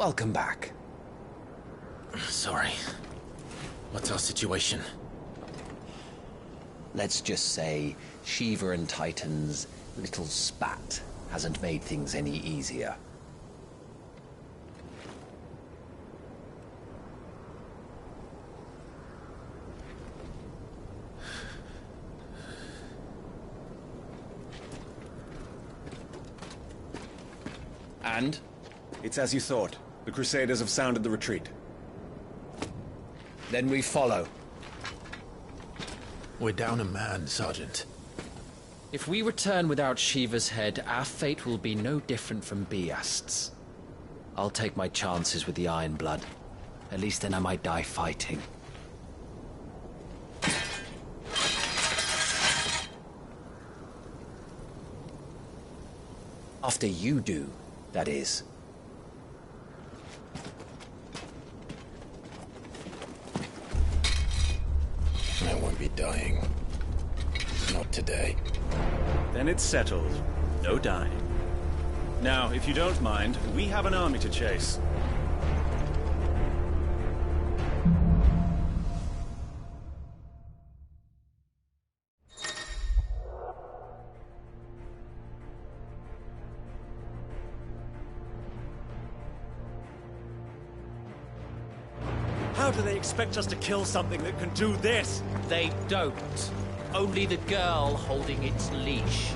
Welcome back. Sorry. What's our situation? Let's just say Shiva and Titan's little spat hasn't made things any easier. And? It's as you thought. The Crusaders have sounded the retreat. Then we follow. We're down a man, Sergeant. If we return without Shiva's head, our fate will be no different from Biast's. I'll take my chances with the Iron Blood. At least then I might die fighting. After you do, that is. I won't be dying. Not today. Then it's settled. No dying. Now, if you don't mind, we have an army to chase. How do they expect us to kill something that can do this? They don't. Only the girl holding its leash.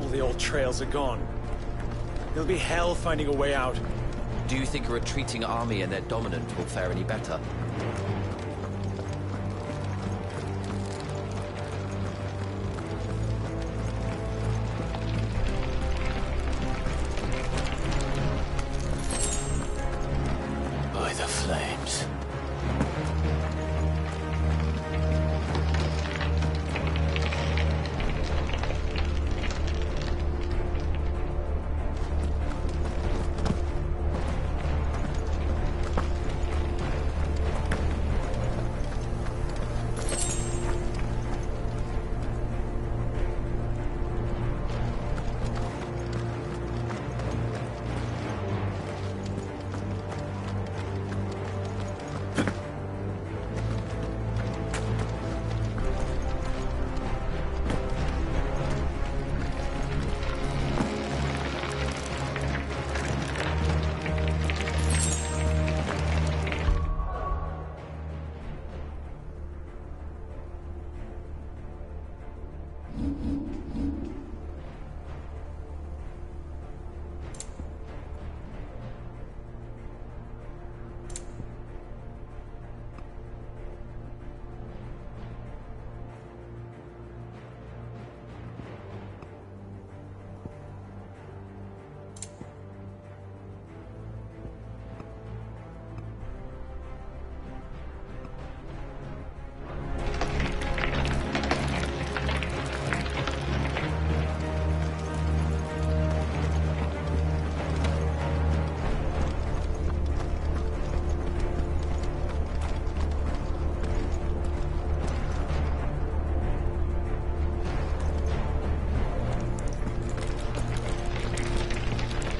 All the old trails are gone. It'll be hell finding a way out. Do you think a retreating army and their dominant will fare any better? By the flames.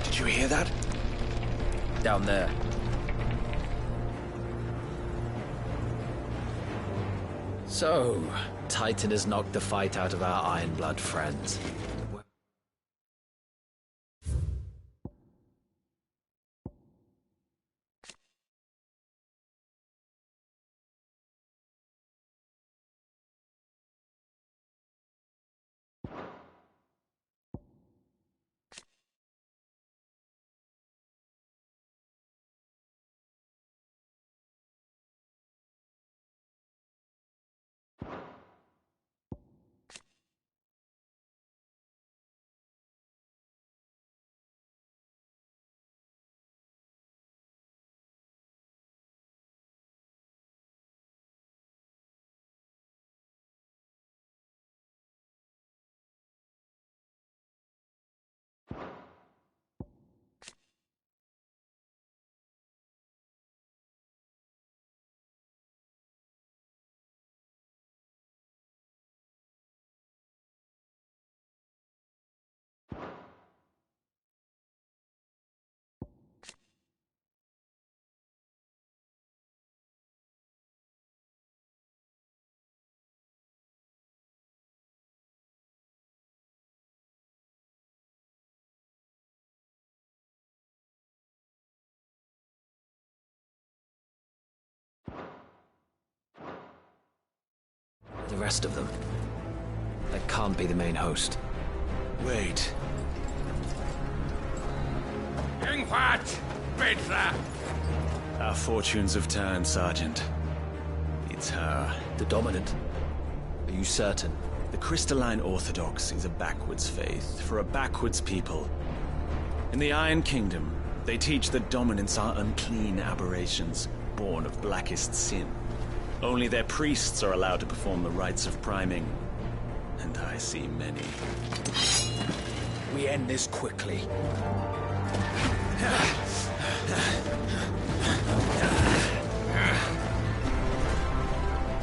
Did you hear that? Down there. So, Titan has knocked the fight out of our Iron Blood friends. rest of them. That can't be the main host. Wait. Our fortunes have turned, Sergeant. It's her. The Dominant? Are you certain? The Crystalline Orthodox is a backwards faith for a backwards people. In the Iron Kingdom, they teach that dominants are unclean aberrations, born of blackest sin. Only their priests are allowed to perform the rites of priming. And I see many. We end this quickly.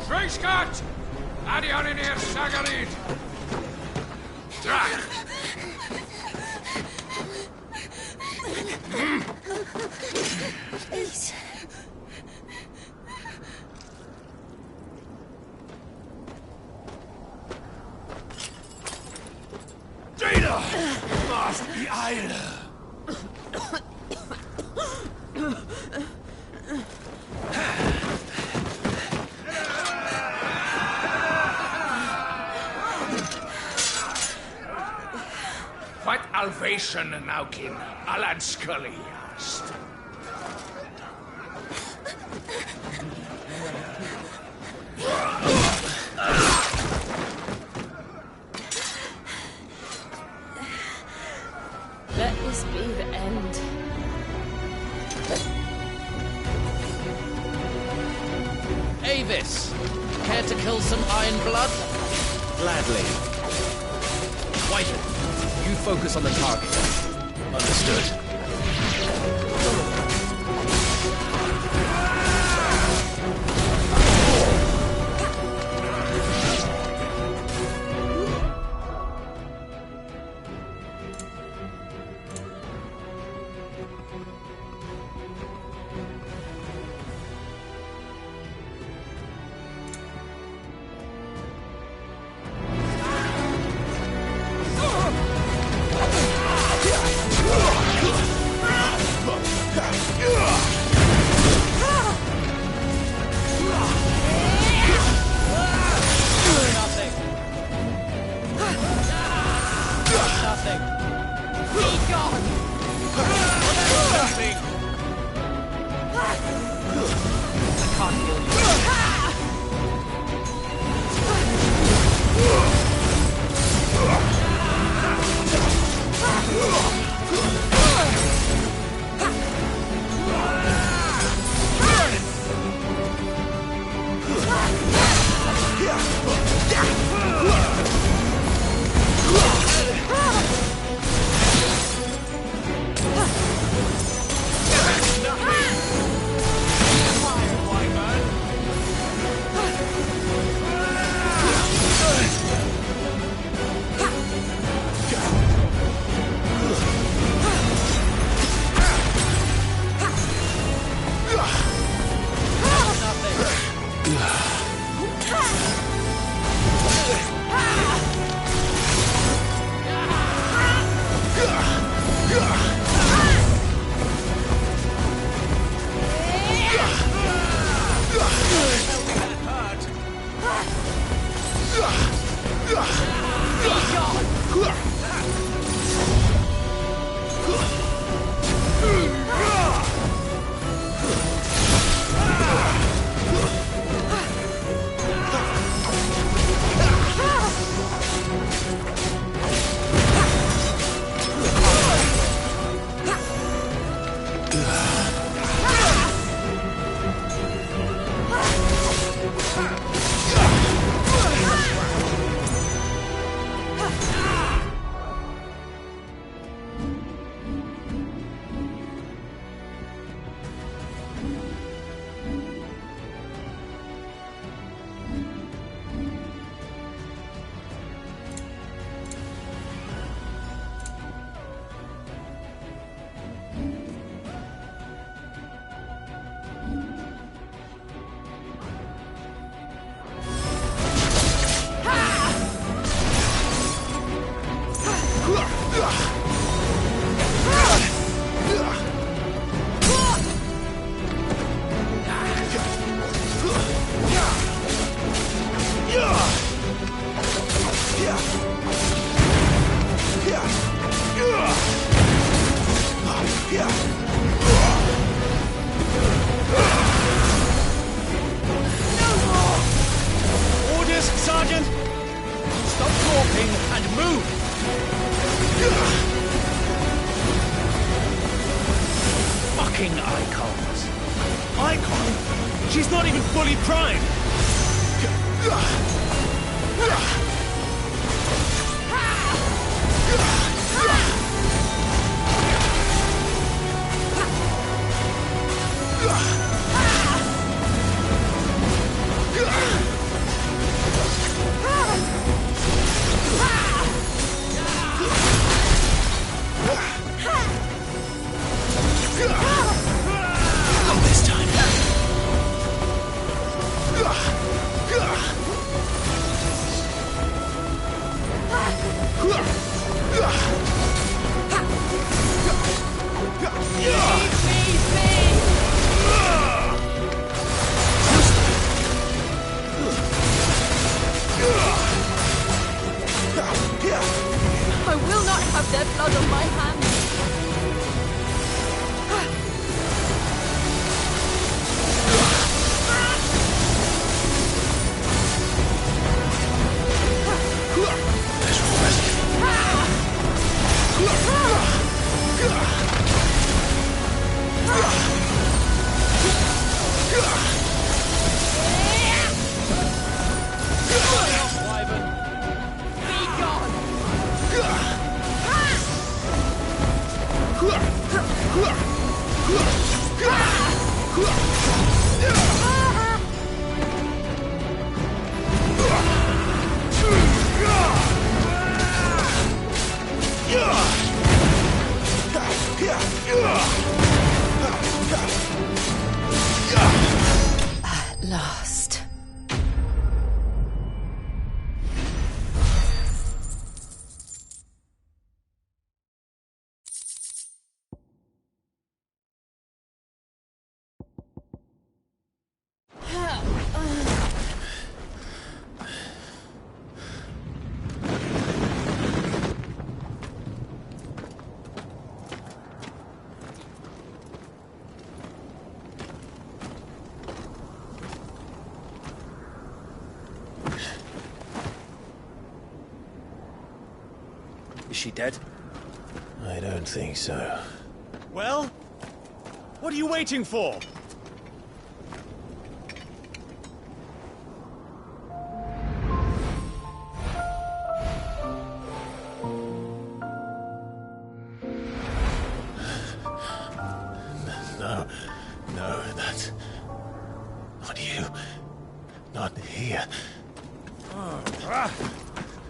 Schweigskott! Adion in hier Sagarid! Drak! Please. Data! Must be Eile! What Alvation Naukin, Alan Scully asked. Let this be the end. Avis! Care to kill some Iron Blood? Gladly. Wyvern, you focus on the target. Understood. fucking icons. Icon? She's not even fully primed! Not this time. I will not have their blood on my hands. At last. Is she dead? I don't think so. Well? What are you waiting for? No, that's... not you. Not here.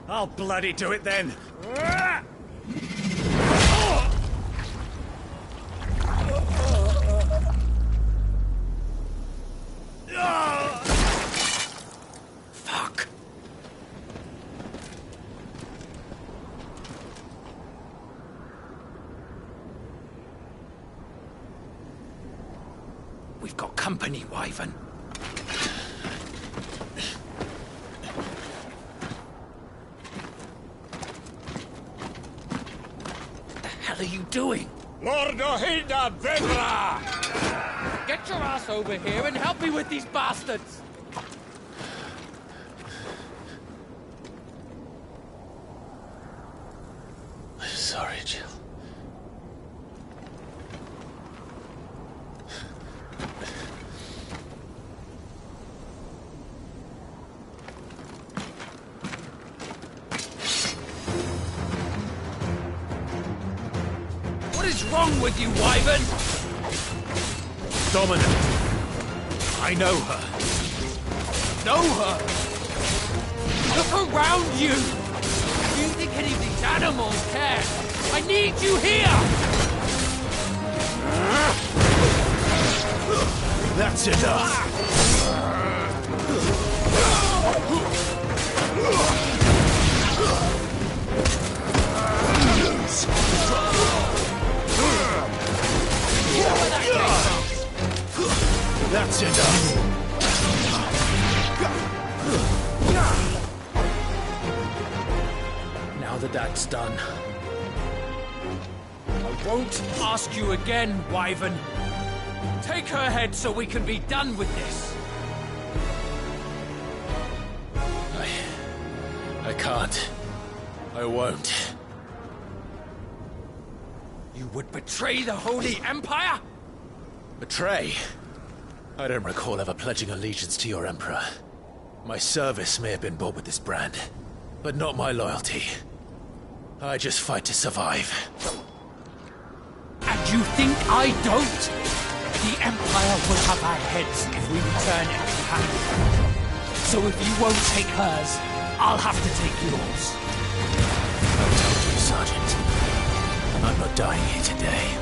I'll bloody do it then! Fuck. We've got company, Wyvern. What the hell are you doing? Lord Ohilda Vedra! Get your ass over here and help me with these bastards! I'm sorry, Jill. What is wrong with you, Wyvern? Dominant. I know her. Know her? Look around you! Do you think any of these animals care? I need you here! That's enough. That's enough. Now that that's done, I won't ask you again, Wyvern. Take her head so we can be done with this. I can't. I won't. You would betray the Holy Empire? Betray? I don't recall ever pledging allegiance to your Emperor. My service may have been bought with this brand, but not my loyalty. I just fight to survive. And you think I don't? The Empire will have our heads if we return empty-handed. So if you won't take hers, I'll have to take yours. I told you, Sergeant. I'm not dying here today.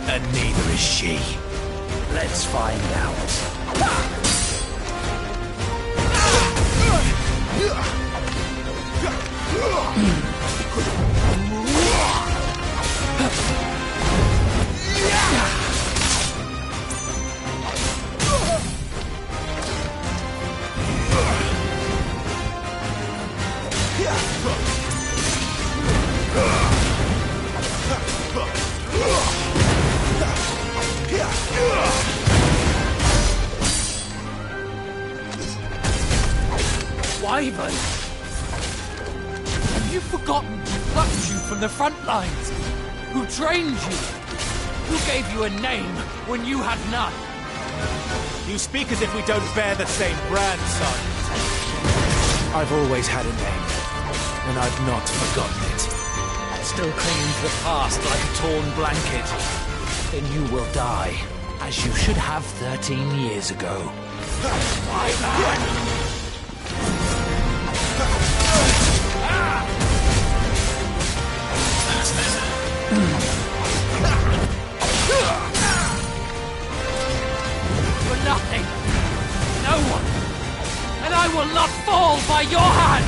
And neither is she. Let's find out. Wyvern! Have you forgotten who plucked you from the front lines? Who trained you? Who gave you a name when you had none? You speak as if we don't bear the same brand, Sergeant. I've always had a name, and I've not forgotten it. Still clinging to the past like a torn blanket. Then you will die, as you should have 13 years ago. Wyvern! For nothing, no one, and I will not fall by your hand!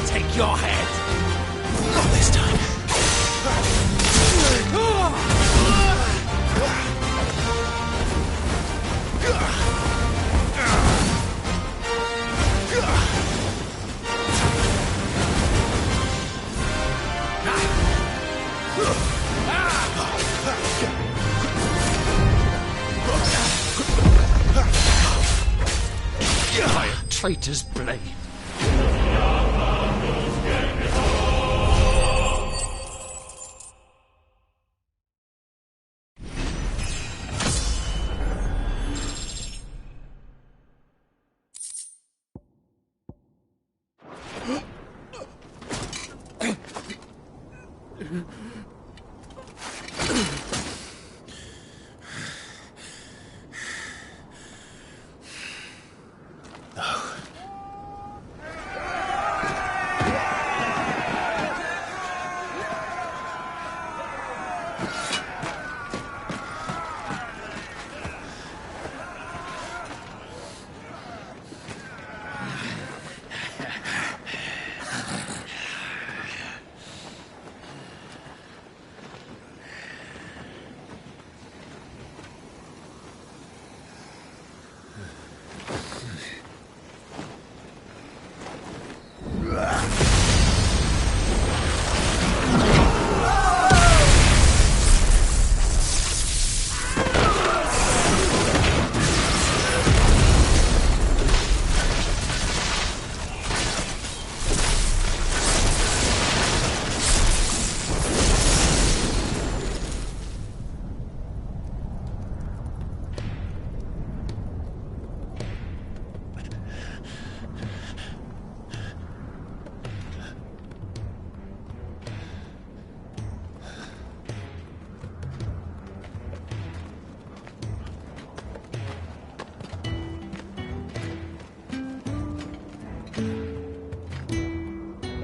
Take your head! Not this time. By a traitor's blade.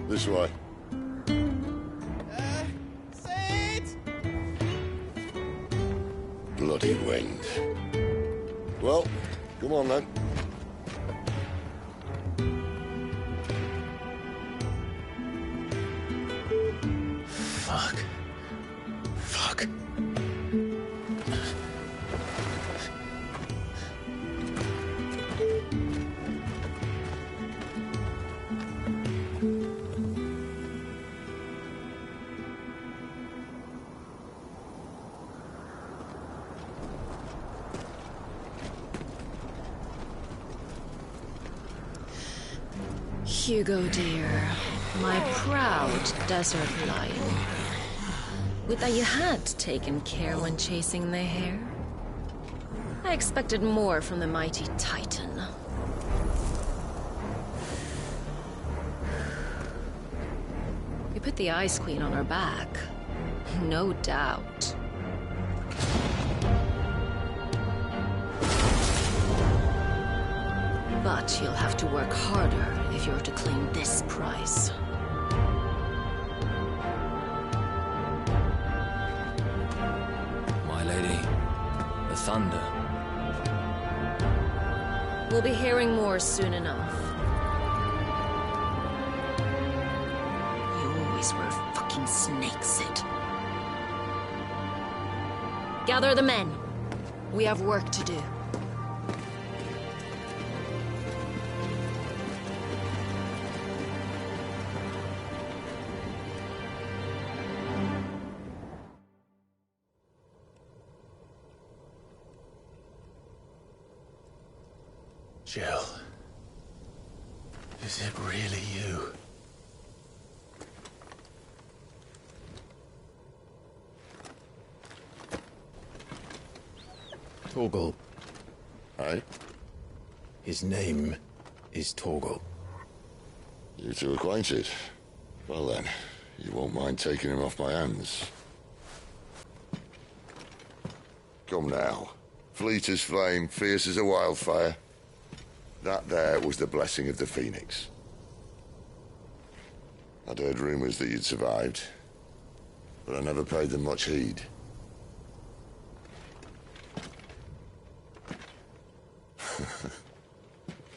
This way. Bloody wind. Well, come on then. Fuck. Fuck. Hugo, dear. My proud desert lion. Would that you had taken care when chasing the hare. I expected more from the mighty Titan. We put the Ice Queen on her back. No doubt. But you'll have to work harder if you're to claim this prize. My lady, the thunder. We'll be hearing more soon enough. You always were a fucking snake, Sid. Gather the men. We have work to do. Jill, is it really you? Torgal. Aye? His name is Torgal. You two acquainted? Well then, you won't mind taking him off my hands. Come now. Fleet as flame, fierce as a wildfire. That there was the blessing of the Phoenix. I'd heard rumors that you'd survived, but I never paid them much heed.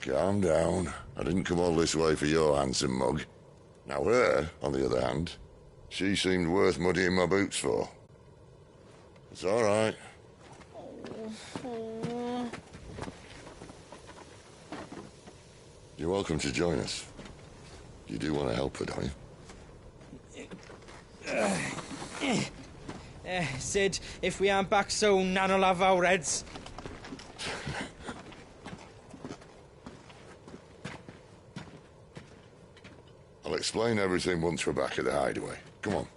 Calm down. I didn't come all this way for your handsome mug. Now her, on the other hand, she seemed worth muddying my boots for. It's all right. You're welcome to join us. You do want to help her, don't you? Sid, if we aren't back soon, Nan'll have our heads. I'll explain everything once we're back at the hideaway. Come on.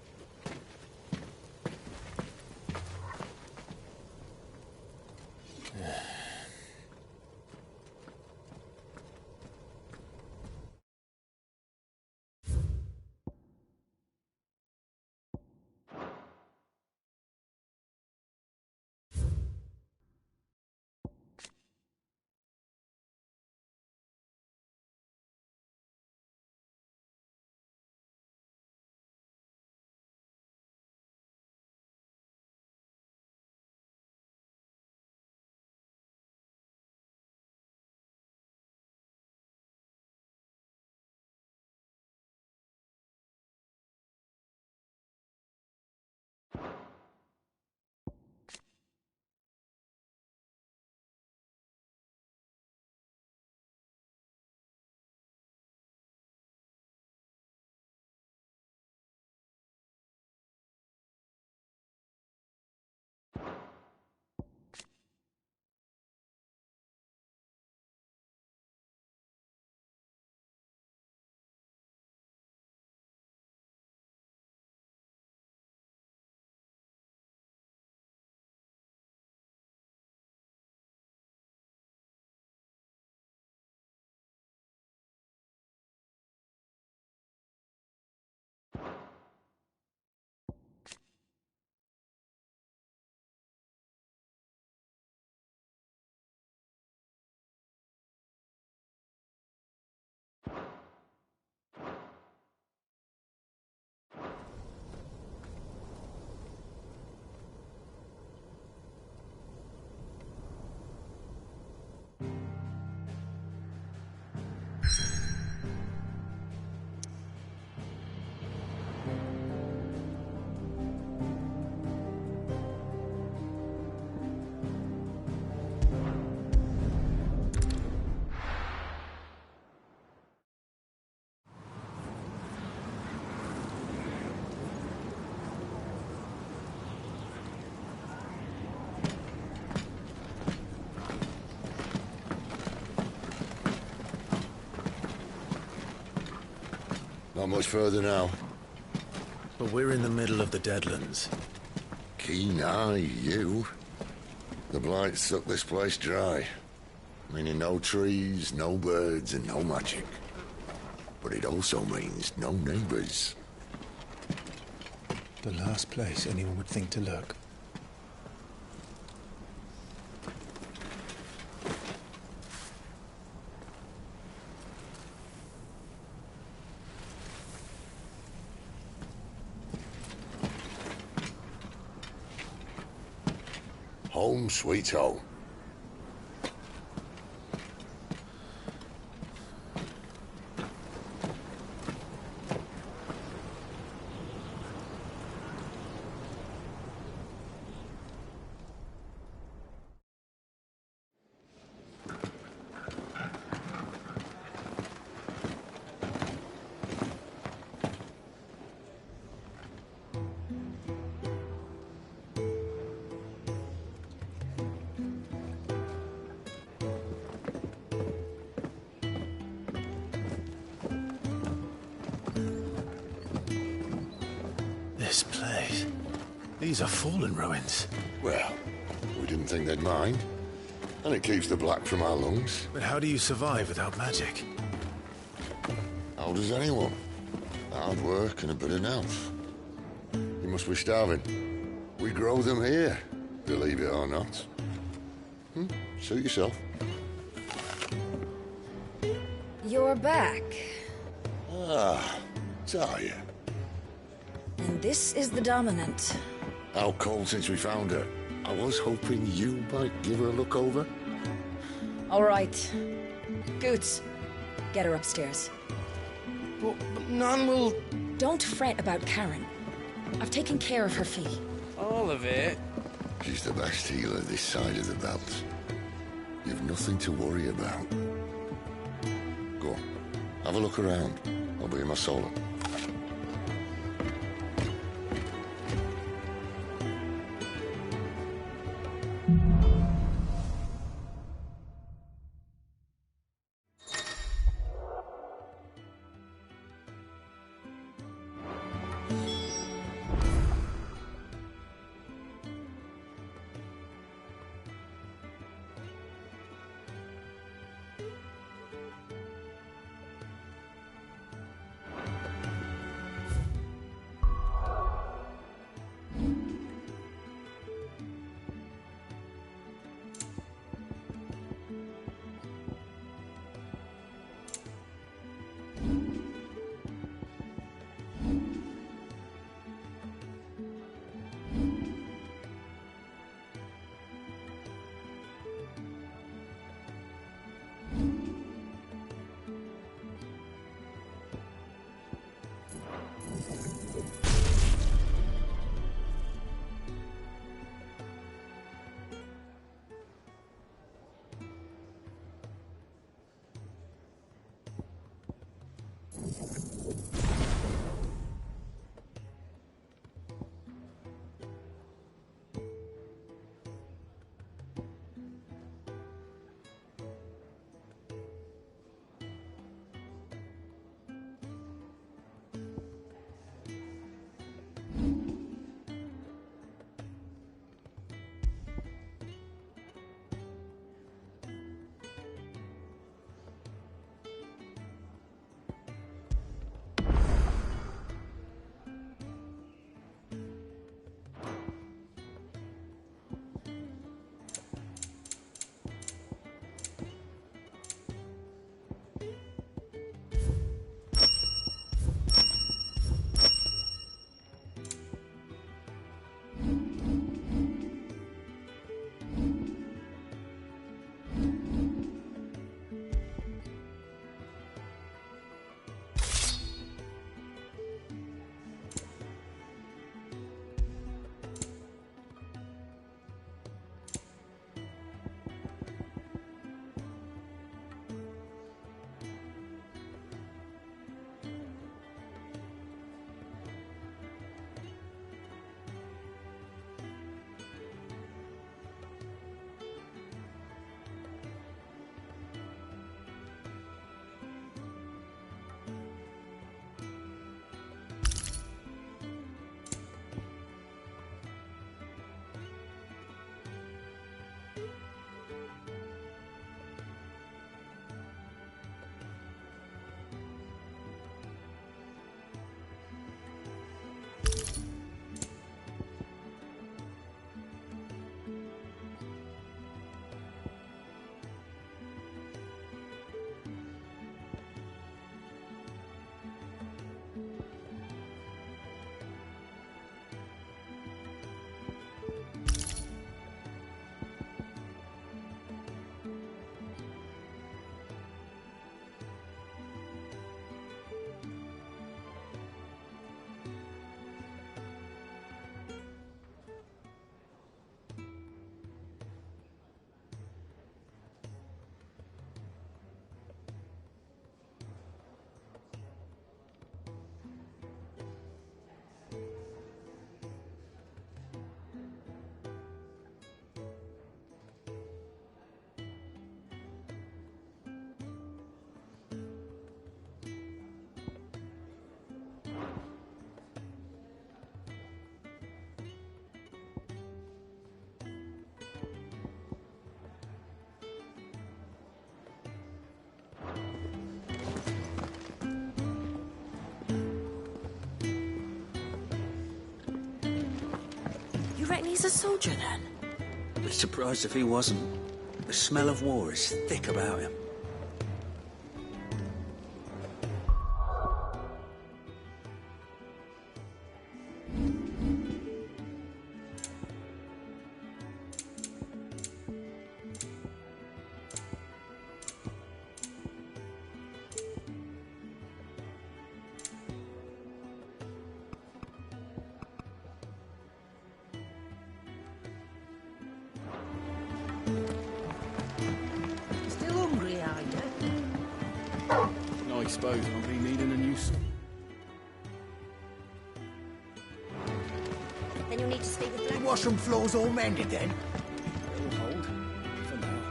Not much further now. But we're in the middle of the Deadlands. Keen eye, you. The blight sucked this place dry. Meaning no trees, no birds, and no magic. But it also means no neighbors. The last place anyone would think to look. Home sweet home. This place. These are fallen ruins. Well, we didn't think they'd mind. And it keeps the black from our lungs. But how do you survive without magic? How does anyone? Hard work and a bit of nerve. You must be starving. We grow them here, believe it or not. Suit yourself. You're back. Ah, Talia. And this is the Dominant. Out cold since we found her. I was hoping you might give her a look over. All right. Goots, get her upstairs. But none will... Don't fret about Karen. I've taken care of her fee. All of it? She's the best healer this side of the belt. You've nothing to worry about. Go on, have a look around. I'll be in my solo. You reckon he's a soldier, then? Be surprised if he wasn't. The smell of war is thick about him. I suppose I'll be needing a new suit. Then you'll need to speak with Black. Washroom floor's all mended then? It'll hold. For now.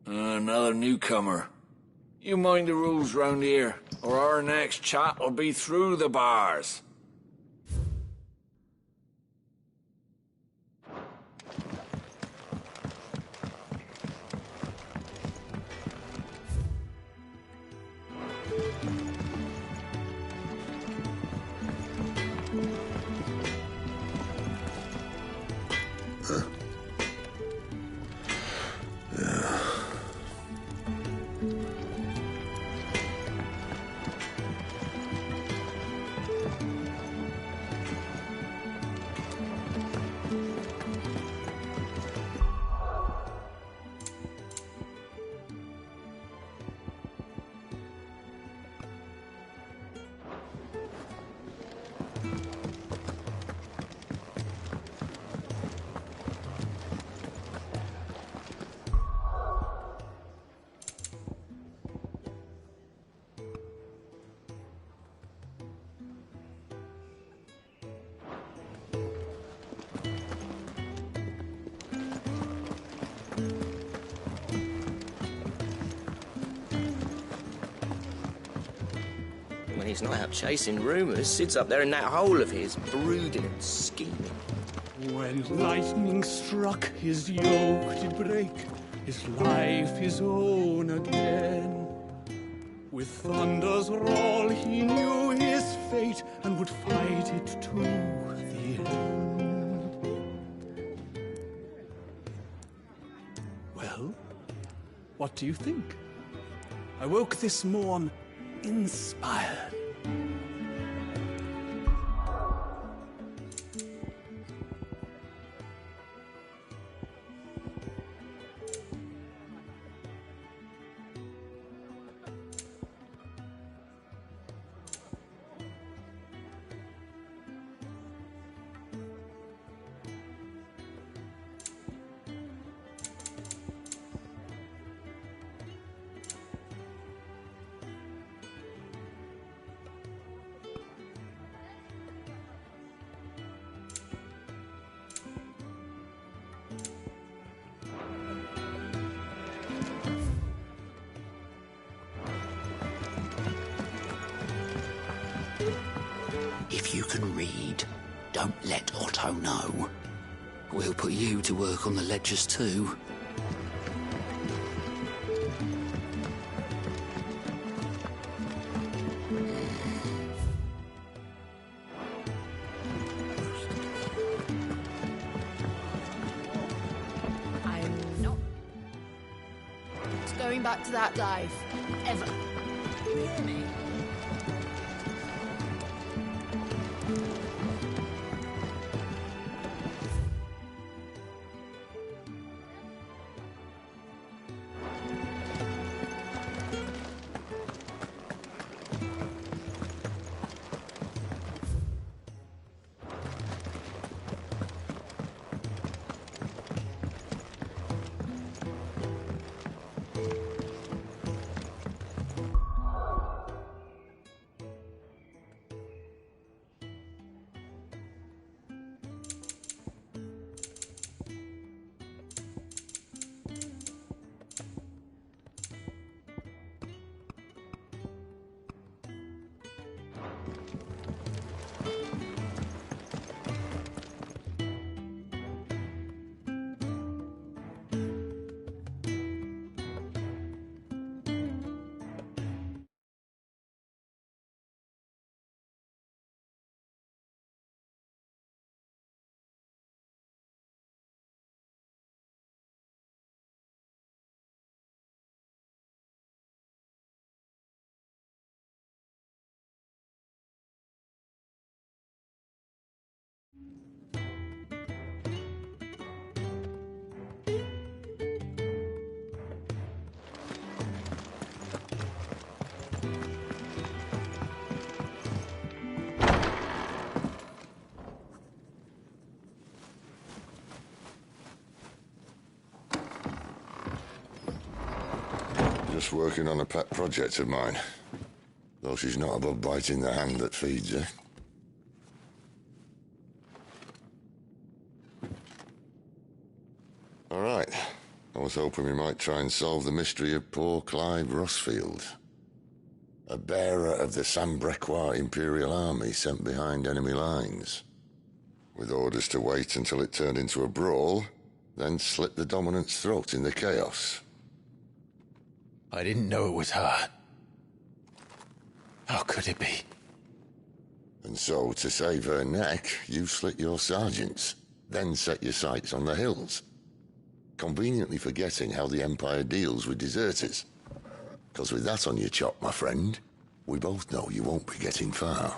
Another newcomer. You mind the rules round here, or our next chat will be through the bars. When he's not out chasing rumours, sits up there in that hole of his, brooding and scheming. When lightning struck, his yoke did break, his life his own again. With thunder's roll he knew his fate, and would fight it to the end. Well, what do you think? I woke this morn inspired. If you can read, don't let Otto know. We'll put you to work on the ledgers too. I'm not going back to that dive. Ever. You hear me? Just working on a pet project of mine. Though she's not above biting the hand that feeds her. All right. I was hoping we might try and solve the mystery of poor Clive Rossfield. A bearer of the Sambrequois Imperial Army sent behind enemy lines. With orders to wait until it turned into a brawl, then slit the Dominant's throat in the chaos. I didn't know it was her. How could it be? And so, to save her neck, you slit your sergeants, then set your sights on the hills. Conveniently forgetting how the Empire deals with deserters. Because with that on your chop, my friend, we both know you won't be getting far.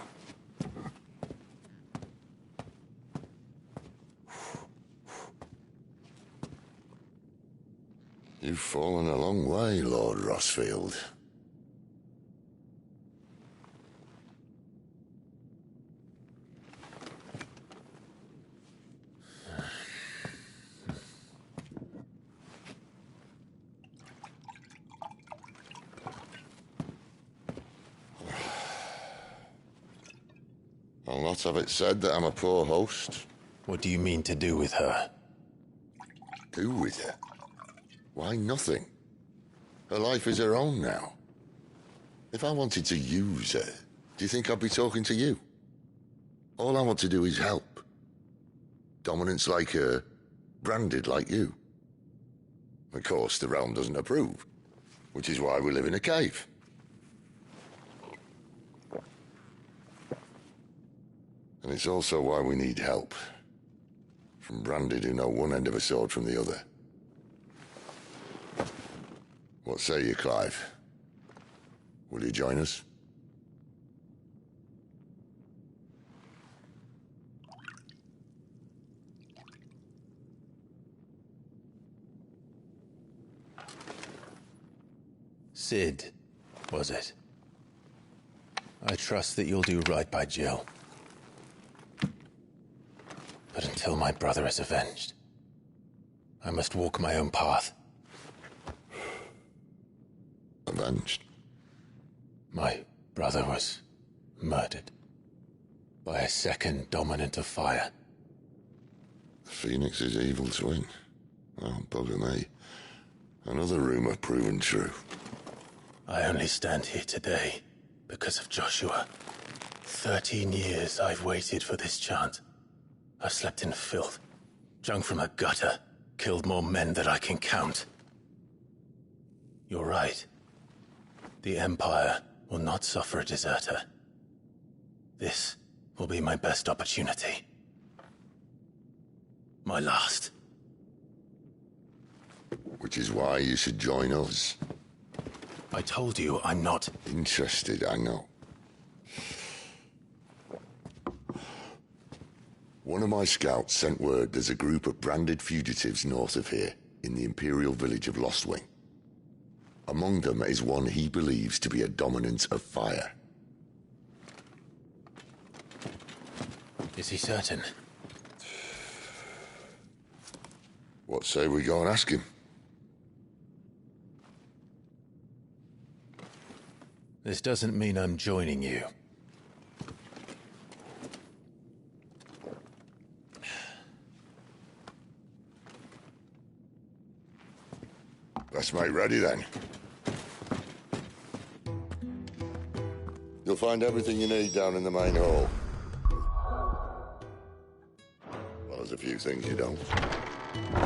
You've fallen a long way, Lord Rossfield. I'll not have it said that I'm a poor host. What do you mean to do with her? Do with her? Why, nothing. Her life is her own now. If I wanted to use her, do you think I'd be talking to you? All I want to do is help. Dominants like her, branded like you. Of course, the realm doesn't approve, which is why we live in a cave. And it's also why we need help. From branded who know one end of a sword from the other. What say you, Clive? Will you join us? Sid, was it? I trust that you'll do right by Jill. But until my brother is avenged, I must walk my own path. Avenged? My brother was murdered by a second Dominant of Fire. The Phoenix's evil twin. Oh, bugger me. Another rumor proven true. I only stand here today because of Joshua. 13 years I've waited for this chance. I've slept in filth, drunk from a gutter, killed more men than I can count. You're right. The Empire will not suffer a deserter. This will be my best opportunity. My last. Which is why you should join us. I told you I'm not interested, I know. One of my scouts sent word there's a group of branded fugitives north of here, in the Imperial village of Lostwing. Among them is one he believes to be a Dominant of Fire. Is he certain? What say we go and ask him? This doesn't mean I'm joining you. Let's make ready then. You'll find everything you need down in the main hall. Well, there's a few things you don't.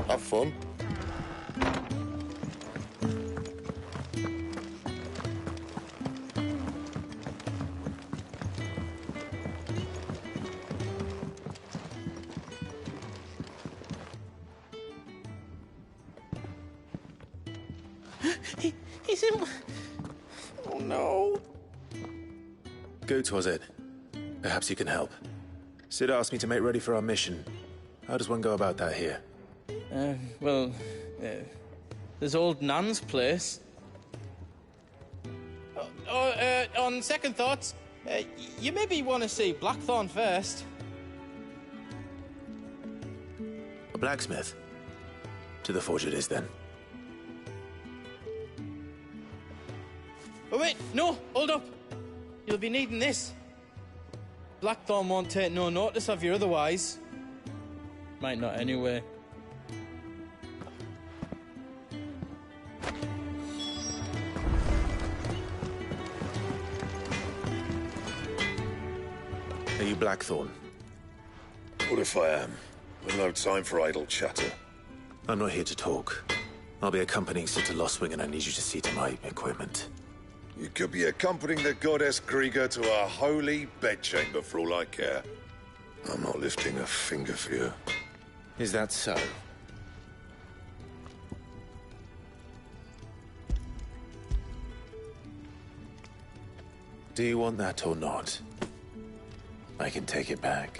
Have fun. He's in... Oh, no. Goat, was it? Perhaps you can help. Sid asked me to make ready for our mission. How does one go about that here? There's old Nan's place. on second thoughts, you maybe want to see Blackthorn first. A blacksmith? To the forge it is, then. Oh, wait, no, hold up. You'll be needing this. Blackthorn won't take no notice of you otherwise. Might not anyway. Are you Blackthorn? What if I am? We've no time for idle chatter. I'm not here to talk. I'll be accompanying Sister Lostwing, and I need you to see to my equipment. You could be accompanying the goddess Krieger to a holy bedchamber for all I care. I'm not lifting a finger for you. Is that so? Do you want that or not? I can take it back.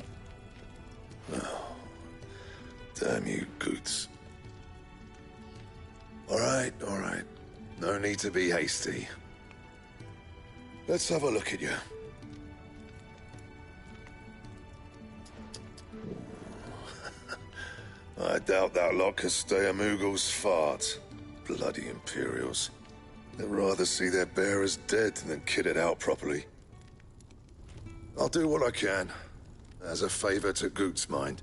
Oh, damn you, Goots. All right. No need to be hasty. Let's have a look at you. I doubt that lot could stay a Moogle's fart. Bloody Imperials. They'd rather see their bearers dead than kitted out properly. I'll do what I can, as a favor to Goot's mind.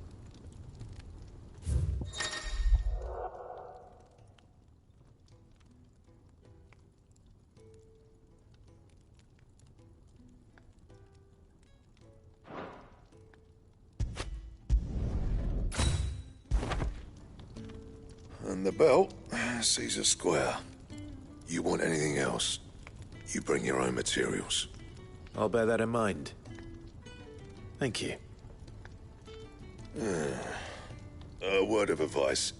And the belt sees a square. You want anything else, you bring your own materials. I'll bear that in mind. Thank you. A word of advice.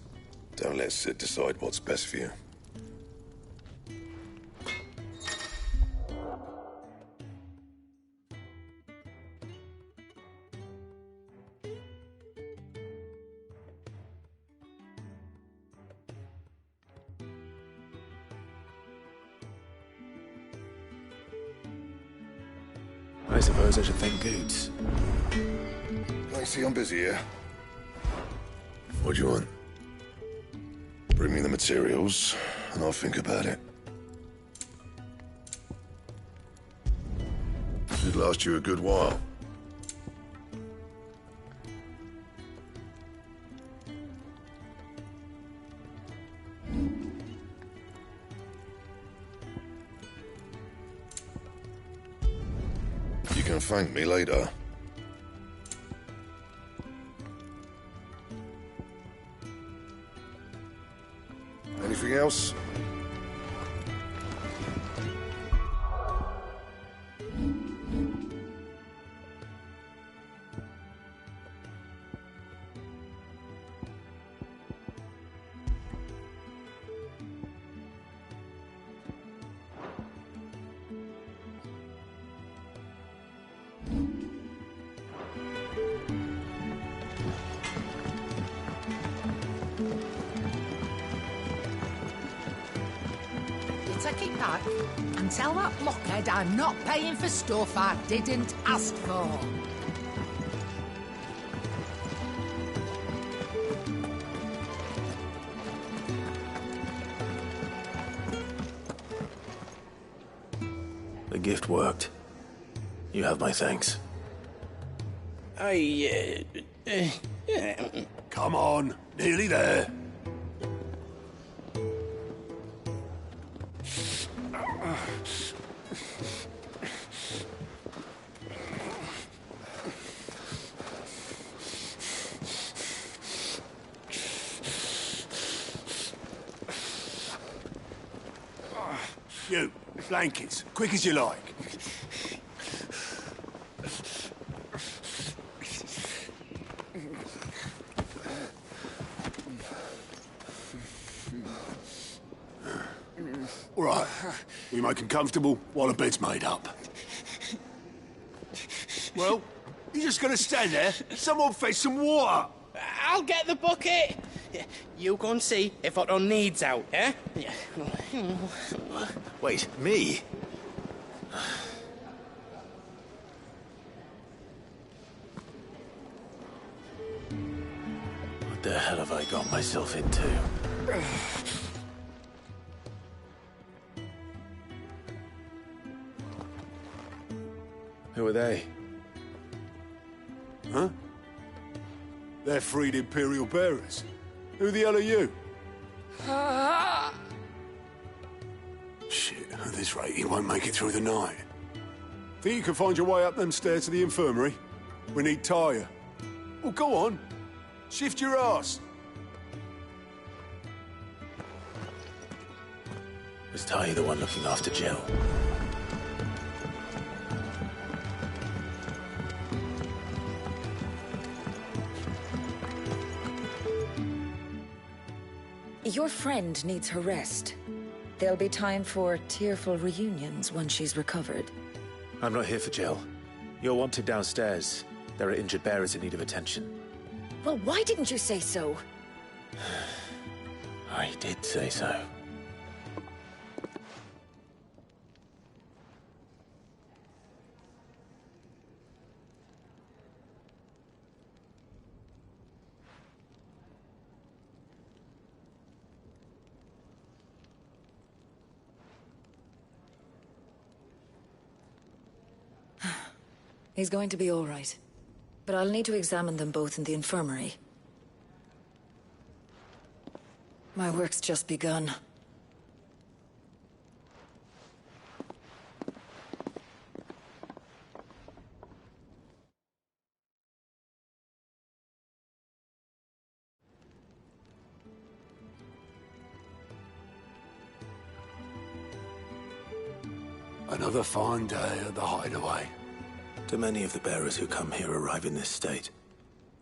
Don't let Sid decide what's best for you. I suppose I should thank Goots. I see I'm busy here. What do you want? Bring me the materials, and I'll think about it. Should last you a good while. You can thank me later. Anything else? Take it back and tell that blockhead I'm not paying for stuff I didn't ask for. The gift worked. You have my thanks. Come on, nearly there. You, blankets, quick as you like. All right, we make them comfortable while the bed's made up. Well, you're just gonna stand there? Someone fetch some water! I'll get the bucket! You go and see if Otto needs out, eh? Wait, me? the hell have I got myself into? Who are they? Huh? They're freed Imperial bearers. Who the hell are you? Shit, at this rate, he won't make it through the night. Think you can find your way up them stairs to the infirmary? We need Tyre. Well, go on. Shift your ass. Was Ty the one looking after Jill? Your friend needs her rest. There'll be time for tearful reunions when she's recovered. I'm not here for Jill. You're wanted downstairs. There are injured bearers in need of attention. Well, why didn't you say so? I did say so. He's going to be all right. But I'll need to examine them both in the infirmary. My work's just begun. Another fine day at the Hideaway. Do many of the bearers who come here arrive in this state?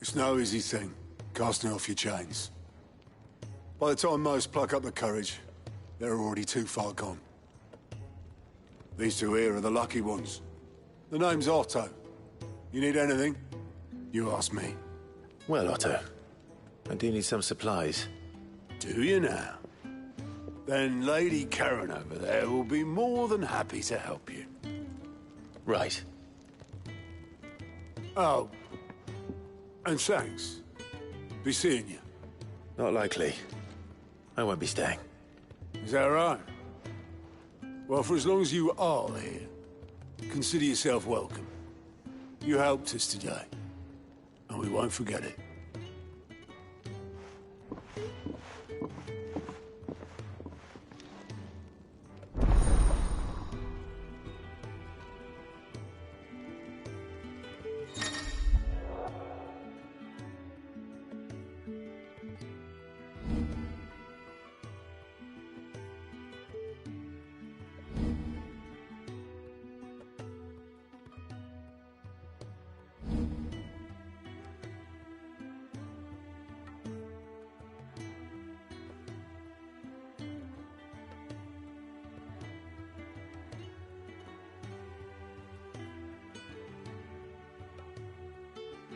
It's no easy thing, casting off your chains. By the time most pluck up the courage, they're already too far gone. These two here are the lucky ones. The name's Otto. You need anything? You ask me. Well, Otto, I do need some supplies. Do you now? Then Lady Karen over there will be more than happy to help you. Right. Oh. And thanks. Be seeing you. Not likely. I won't be staying. Is that right? Well, for as long as you are here, consider yourself welcome. You helped us today, and we won't forget it.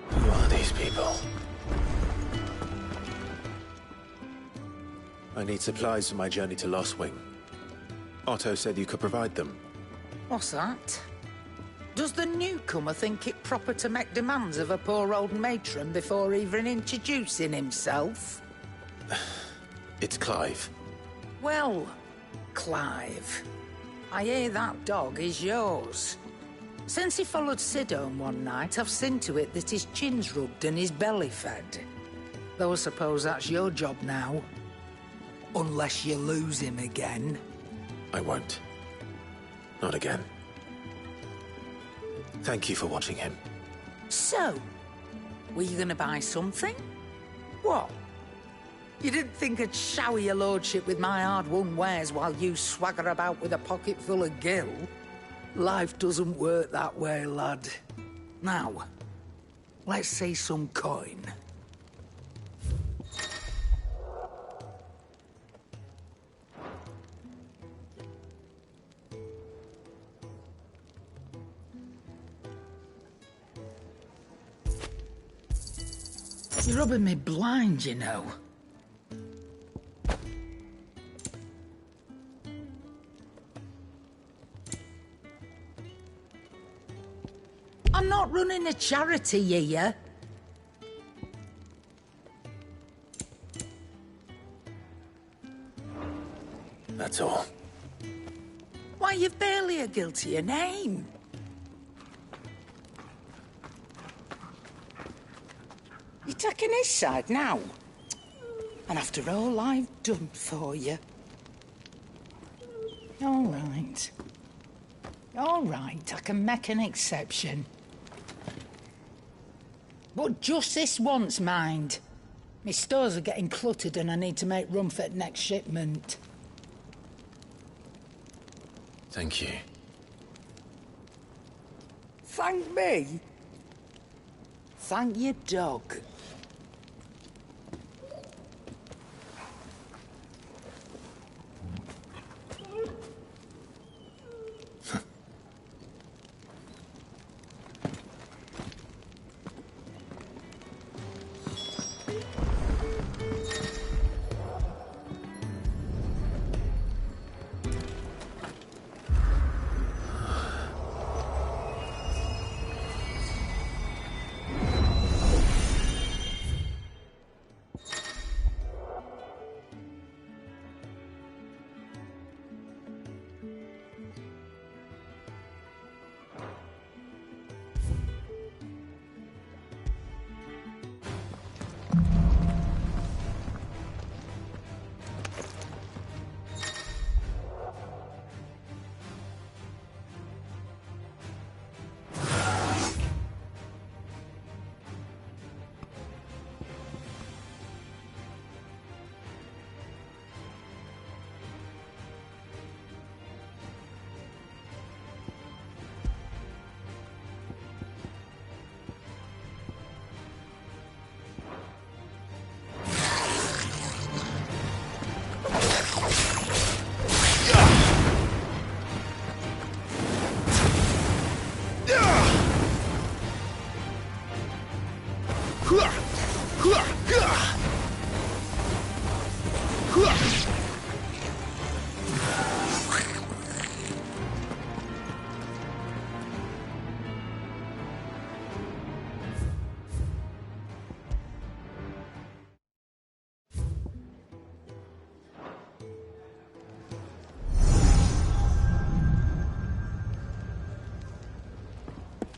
Who are these people? I need supplies for my journey to Lost Wing. Otto said you could provide them. What's that? Does the newcomer think it proper to make demands of a poor old matron before even introducing himself? It's Clive. Well, Clive, I hear that dog is yours. Since he followed Sid home one night, I've seen to it that his chin's rubbed and his belly fed. Though I suppose that's your job now. Unless you lose him again. I won't. Not again. Thank you for watching him. So, were you gonna buy something? What? You didn't think I'd shower your lordship with my hard-won wares while you swagger about with a pocket full of gil? Life doesn't work that way, lad. Now, let's see some coin. You're rubbing me blind, you know. I'm not running a charity here. at all. Why, you've barely a guiltier name. You're taking his side now? And after all I've done for you. All right. All right, I can make an exception. But just this once, mind. My stores are getting cluttered and I need to make room for the next shipment. Thank you. Thank me? Thank your dog.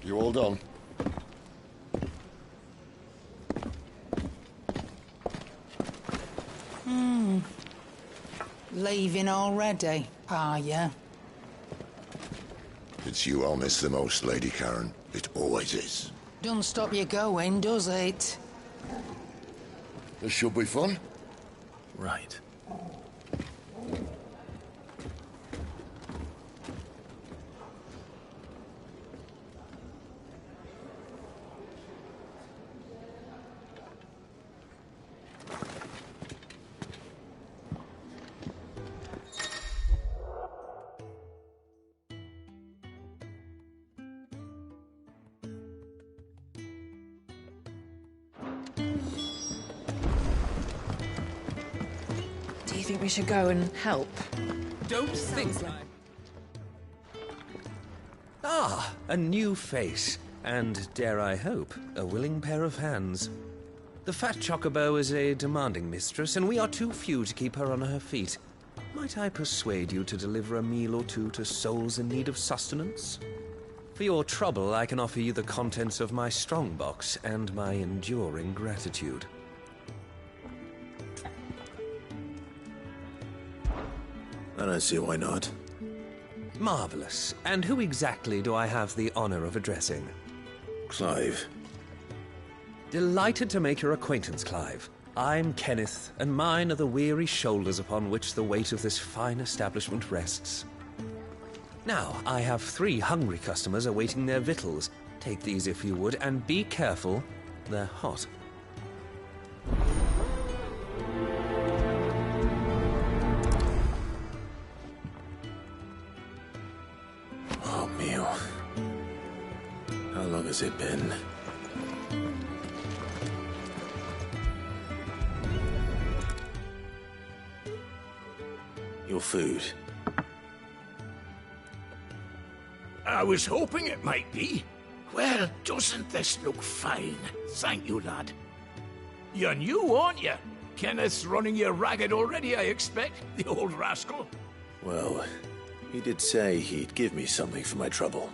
You all done? Leaving already, are ya? It's you I'll miss the most, Lady Karen. It always is. Don't stop you going, does it? This should be fun. Right. Do you think we should go and help? Don't think Ah, a new face. And, dare I hope, a willing pair of hands. The fat chocobo is a demanding mistress, and we are too few to keep her on her feet. Might I persuade you to deliver a meal or two to souls in need of sustenance? For your trouble, I can offer you the contents of my strongbox and my enduring gratitude. I don't see why not. Marvelous. And who exactly do I have the honor of addressing? Clive. Delighted to make your acquaintance, Clive. I'm Kenneth, and mine are the weary shoulders upon which the weight of this fine establishment rests. Now, I have 3 hungry customers awaiting their victuals. Take these if you would, and be careful, they're hot. Oh, meal. How long has it been? Your food. I was hoping it might be. Well, doesn't this look fine? Thank you, lad. You're new, aren't you? Kenneth's running you ragged already, I expect, the old rascal. Well, he did say he'd give me something for my trouble.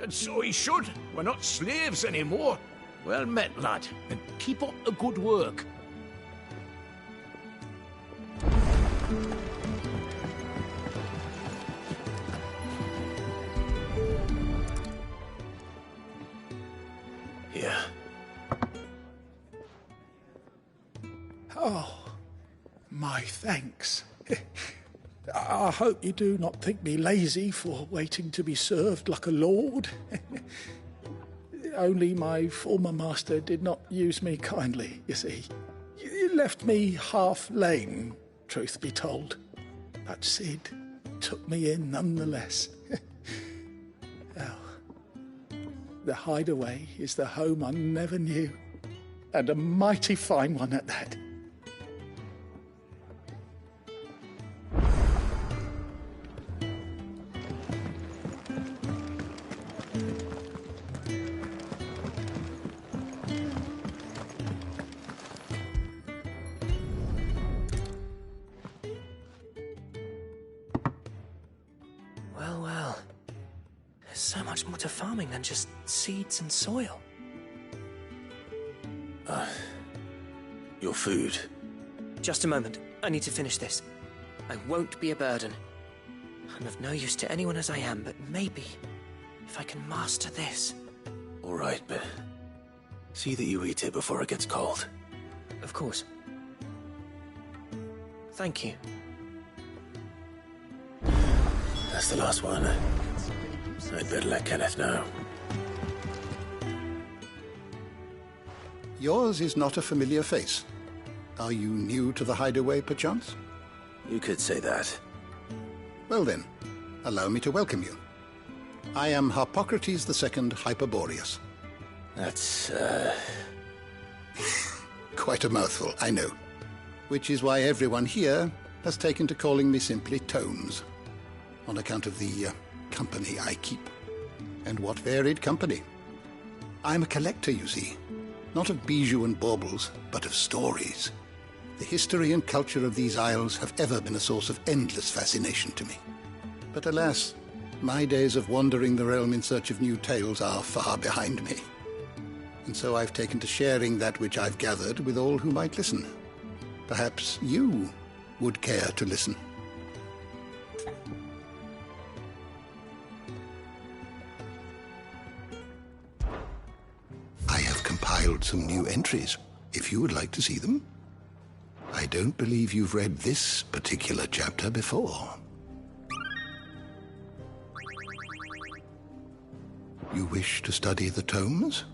And so he should. We're not slaves anymore. Well met, lad, and keep up the good work. Here. Oh, my thanks. I hope you do not think me lazy for waiting to be served like a lord. Only my former master did not use me kindly, you see. You left me half lame, truth be told. But Sid took me in nonetheless. Well, the hideaway is the home I never knew, and a mighty fine one at that. Well. There's so much more to farming than just seeds and soil. Your food. Just a moment. I need to finish this. I won't be a burden. I'm of no use to anyone as I am, but maybe if I can master this. All right, but see that you eat it before it gets cold. Of course. Thank you. That's the last one. I'd better let Kenneth know. Yours is not a familiar face. Are you new to the hideaway, perchance? You could say that. Well then, allow me to welcome you. I am Harpocrates II Hyperboreus. That's, Quite a mouthful, I know. Which is why everyone here has taken to calling me simply Tomes, on account of the company I keep. And what varied company. I'm a collector, you see. Not of bijou and baubles, but of stories. The history and culture of these isles have ever been a source of endless fascination to me. But alas, my days of wandering the realm in search of new tales are far behind me. And so I've taken to sharing that which I've gathered with all who might listen. Perhaps you would care to listen. I have compiled some new entries, if you would like to see them. I don't believe you've read this particular chapter before. You wish to study the tomes?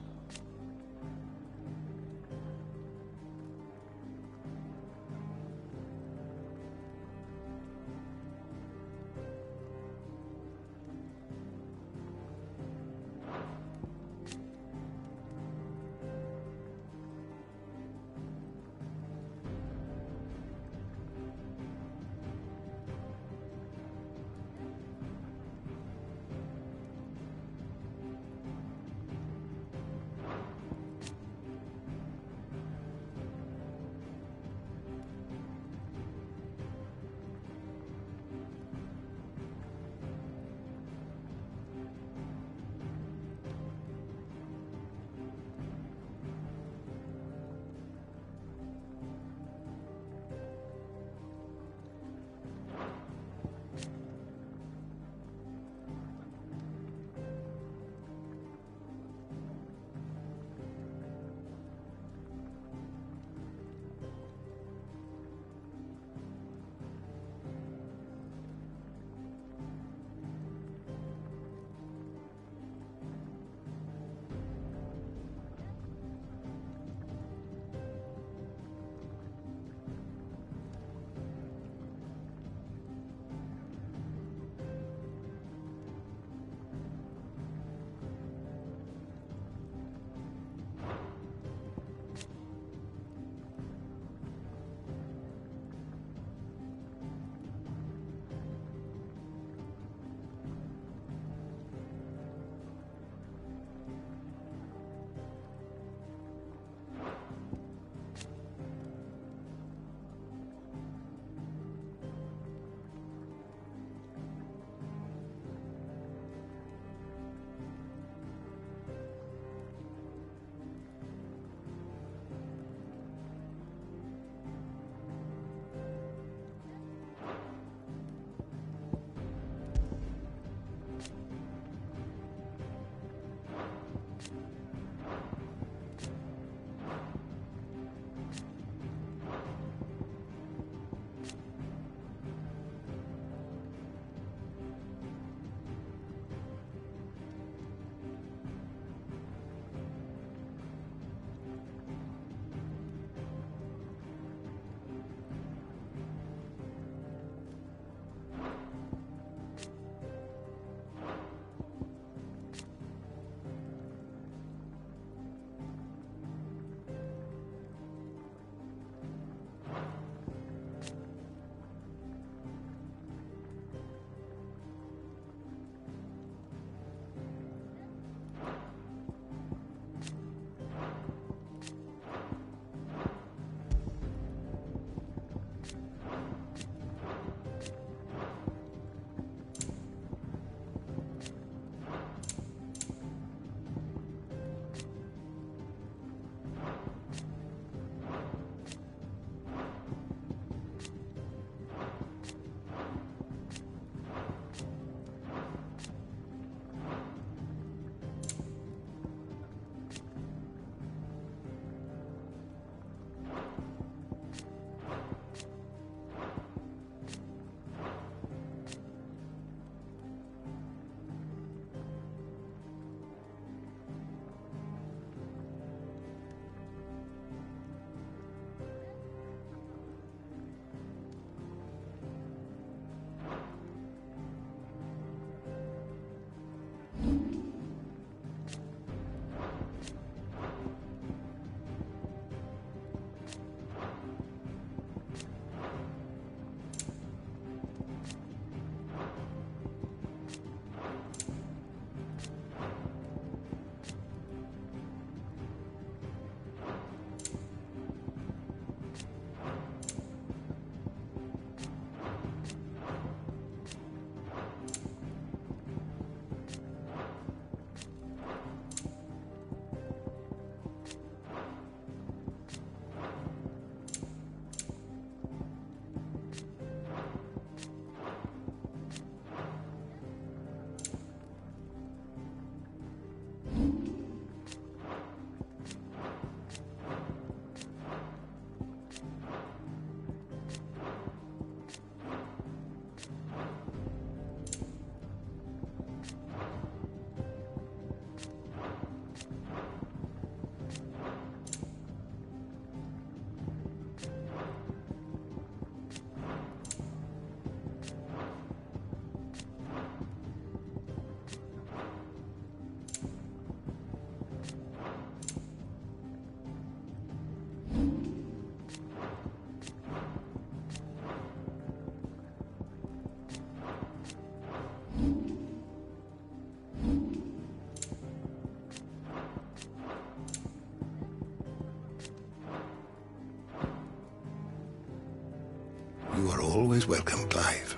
always welcome, Clive.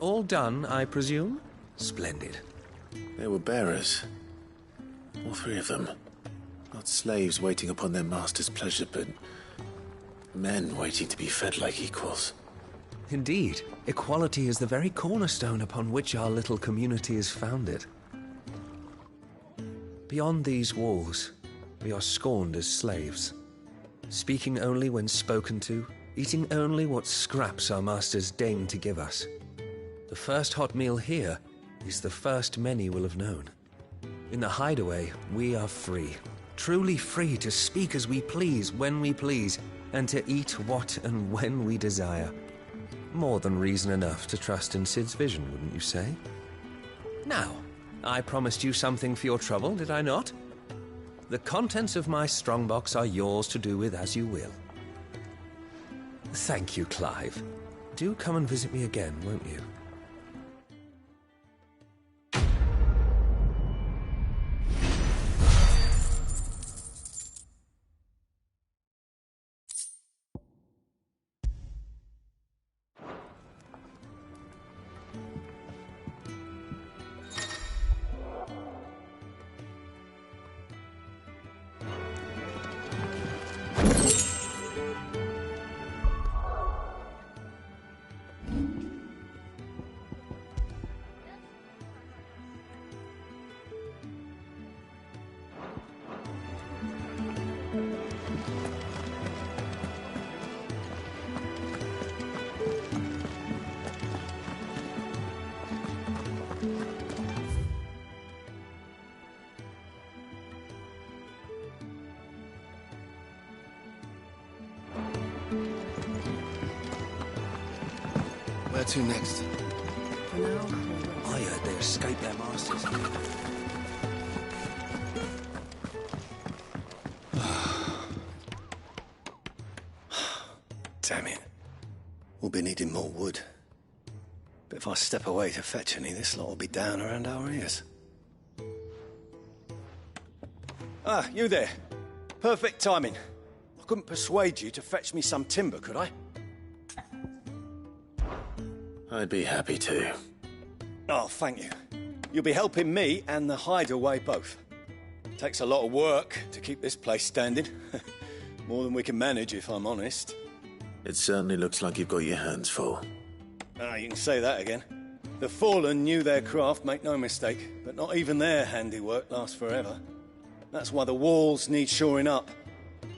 All done, I presume? Splendid. They were bearers. All three of them. Not slaves waiting upon their master's pleasure, but men waiting to be fed like equals. Indeed, equality is the very cornerstone upon which our little community is founded. Beyond these walls, we are scorned as slaves, speaking only when spoken to, eating only what scraps our masters deign to give us. The first hot meal here is the first many will have known. In the hideaway, we are free, truly free to speak as we please, when we please, and to eat what and when we desire. More than reason enough to trust in Sid's vision, wouldn't you say? Now, I promised you something for your trouble, did I not? The contents of my strongbox are yours to do with as you will. Thank you, Clive. Do come and visit me again, won't you? Where to next? For now, I heard they escaped their masters. Damn it. We'll be needing more wood. But if I step away to fetch any, this lot will be down around our ears. Ah, you there. Perfect timing. I couldn't persuade you to fetch me some timber, could I? I'd be happy to. Oh, thank you. You'll be helping me and the hideaway both. Takes a lot of work to keep this place standing. More than we can manage, if I'm honest. It certainly looks like you've got your hands full. Ah, you can say that again. The Fallen knew their craft, make no mistake, but not even their handiwork lasts forever. That's why the walls need shoring up.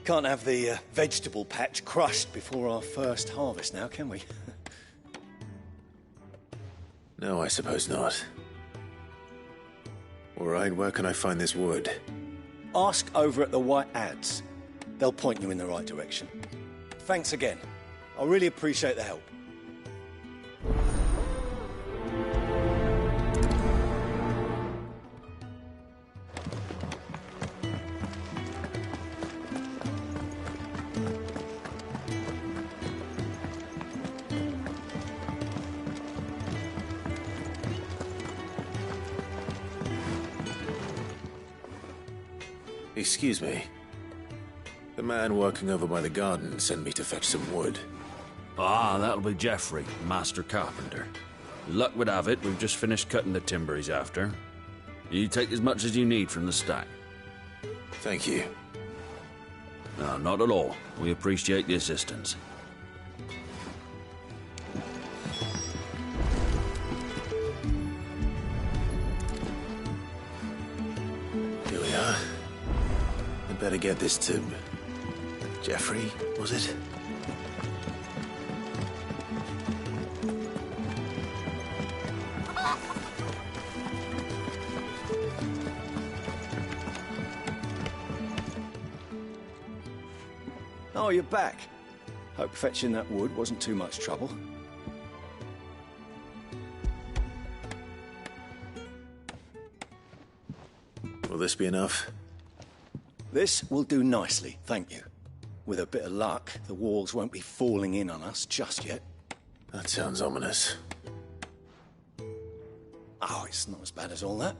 Can't have the vegetable patch crushed before our first harvest now, can we? No, I suppose not. All right, where can I find this wood? Ask over at the White Ads. They'll point you in the right direction. Thanks again. I really appreciate the help. Excuse me. The man working over by the garden sent me to fetch some wood. Ah, that'll be Geoffrey, Master Carpenter. Luck would have it, we've just finished cutting the timber he's after. You take as much as you need from the stack. Thank you. No, not at all. We appreciate the assistance. Here we are. I'd better get this to Geoffrey, was it? Oh, you're back. Hope fetching that wood wasn't too much trouble. Will this be enough? This will do nicely, thank you. With a bit of luck, the walls won't be falling in on us just yet. That sounds ominous. Oh, it's not as bad as all that.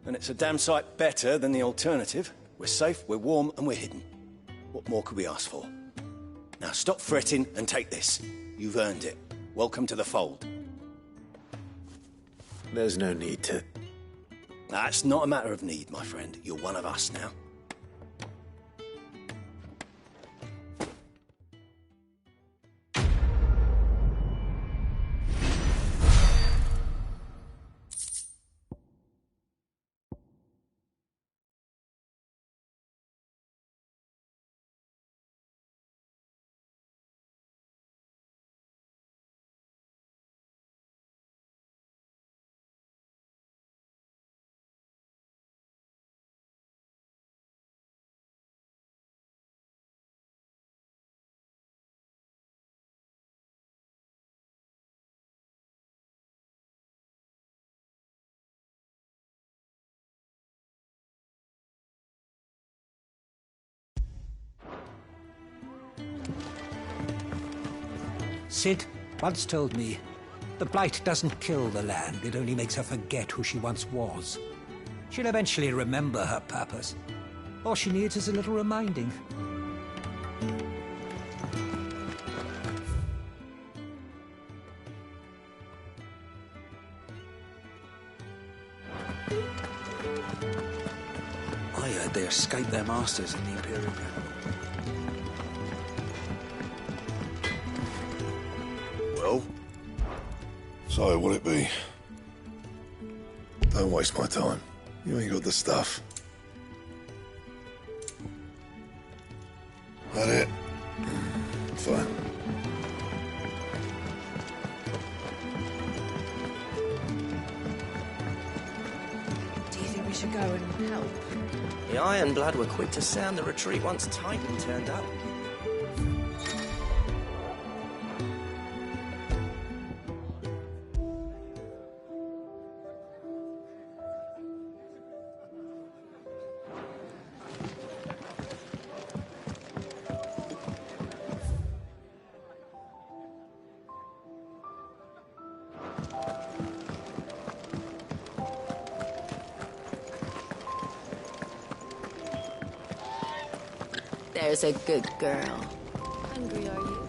And it's a damn sight better than the alternative. We're safe, we're warm, and we're hidden. What more could we ask for? Now stop fretting and take this. You've earned it. Welcome to the fold. There's no need to... That's not a matter of need, my friend. You're one of us now. Sid once told me, the blight doesn't kill the land, it only makes her forget who she once was. She'll eventually remember her purpose. All she needs is a little reminding. I heard they escaped their masters in the Imperial capital. Well? So, what'll it be? Don't waste my time. You ain't got the stuff. That it? Fine. Do you think we should go and help? The Ironblood were quick to sound the retreat once Titan turned up. There's a good girl. Hungry, are you?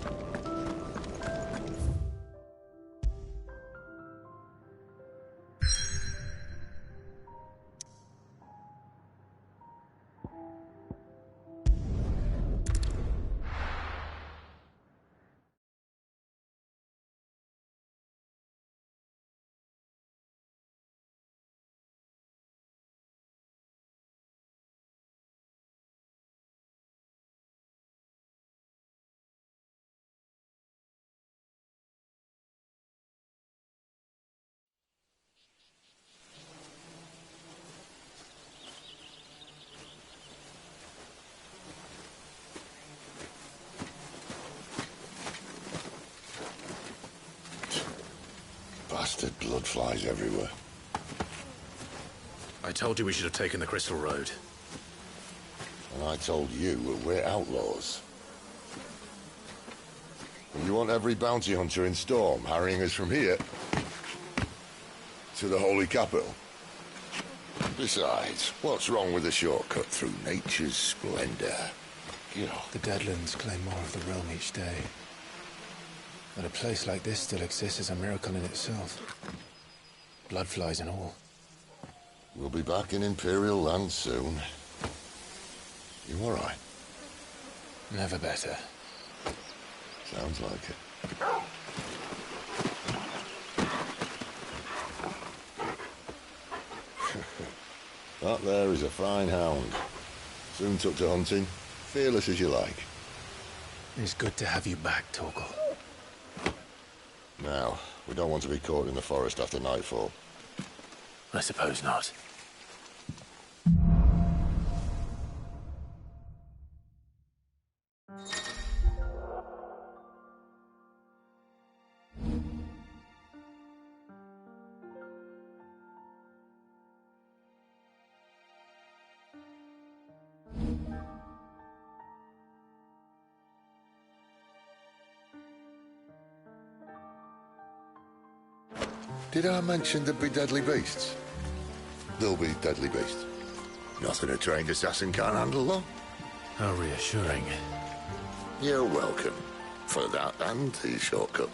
Bastard blood flies everywhere. I told you we should have taken the Crystal Road. And I told you we're outlaws. And you want every bounty hunter in Storm harrying us from here to the Holy Capital? Besides, what's wrong with a shortcut through nature's splendor? The Deadlands claim more of the realm each day. That a place like this still exists is a miracle in itself. Bloodflies and all. We'll be back in Imperial land soon. You all right? Never better. Sounds like it. That there is a fine hound. Soon took to hunting. Fearless as you like. It's good to have you back, Torgal. Now, we don't want to be caught in the forest after nightfall. I suppose not. Did I mention there'd be deadly beasts? They'll be deadly beasts. Nothing a trained assassin can't handle, though. How reassuring. You're welcome. For that and the shortcut.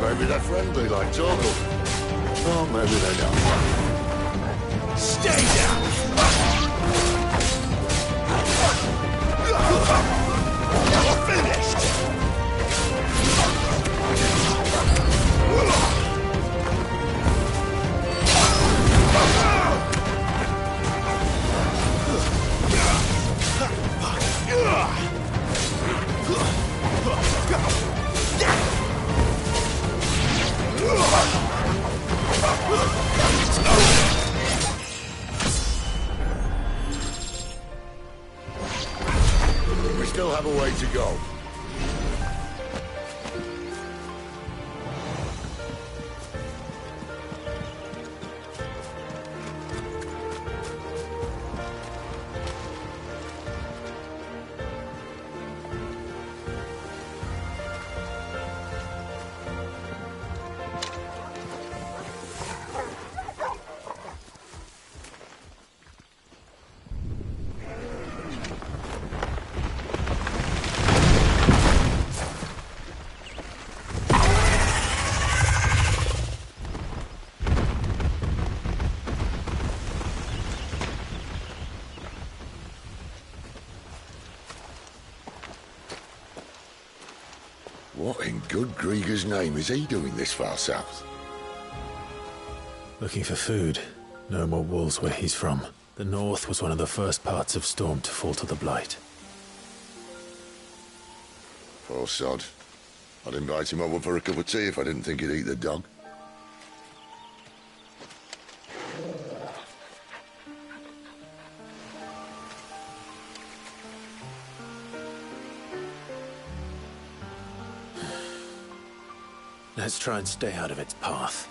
Maybe they're friendly like Torgal. Or maybe they're not. Stay down! You're finished! We still have a way to go. What in good Grieger's name is he doing this far south? Looking for food. No more wolves where he's from. The north was one of the first parts of Storm to fall to the Blight. Poor sod. I'd invite him over for a cup of tea if I didn't think he'd eat the dog. Let's try and stay out of its path.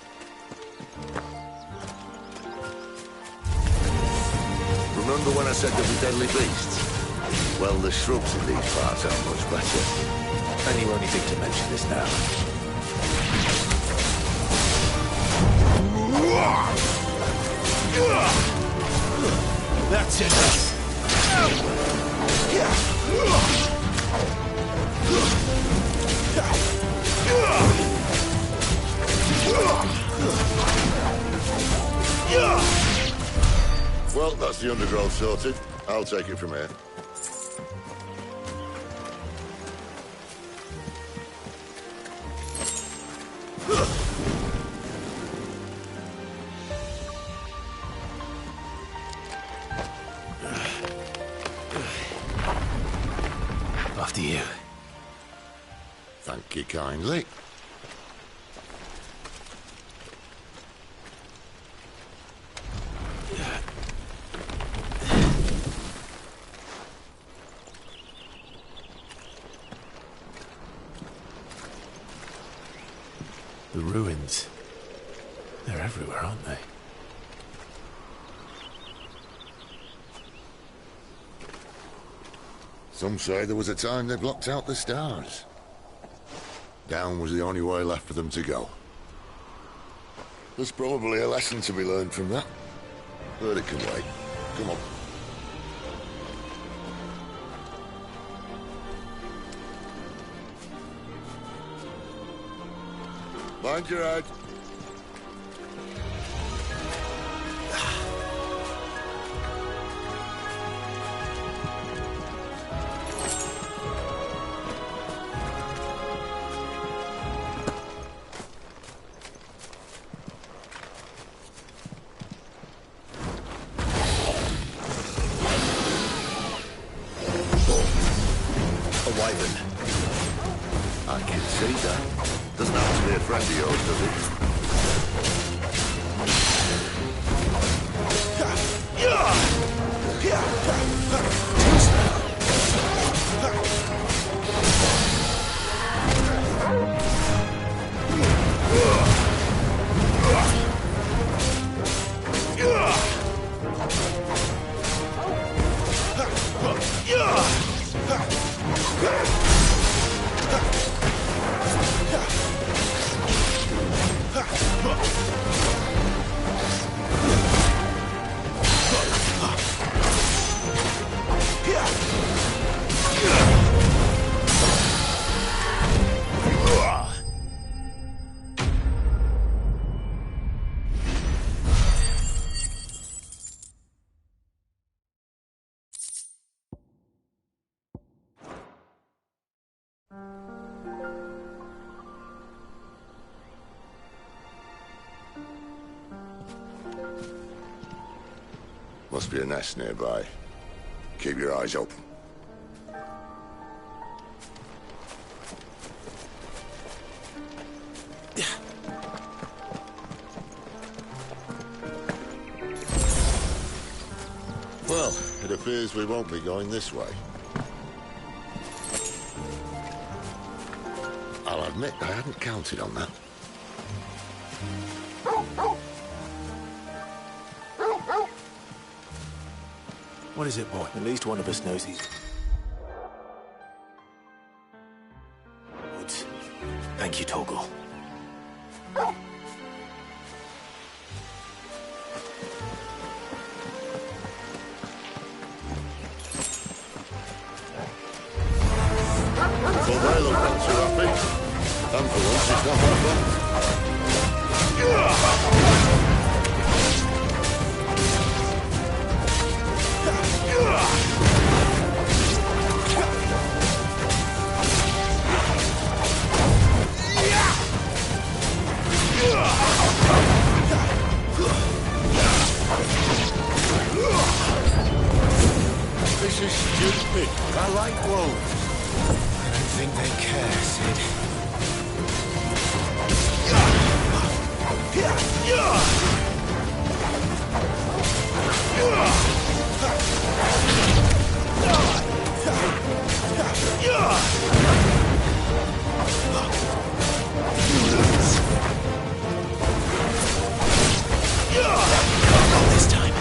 Remember when I said there were deadly beasts? Well, the shrubs in these parts aren't much better. And you only think to mention this now. That's enough. Well, that's the undergrowth sorted. I'll take it from here. After you. Thank you kindly. The ruins. They're everywhere, aren't they? Some say there was a time they blocked out the stars. Down was the only way left for them to go. There's probably a lesson to be learned from that. But it can wait. Come on. Mind your head. A wyvern. I can see that. Doesn't have to be a friend of yours, does it? Must be a nest nearby. Keep your eyes open. Well, it appears we won't be going this way. I'll admit I hadn't counted on that. What is it, boy? At least one of us knows he's... Woods. Thank you, Torgal. Well, they look not too happy. And for once, it's not my fault. This is stupid. I like wolves. I don't think they care, Sid. Not this time.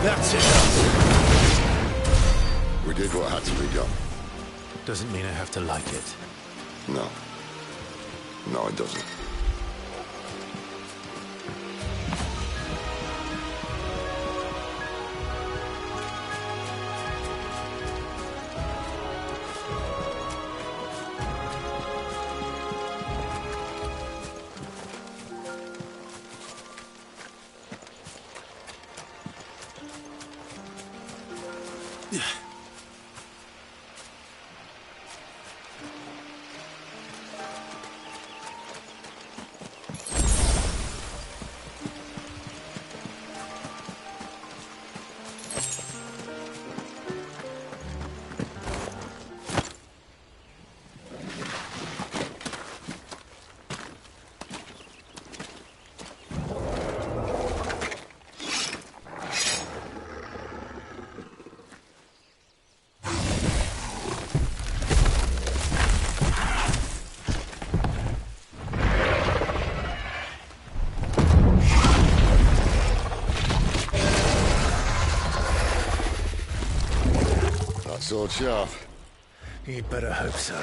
That's enough. We did what had to be done. Doesn't mean I have to like it. No. No, it doesn't. Sword sharp. You'd better hope so.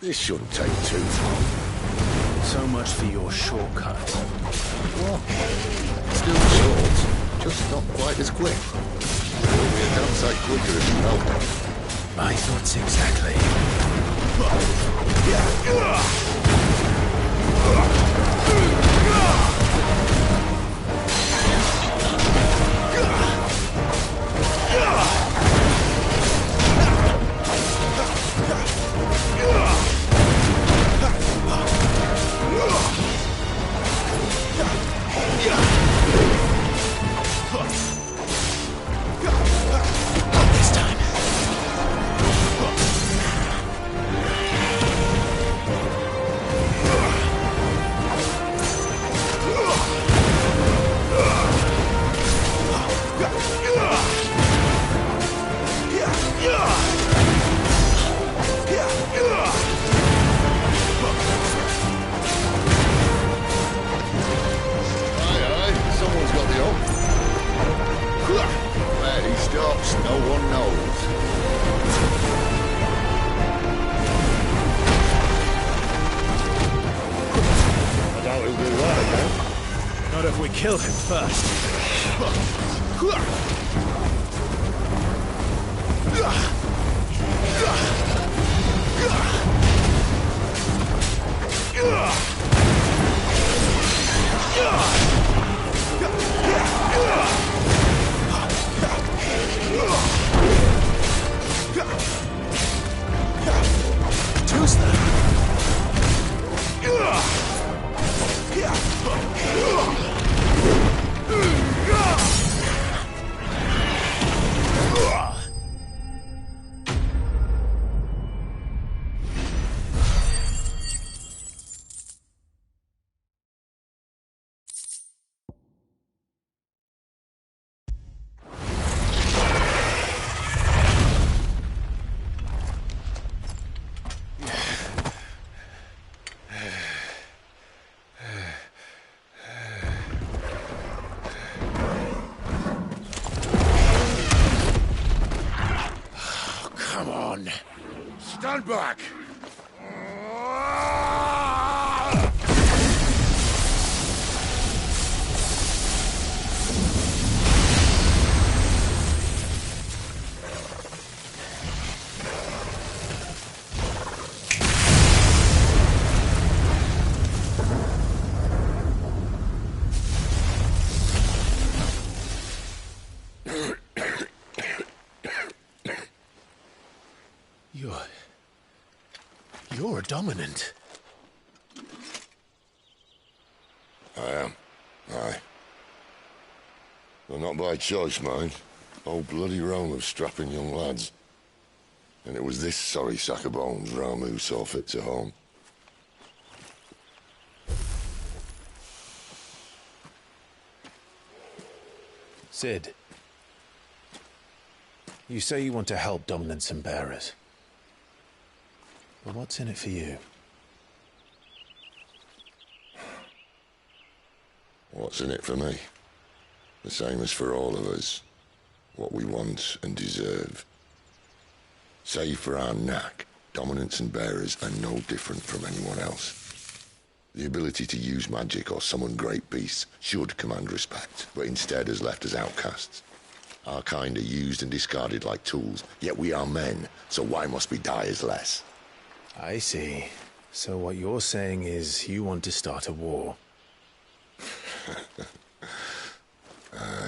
This shouldn't take too long. So much for your shortcut. What? Still short, just not quite as quick. It'll be a damn sight quicker if you help it. My thoughts exactly. Not if we kill him first. Stand back! You're dominant. I am. Aye. Well, not by choice, mind. Whole bloody realm of strapping young lads. And it was this sorry sack of bones Ramu saw fit to home. Sid, you say you want to help dominants and bearers. But what's in it for you? What's in it for me? The same as for all of us. What we want and deserve. Save for our knack, dominants and bearers are no different from anyone else. The ability to use magic or summon great beasts should command respect, but instead has left us outcasts. Our kind are used and discarded like tools, yet we are men, so why must we die as less? I see. So what you're saying is you want to start a war.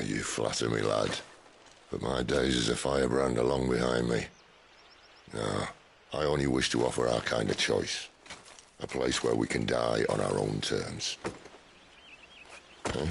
You flatter me, lad. But my days as a firebrand are long behind me. No, I only wish to offer our kind a choice. A place where we can die on our own terms. Huh?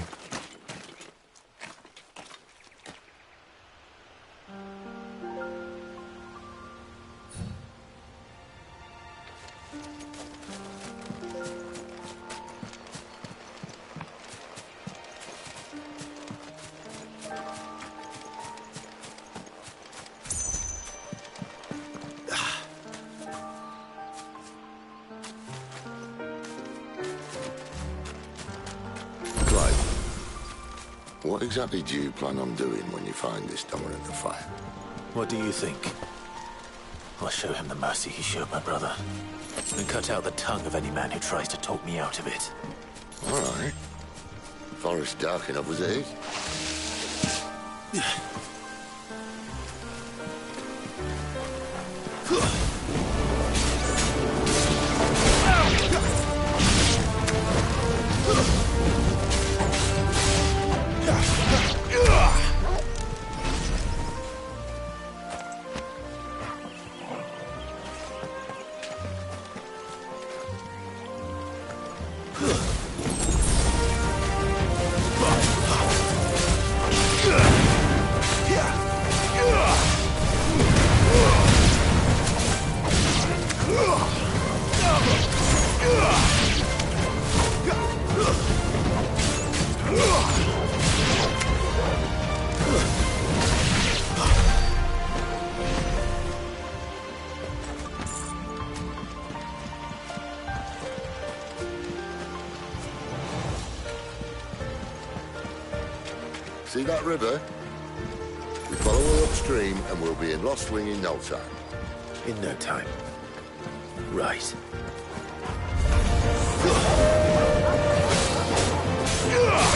What exactly do you plan on doing when you find this dominant of fire? What do you think? I'll show him the mercy he showed my brother, and cut out the tongue of any man who tries to talk me out of it. All right. Forest dark enough as it is. See that river? We follow her upstream and we'll be in Lost Wing in no time. In no time. Right. Yeah.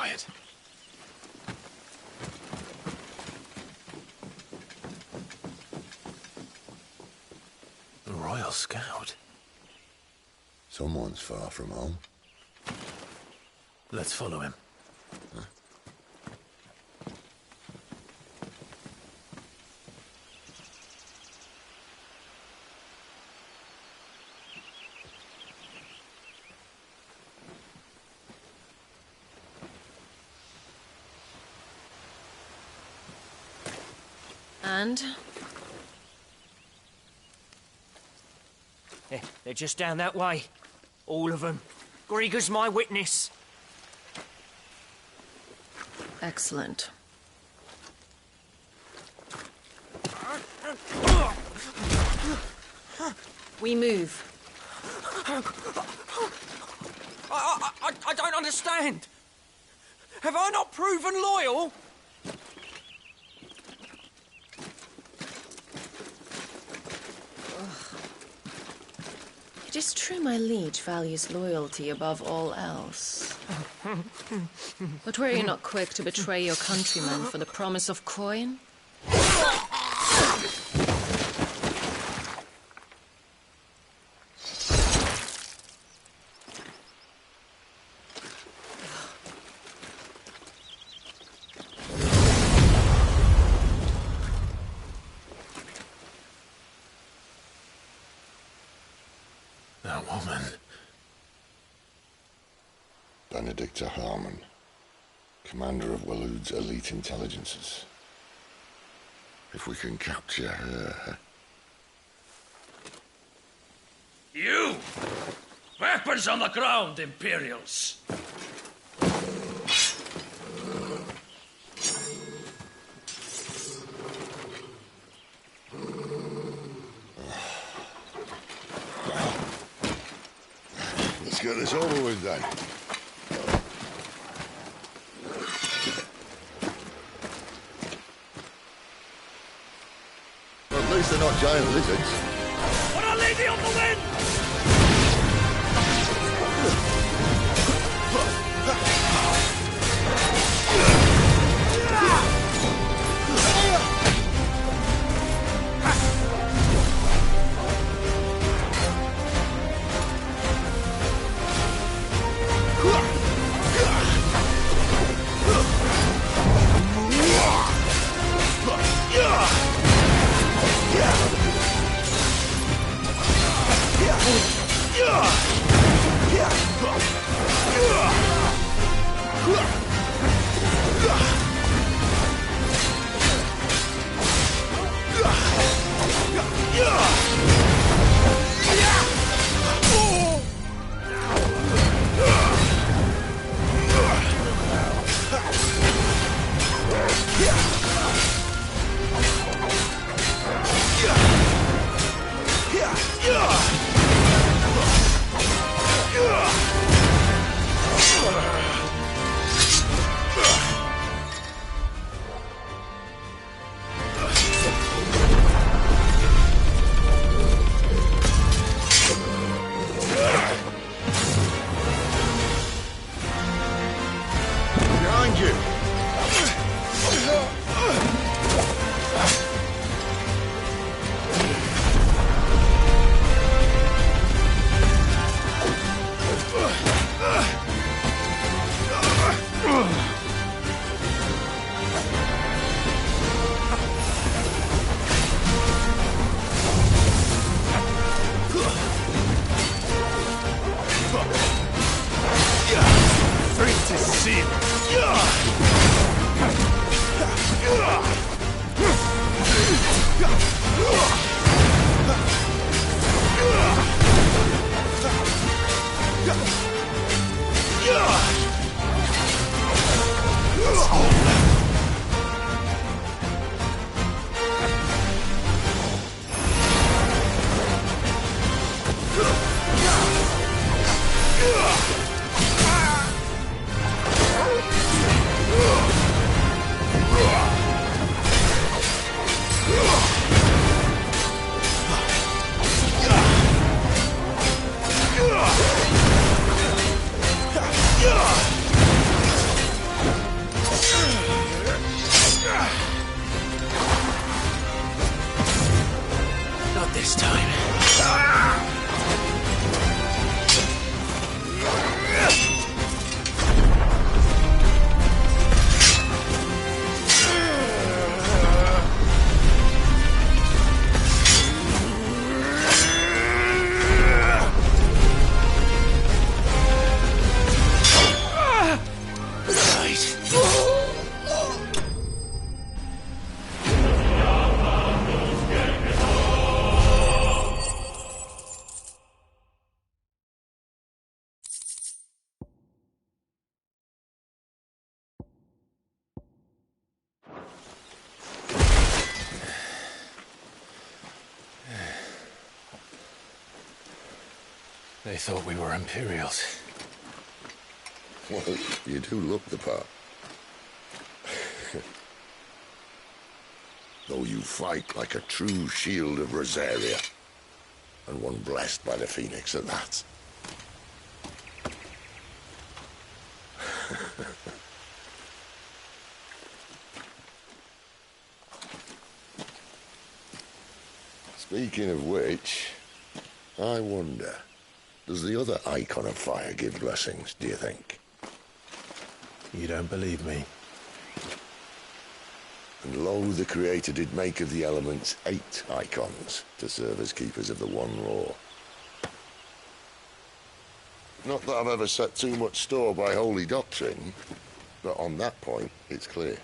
quiet. A Royal Scout? Someone's far from home. Let's follow him. Huh? And? They're just down that way. All of them. Grieger's my witness. Excellent. We move. I don't understand. Have I not proven loyal? It is true my liege values loyalty above all else. But were you not quick to betray your countrymen for the promise of coin? That woman. Benedicta Harmon, commander of Waloed's elite intelligences. If we can capture her... You! Weapons on the ground, Imperials! Let's get this over with then. At least they're not giant lizards. Put a lady on the wind! They thought we were Imperials. Well, you do look the part. Though you fight like a true shield of Rosaria. And one blessed by the Phoenix at that. Speaking of which, I wonder, does the other icon of fire give blessings, do you think? You don't believe me? And lo, the Creator did make of the elements 8 icons to serve as keepers of the one law. Not that I've ever set too much store by holy doctrine, but on that point, it's clear.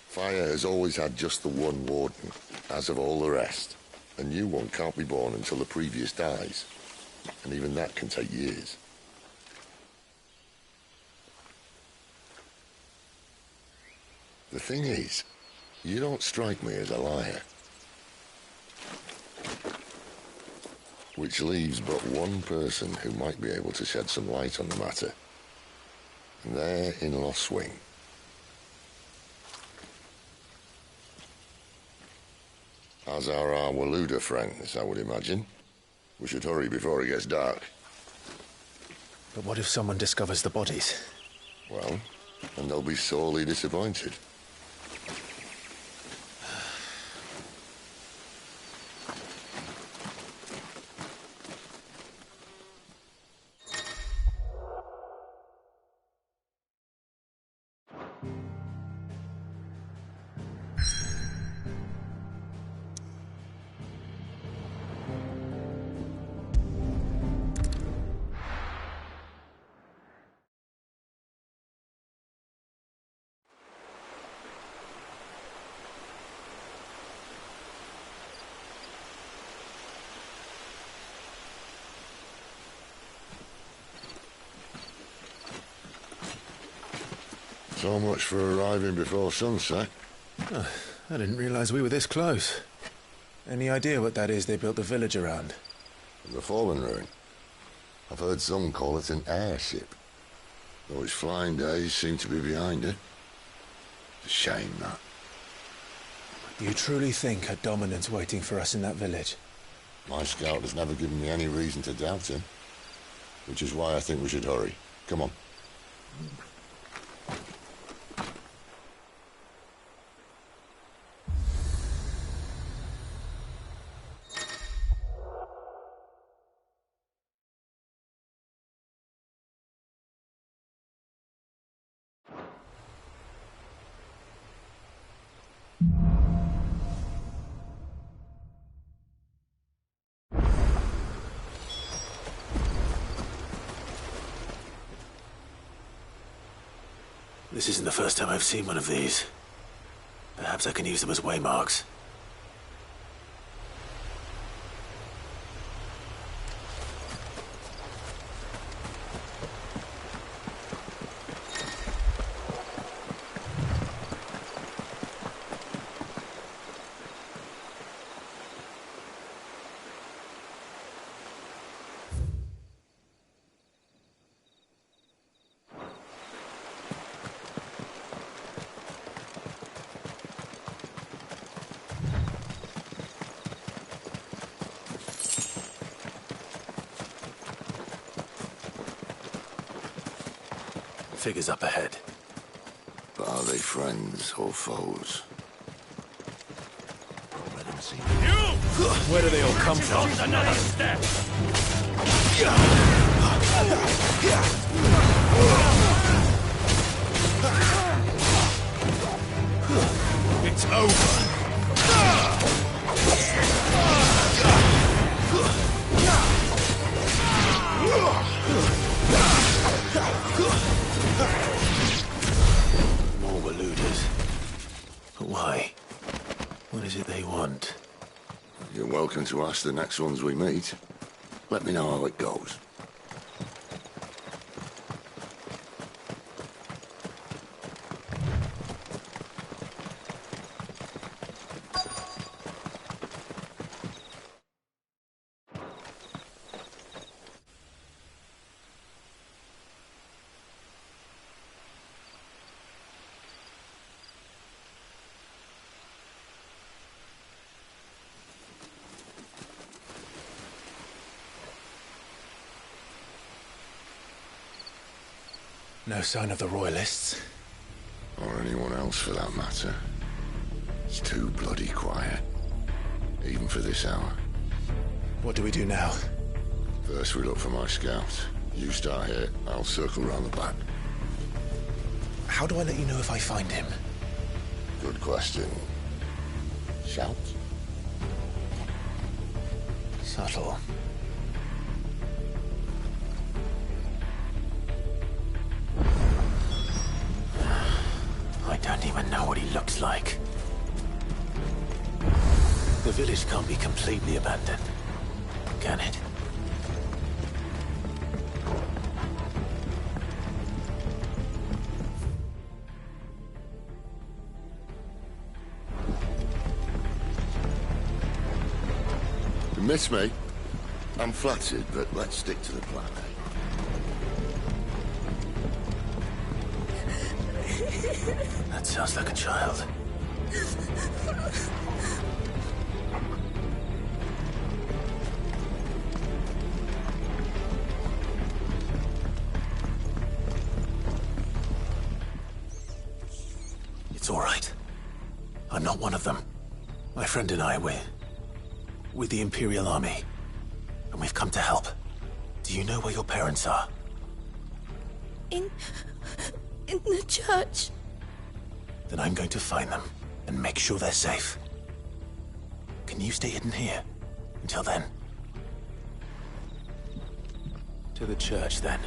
Fire has always had just the one warden, as of all the rest. A new one can't be born until the previous dies, and even that can take years. The thing is, you don't strike me as a liar. Which leaves but one person who might be able to shed some light on the matter. And they're in Lost Swing. As are our Waluda friends, I would imagine. We should hurry before it gets dark. But what if someone discovers the bodies? Well, and they'll be sorely disappointed. So much for arriving before sunset. Oh, I didn't realize we were this close. Any idea what that is they built the village around? The Fallen Ruin. I've heard some call it an airship. Though its flying days seem to be behind it. It's a shame, that. You truly think a dominant's waiting for us in that village? My scout has never given me any reason to doubt him. Which is why I think we should hurry. Come on. This isn't the first time I've seen one of these. Perhaps I can use them as waymarks. Figures up ahead. But are they friends or foes? Let him see. Where do they all come from? Another step. It's over. More Waludas. But why? What is it they want? You're welcome to ask the next ones we meet. Let me know how it goes. No sign of the Royalists. Or anyone else for that matter. It's too bloody quiet. Even for this hour. What do we do now? First we look for my scout. You start here, I'll circle round the back. How do I let you know if I find him? Good question. Shout? Subtle. I don't even know what he looks like. The village can't be completely abandoned, can it? You miss me? I'm flattered, but let's stick to the plan, eh? That sounds like a child. It's all right. I'm not one of them. My friend and I, we're with the Imperial Army, and we've come to help. Do you know where your parents are? In the church. Then I'm going to find them and make sure they're safe. Can you stay hidden here until then? To the church, then.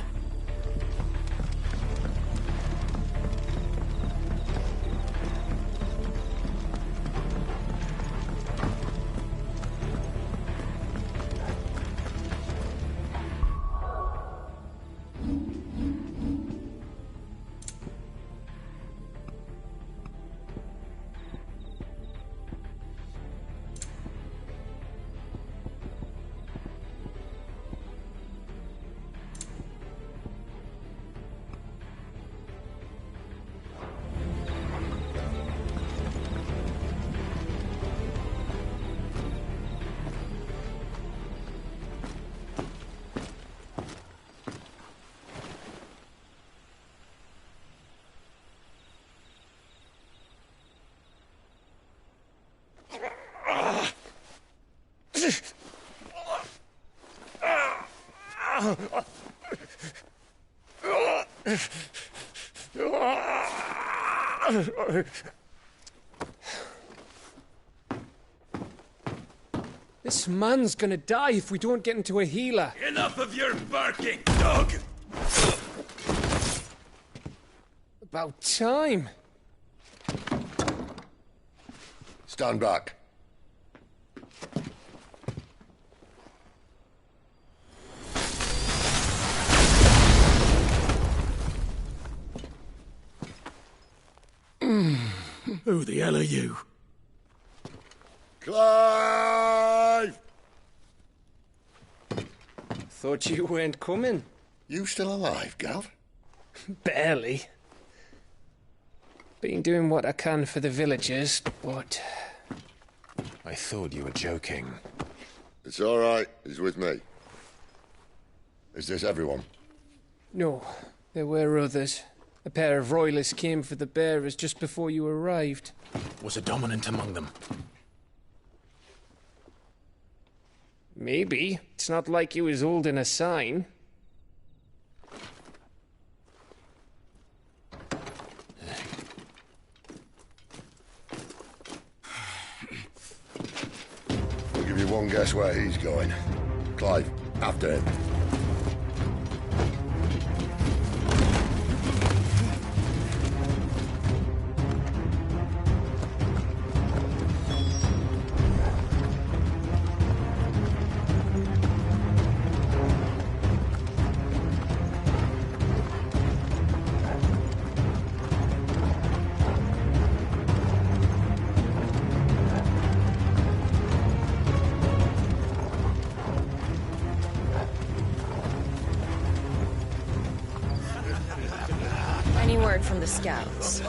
This man's gonna die if we don't get into a healer. Enough of your barking, dog! About time. Stand back. Who the hell are you? Clive! Thought you weren't coming. You still alive, Gav? Barely. Been doing what I can for the villagers, but... I thought you were joking. It's all right. He's with me. Is this everyone? No, there were others. A pair of royalists came for the bearers just before you arrived. Was a dominant among them? Maybe. It's not like he was holding a sign. I'll give you one guess where he's going. Clive, after him. Any word from the scouts?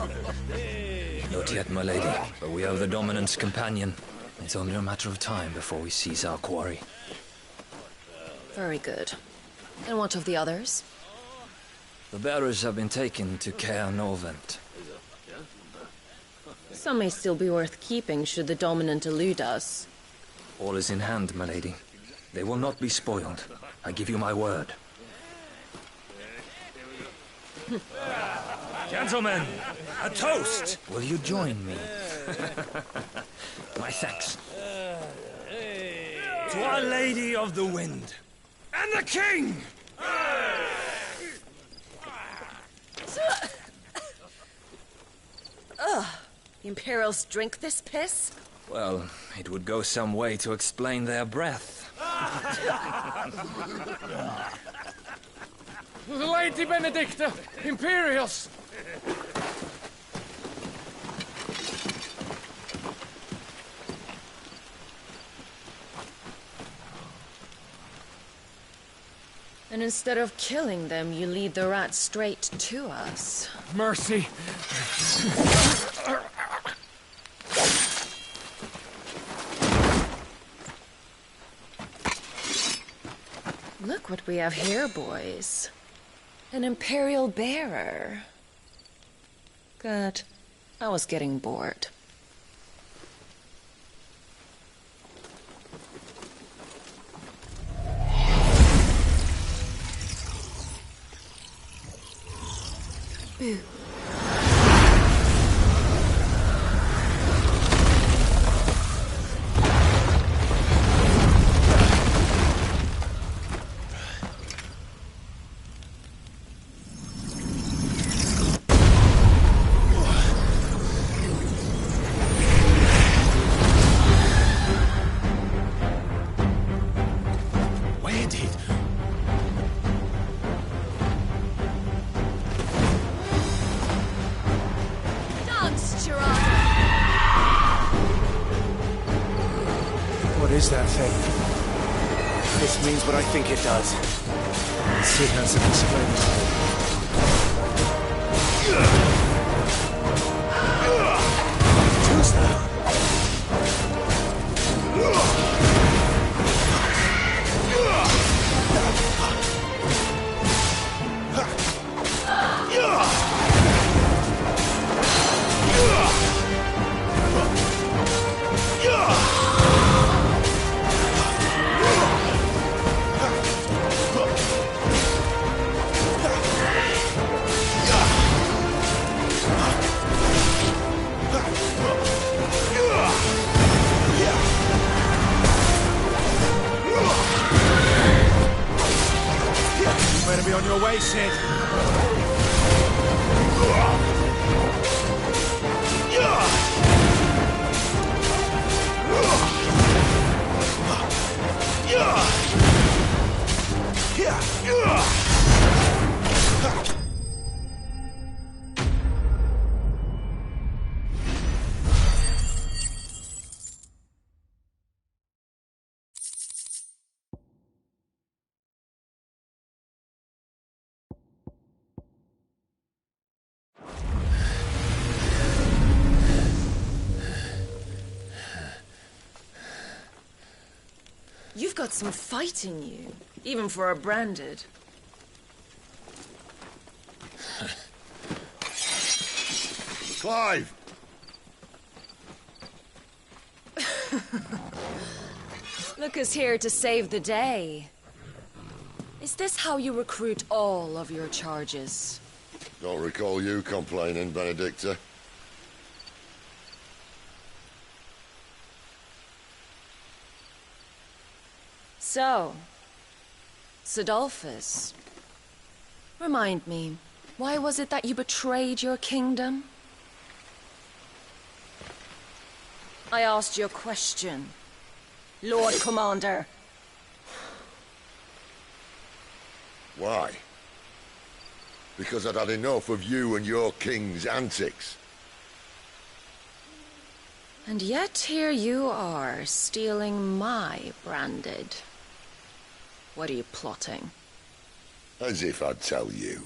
Not yet, my lady, but we have the dominant's companion. It's only a matter of time before we seize our quarry. Very good. And what of the others? The bearers have been taken to Caer Norvent. Some may still be worth keeping should the dominant elude us. All is in hand, my lady. They will not be spoiled. I give you my word. Gentlemen, a toast! Will you join me? My thanks. To Our Lady of the Wind. And the King! Ugh. The Imperials drink this piss? Well, it would go some way to explain their breath. Lady Benedicta! Imperials! And instead of killing them, you lead the rats straight to us. Mercy! Look what we have here, boys. An Imperial bearer. Good. I was getting bored. Boo. What is that thing? This means what I think it does. Sid has to explain it. Too slow. Better be on your way, Sid. You've got some fight in you, even for a branded. Clive! Look who's here to save the day. Is this how you recruit all of your charges? Don't recall you complaining, Benedicta. So, Sidolphus, remind me, why was it that you betrayed your kingdom? I asked you a question, Lord Commander. Why? Because I'd had enough of you and your king's antics. And yet here you are, stealing my branded. What are you plotting? As if I'd tell you.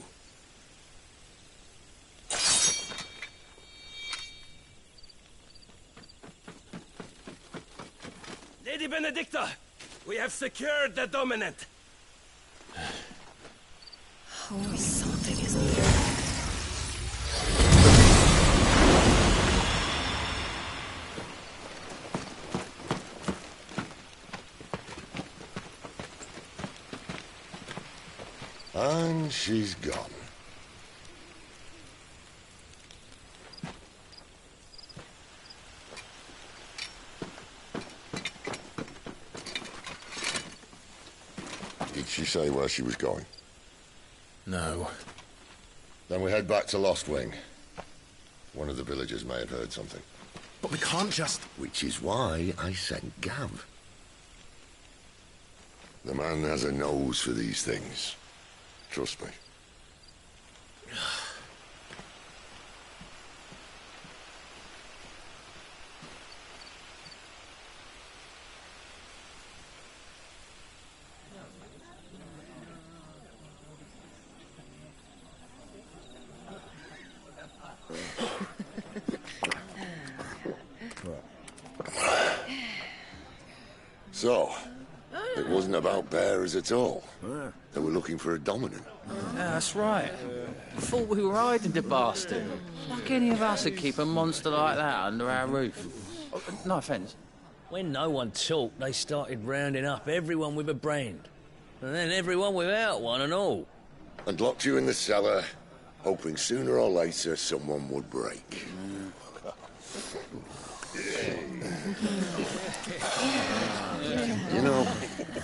Lady Benedicta, we have secured the dominant. Oh, something something is near. And she's gone. Did she say where she was going? No. Then we head back to Lost Wing. One of the villagers may have heard something. But we can't just... Which is why I sent Gav. The man has a nose for these things. Trust me. So, it wasn't about bearers at all. They were looking for a dominant. Yeah, that's right. Thought we were hiding the bastard. Like any of us would keep a monster like that under our roof. No offence. When no one talked, they started rounding up everyone with a brand. And then everyone without one and all. And locked you in the cellar, hoping sooner or later someone would break. You know,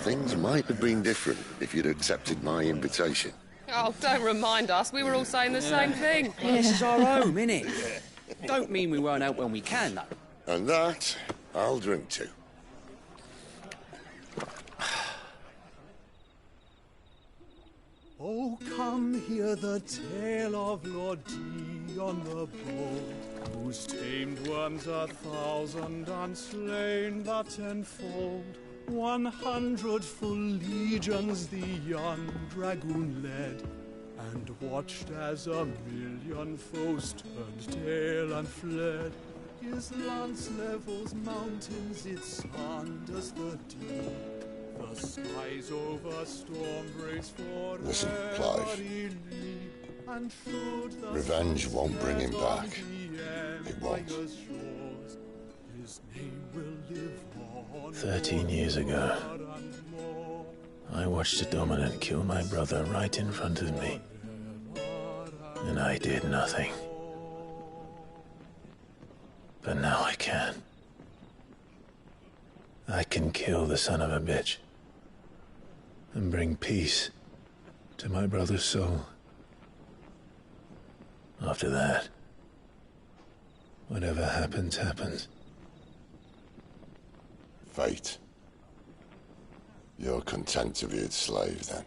things might have been different if you'd accepted my invitation. Oh, don't remind us. We were all saying the same thing. Well, this is our home, innit? Don't mean we won't help when we can, though. And that, I'll drink to. Oh, come hear the tale of Lord Dion the Bold, whose tamed worms 1,000 and slain the tenfold. 100 full legions the young dragoon led, and watched as 1,000,000 foes turned tail and fled. His lance levels mountains, it sanders the deep. The skies over storm breaks forever. Listen, Clive. Revenge won't bring him back. It won't. 13 years ago, I watched a dominant kill my brother right in front of me. And I did nothing. But now I can. I can kill the son of a bitch and bring peace to my brother's soul. After that, whatever happens, happens. Fate. You're content to be its slave, then?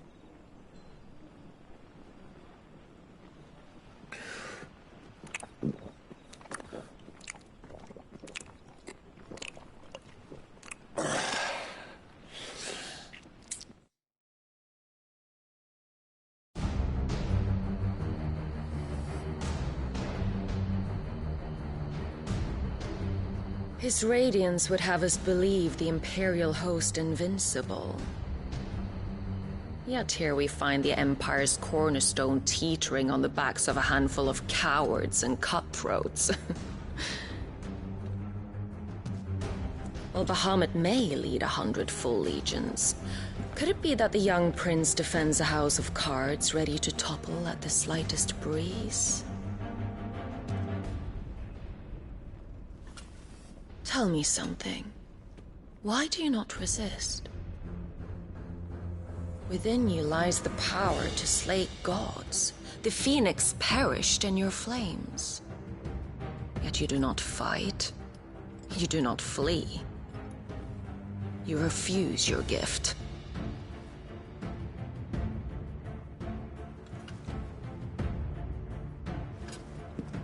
His radiance would have us believe the Imperial host invincible. Yet here we find the Empire's cornerstone teetering on the backs of a handful of cowards and cutthroats. Well, Bahamut may lead 100 full legions. Could it be that the young prince defends a house of cards ready to topple at the slightest breeze? Tell me something. Why do you not resist? Within you lies the power to slay gods. The phoenix perished in your flames. Yet you do not fight. You do not flee. You refuse your gift.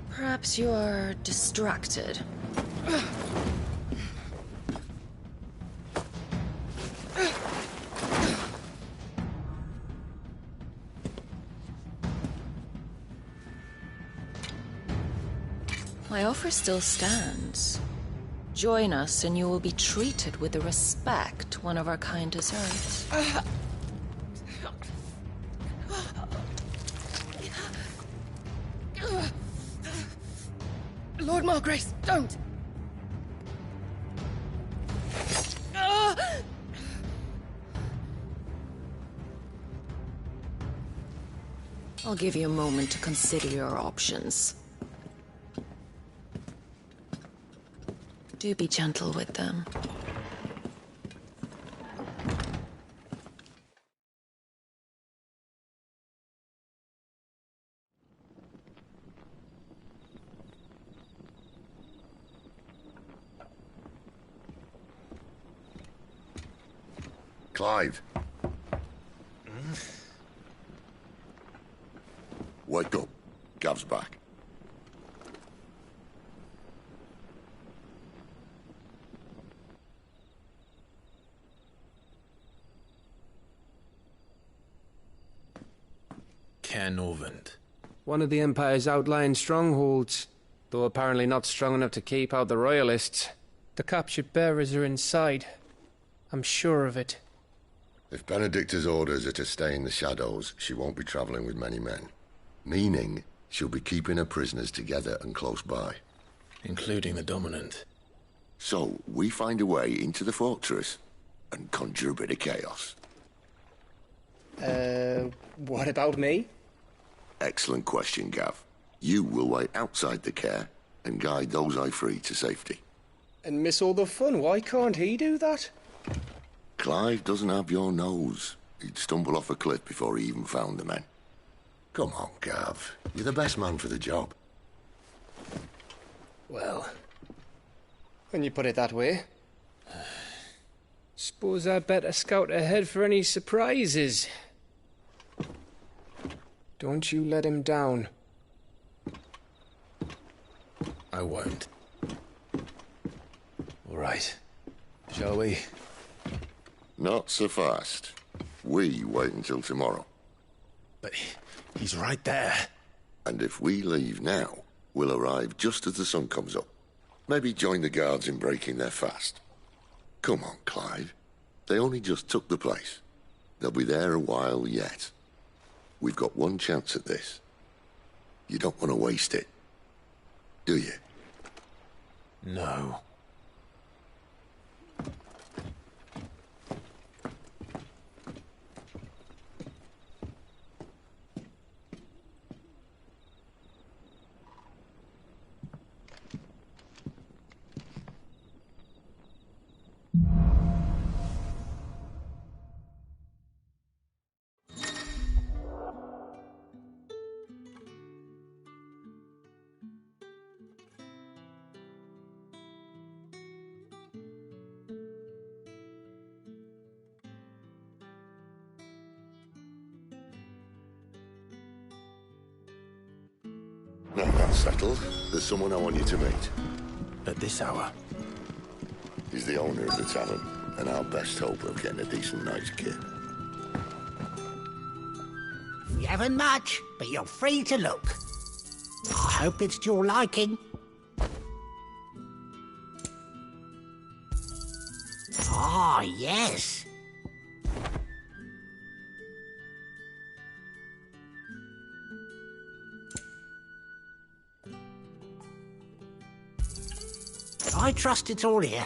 Perhaps you're distracted. My offer still stands. Join us and you will be treated with the respect one of our kind deserves. Lord Malgrace, don't! I'll give you a moment to consider your options. Do be gentle with them. Clive. Wake up. Gav's back. Caernarvon. One of the Empire's outlying strongholds, though apparently not strong enough to keep out the Royalists. The captured bearers are inside. I'm sure of it. If Benedicta's orders are to stay in the shadows, she won't be travelling with many men. Meaning, she'll be keeping her prisoners together and close by. Including the Dominant. So, we find a way into the fortress and conjure a bit of chaos. What about me? Excellent question, Gav. You will wait outside the care and guide those I free to safety. And miss all the fun. Why can't he do that? Clive doesn't have your nose. He'd stumble off a cliff before he even found the men. Come on, Gav. You're the best man for the job. Well, when you put it that way. Suppose I'd better scout ahead for any surprises. Don't you let him down. I won't. All right. Shall we? Not so fast. We wait until tomorrow. But he's right there. And if we leave now, we'll arrive just as the sun comes up. Maybe join the guards in breaking their fast. Come on, Clive. They only just took the place. They'll be there a while yet. We've got one chance at this. You don't want to waste it, do you? No. Now that's settled. There's someone I want you to meet. At this hour? He's the owner of the tavern, and our best hope of getting a decent night's kit. We haven't much, but you're free to look. I hope it's to your liking. Ah, yes. I trust it's all here.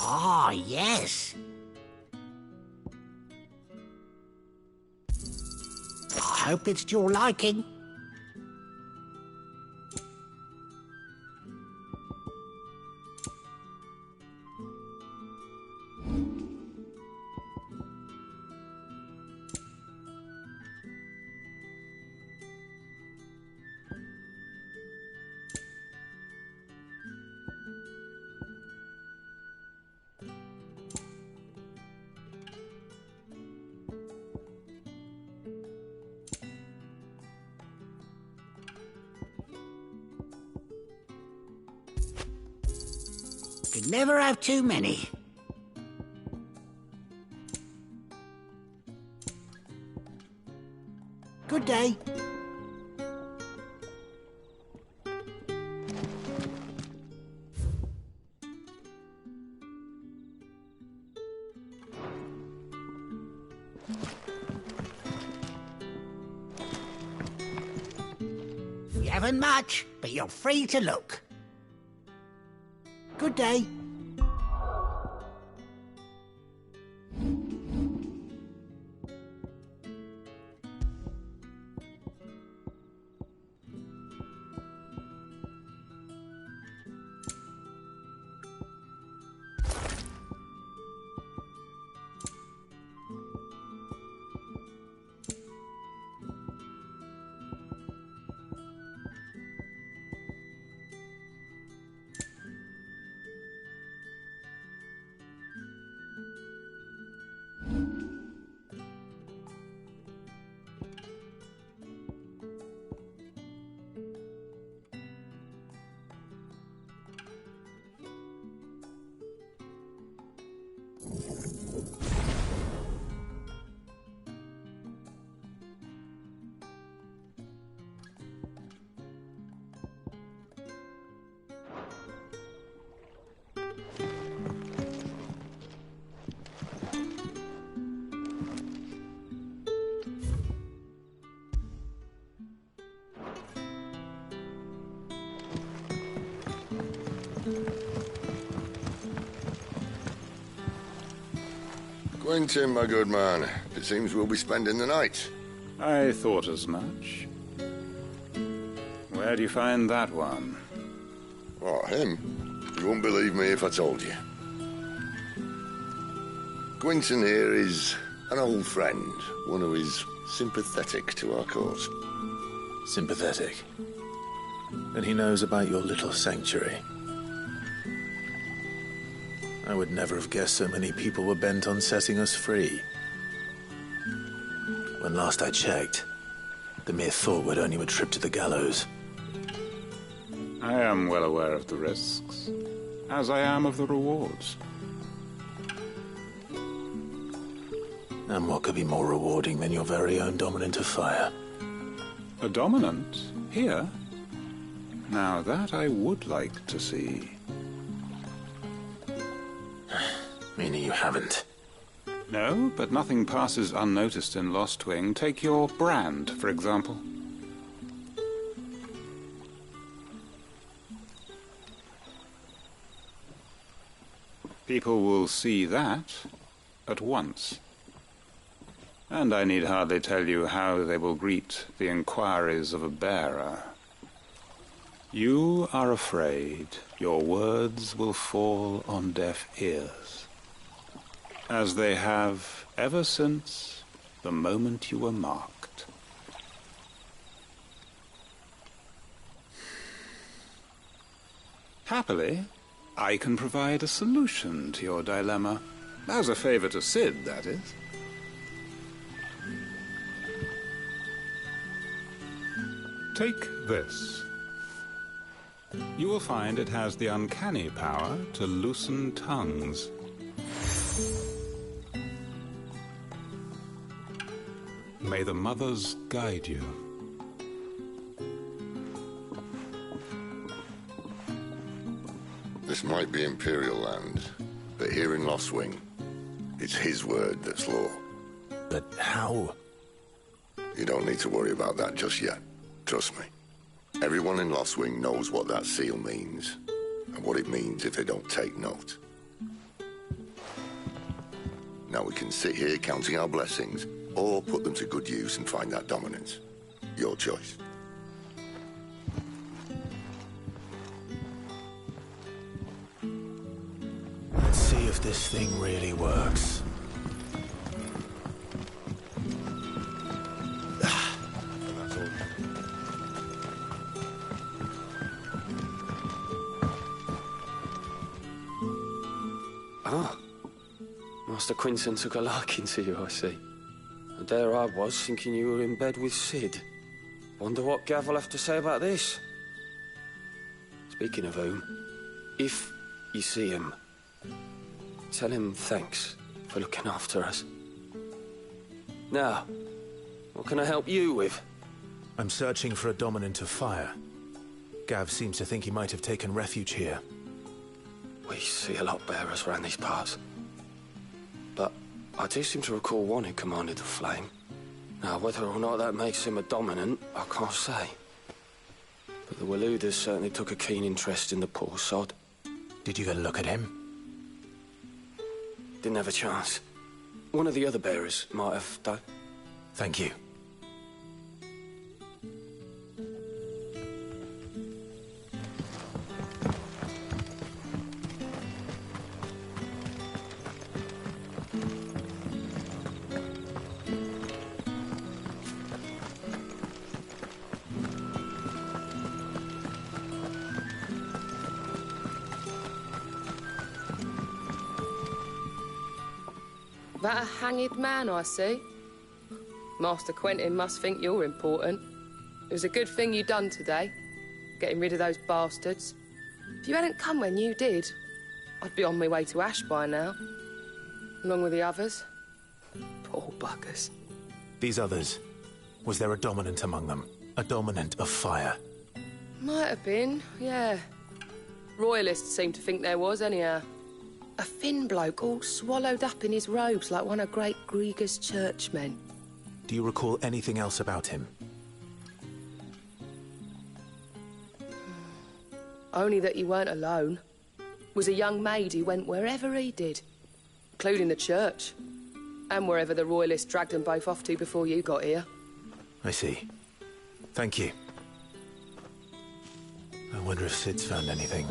Ah, yes. I hope it's to your liking. Could never have too many. Good day. You haven't much, but you're free to look. Good day. Quentin, my good man. It seems we'll be spending the night. I thought as much. Where do you find that one? What, him? You wouldn't believe me if I told you. Quentin here is an old friend, one who is sympathetic to our cause. Sympathetic? Then he knows about your little sanctuary. I would never have guessed so many people were bent on setting us free. When last I checked, the mere thought would earn you a trip to the gallows. I am well aware of the risks, as I am of the rewards. And what could be more rewarding than your very own dominant of fire? A dominant? Here? Now that I would like to see. Meaning you haven't? No, but nothing passes unnoticed in Lost Wing. Take your brand, for example. People will see that at once. And I need hardly tell you how they will greet the inquiries of a bearer. You are afraid your words will fall on deaf ears, as they have ever since the moment you were marked. Happily, I can provide a solution to your dilemma. As a favor to Sid, that is. Take this. You will find it has the uncanny power to loosen tongues. May the mothers guide you. This might be Imperial land, but here in Lost Wing, it's his word that's law. But how? You don't need to worry about that just yet. Trust me. Everyone in Lost Wing knows what that seal means, and what it means if they don't take note. Now we can sit here counting our blessings, or put them to good use and find that dominance. Your choice. Let's see if this thing really works. Ah, Master Quinton took a liking to you, I see. And there I was, thinking you were in bed with Sid. Wonder what Gav will have to say about this. Speaking of whom, if you see him, tell him thanks for looking after us. Now, what can I help you with? I'm searching for a dominant of fire. Gav seems to think he might have taken refuge here. We see a lot bearers around these parts. But I do seem to recall one who commanded the flame. Now, whether or not that makes him a dominant, I can't say. But the Waluders certainly took a keen interest in the poor sod. Did you get a look at him? Didn't have a chance. One of the other bearers might have done. Thank you. That a hanged man I see? Master Quentin must think you're important. It was a good thing you done today, getting rid of those bastards. If you hadn't come when you did, I'd be on my way to Ash by now, along with the others. Poor buggers. These others, was there a dominant among them? A dominant of fire? Might have been, yeah. Royalists seem to think there was, anyhow. A thin bloke all swallowed up in his robes like one of great Grieger's churchmen. Do you recall anything else about him? Only that he weren't alone. Was a young maid who went wherever he did, including the church, and wherever the Royalists dragged them both off to before you got here. I see. Thank you. I wonder if Sid's found anything.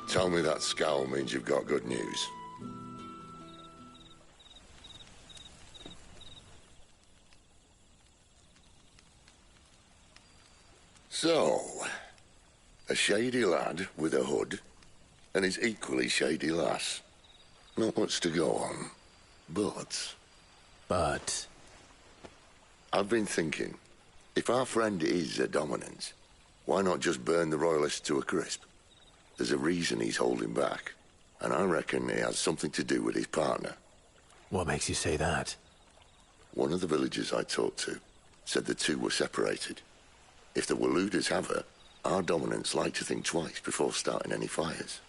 Tell me that scowl means you've got good news. So, a shady lad with a hood, and his equally shady lass. Not much to go on, but... I've been thinking, if our friend is a dominant, why not just burn the Royalists to a crisp? There's a reason he's holding back, and I reckon he has something to do with his partner. What makes you say that? One of the villagers I talked to said the two were separated. If the Waluders have her, our dominants like to think twice before starting any fires.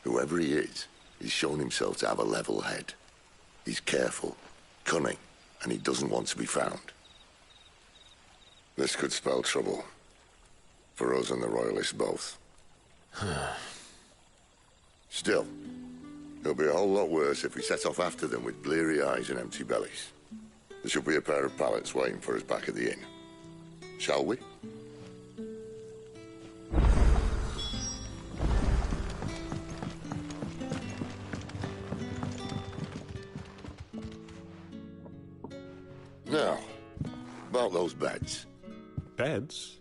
Whoever he is, he's shown himself to have a level head. He's careful, cunning, and he doesn't want to be found. This could spell trouble. For us and the Royalists both. Still, it'll be a whole lot worse if we set off after them with bleary eyes and empty bellies. There should be a pair of pallets waiting for us back at the inn. Shall we? Now, about those beds. Beds?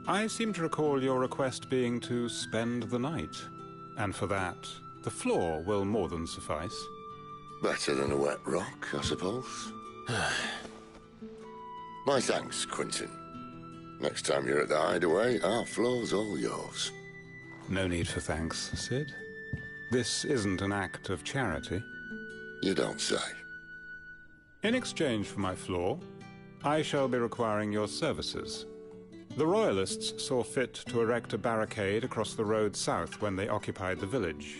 I seem to recall your request being to spend the night. And for that, the floor will more than suffice. Better than a wet rock, I suppose. My thanks, Quentin. Next time you're at the hideaway, our floor's all yours. No need for thanks, Sid. This isn't an act of charity. You don't say. In exchange for my floor, I shall be requiring your services. The Royalists saw fit to erect a barricade across the road south when they occupied the village,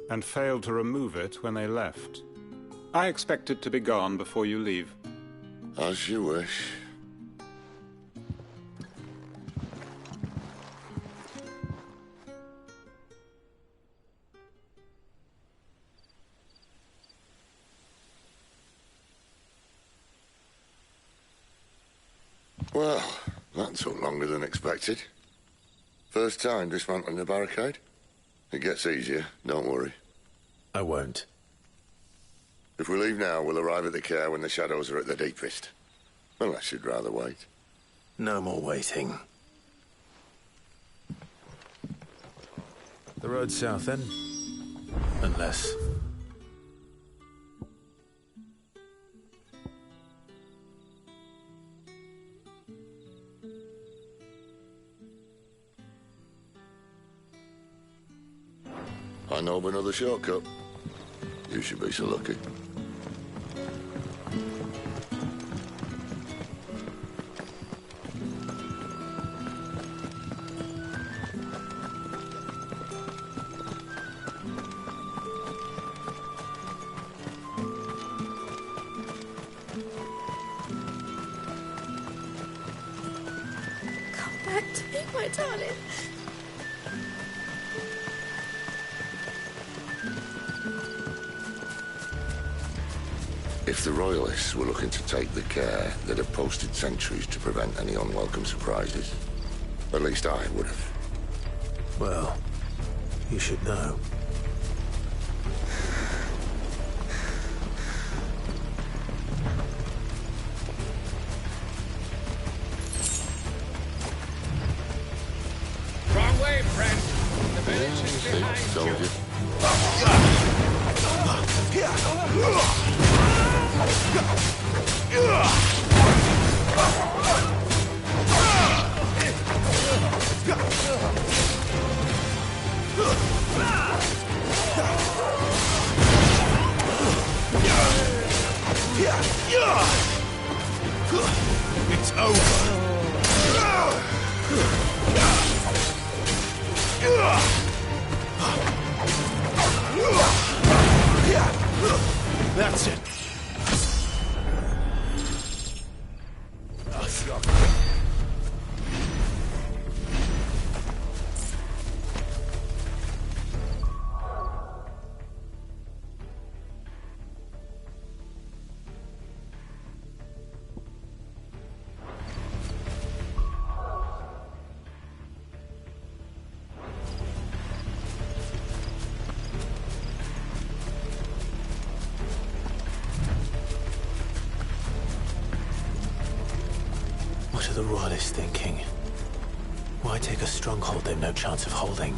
and failed to remove it when they left. I expect it to be gone before you leave. As you wish. Well, that took longer than expected. First time dismantling the barricade? It gets easier, don't worry. I won't. If we leave now, we'll arrive at the care when the shadows are at their deepest. Unless you'd rather wait. No more waiting. The road south, then? Unless... I know of another shortcut. You should be so lucky. Come back to me, my darling. If the Royalists were looking to take the care, they'd have posted sentries to prevent any unwelcome surprises. At least I would have. Well, you should know. Wrong way, friend. The village is behind Told you. It's over. That's it. What are the Royalists thinking? Why take a stronghold they've no chance of holding?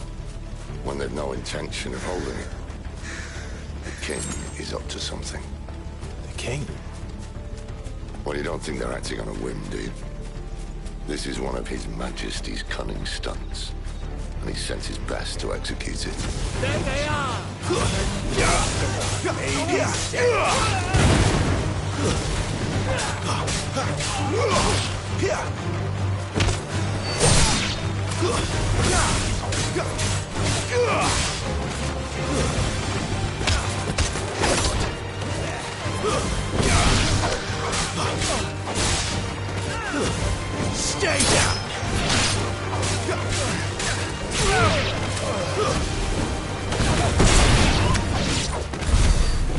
When they've no intention of holding it. The king is up to something. The king? Well, you don't think they're acting on a whim, do you? This is one of His Majesty's cunning stunts, and he sent his best to execute it. There they are! Stay down!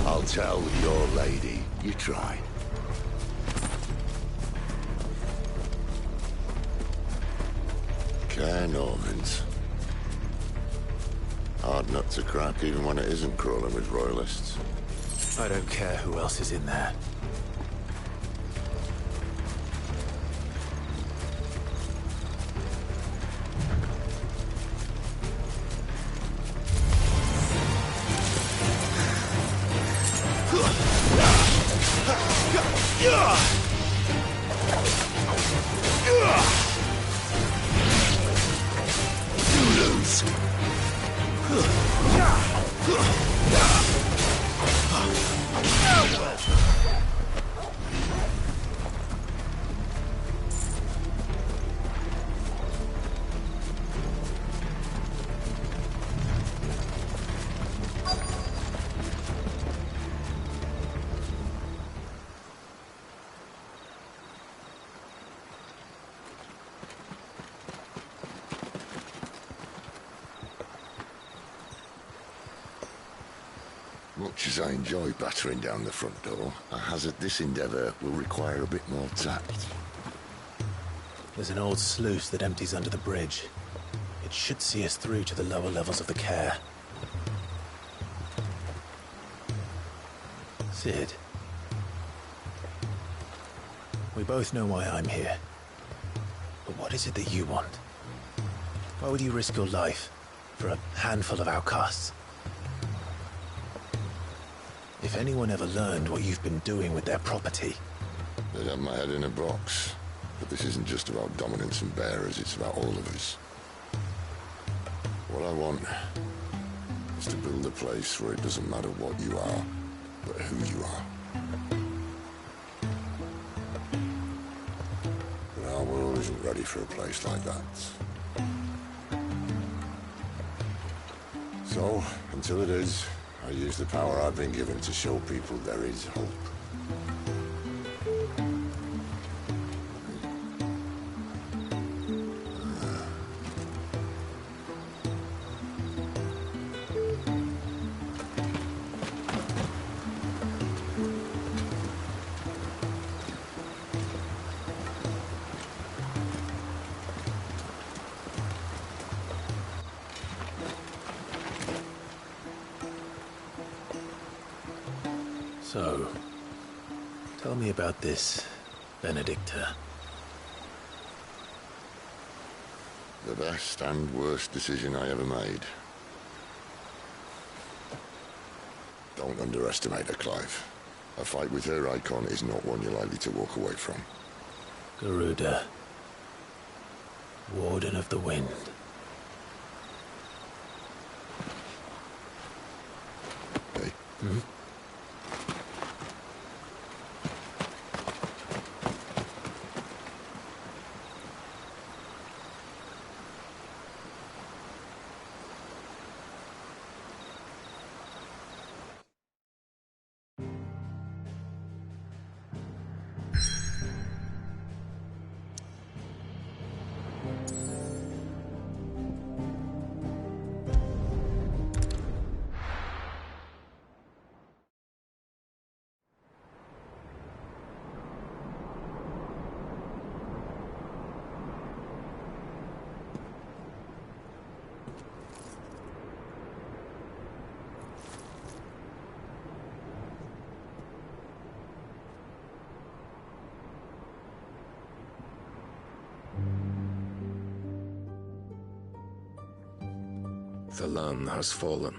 I'll tell your lady you tried. Care Normans. Hard nut to crack, even when it isn't crawling with Royalists. I don't care who else is in there. Much as I enjoy battering down the front door, I hazard this endeavour will require a bit more tact. There's an old sluice that empties under the bridge. It should see us through to the lower levels of the care. Sid. We both know why I'm here. But what is it that you want? Why would you risk your life for a handful of outcasts? If anyone ever learned what you've been doing with their property... They'd have my head in a box. But this isn't just about dominance and bearers, it's about all of us. What I want is to build a place where it doesn't matter what you are, but who you are. But our world isn't ready for a place like that. So, until it is, I use the power I've been given to show people there is hope. So, tell me about this, Benedicta. The best and worst decision I ever made. Don't underestimate her, Clive. A fight with her icon is not one you're likely to walk away from. Garuda. Warden of the Wind. Hey. Hmm? The land has fallen.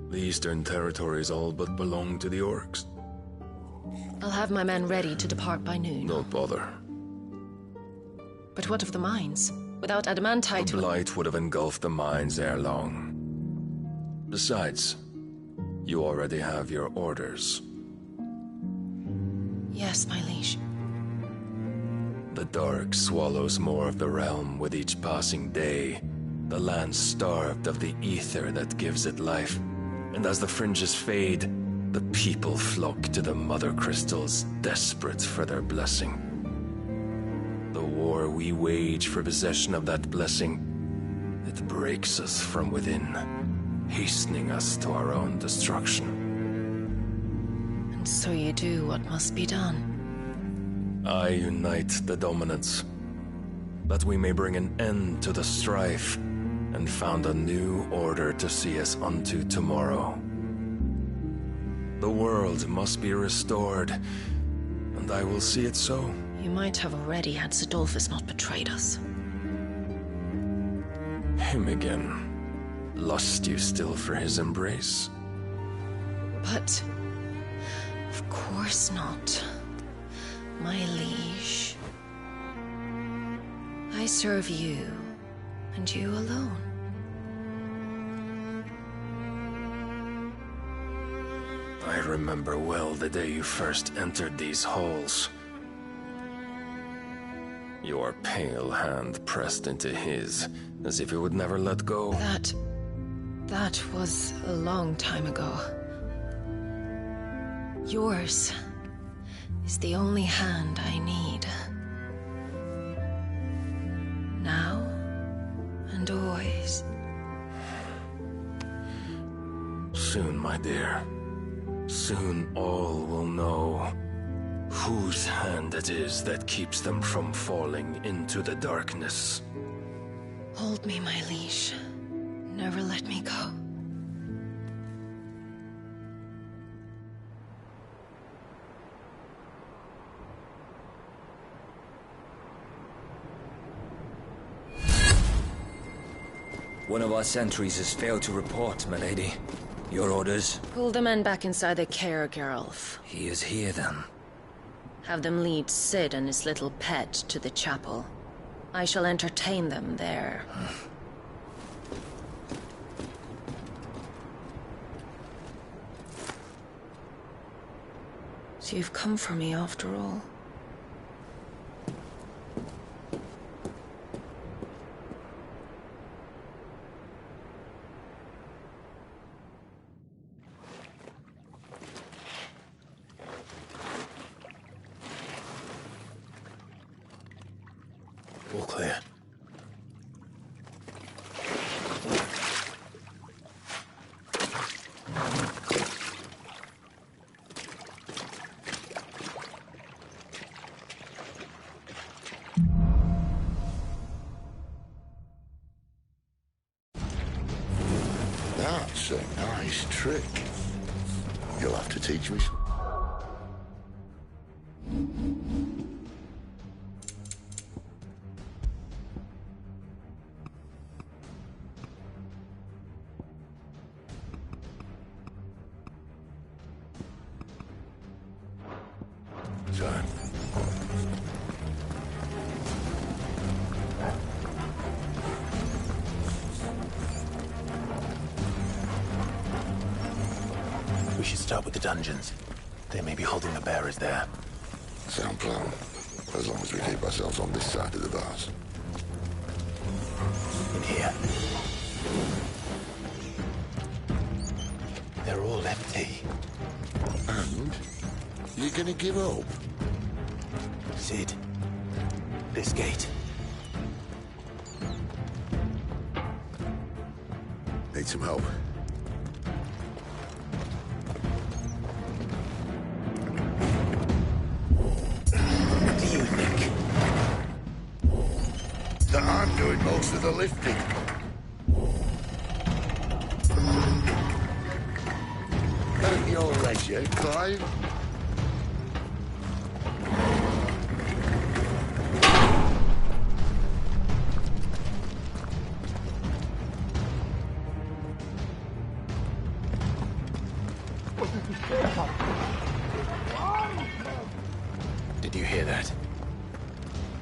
The Eastern Territories all but belong to the Orcs. I'll have my men ready to depart by noon. Don't bother. But what of the mines? Without adamantite... The blight would have engulfed the mines ere long. Besides, you already have your orders. Yes, my liege. The dark swallows more of the realm with each passing day. The land starved of the ether that gives it life. And as the fringes fade, the people flock to the mother crystals, desperate for their blessing. The war we wage for possession of that blessing, it breaks us from within, hastening us to our own destruction. And so you do what must be done. I unite the dominants, that we may bring an end to the strife, and found a new order to see us unto tomorrow. The world must be restored, and I will see it so. You might have already had Sidolphus not betrayed us. Him again. Lust you still for his embrace? But... of course not. My liege. I serve you, and you alone. I remember well the day you first entered these halls. Your pale hand pressed into his, as if it would never let go. That was a long time ago. Yours is the only hand I need. Now and always. Soon, my dear. Soon all will know whose hand it is that keeps them from falling into the darkness. Hold me, my liege. Never let me go. One of our sentries has failed to report, milady. Your orders? Pull the men back inside the care, Geralf. He is here, then. Have them lead Sid and his little pet to the chapel. I shall entertain them there. So you've come for me after all. All clear. That's a nice trick. You'll have to teach me some. We should start with the dungeons. They may be holding the bearers there. Sound plan. As long as we keep ourselves on this side of the bars. In here. They're all empty. And? You're gonna give up? Sid. This gate. Need some help? What do you think? That I'm doing most of the lifting. At your leisure, Clive. Did you hear that?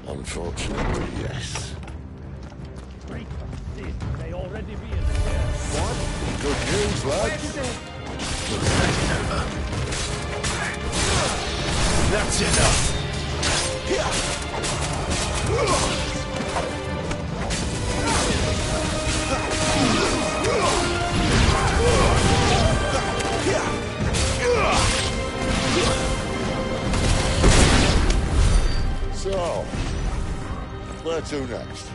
Unfortunately, yes. They already be in What? Good news, lads. Looks like it's over. That's enough! So, where to next?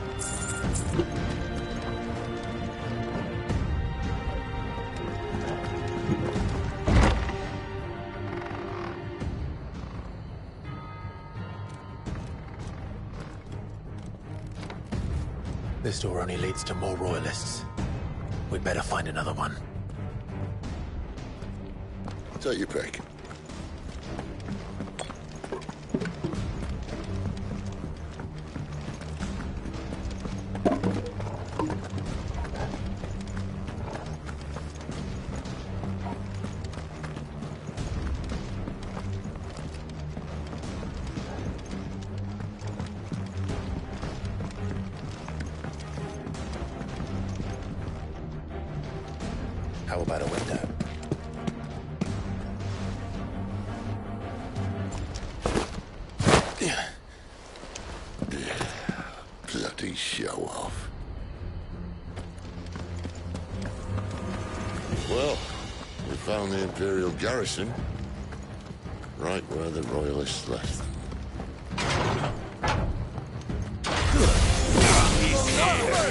This door only leads to more royalists. We'd better find another one. Take your pick. How about a window? Bloody show off. Well, we found the Imperial garrison. Right where the Royalists left them. He's here.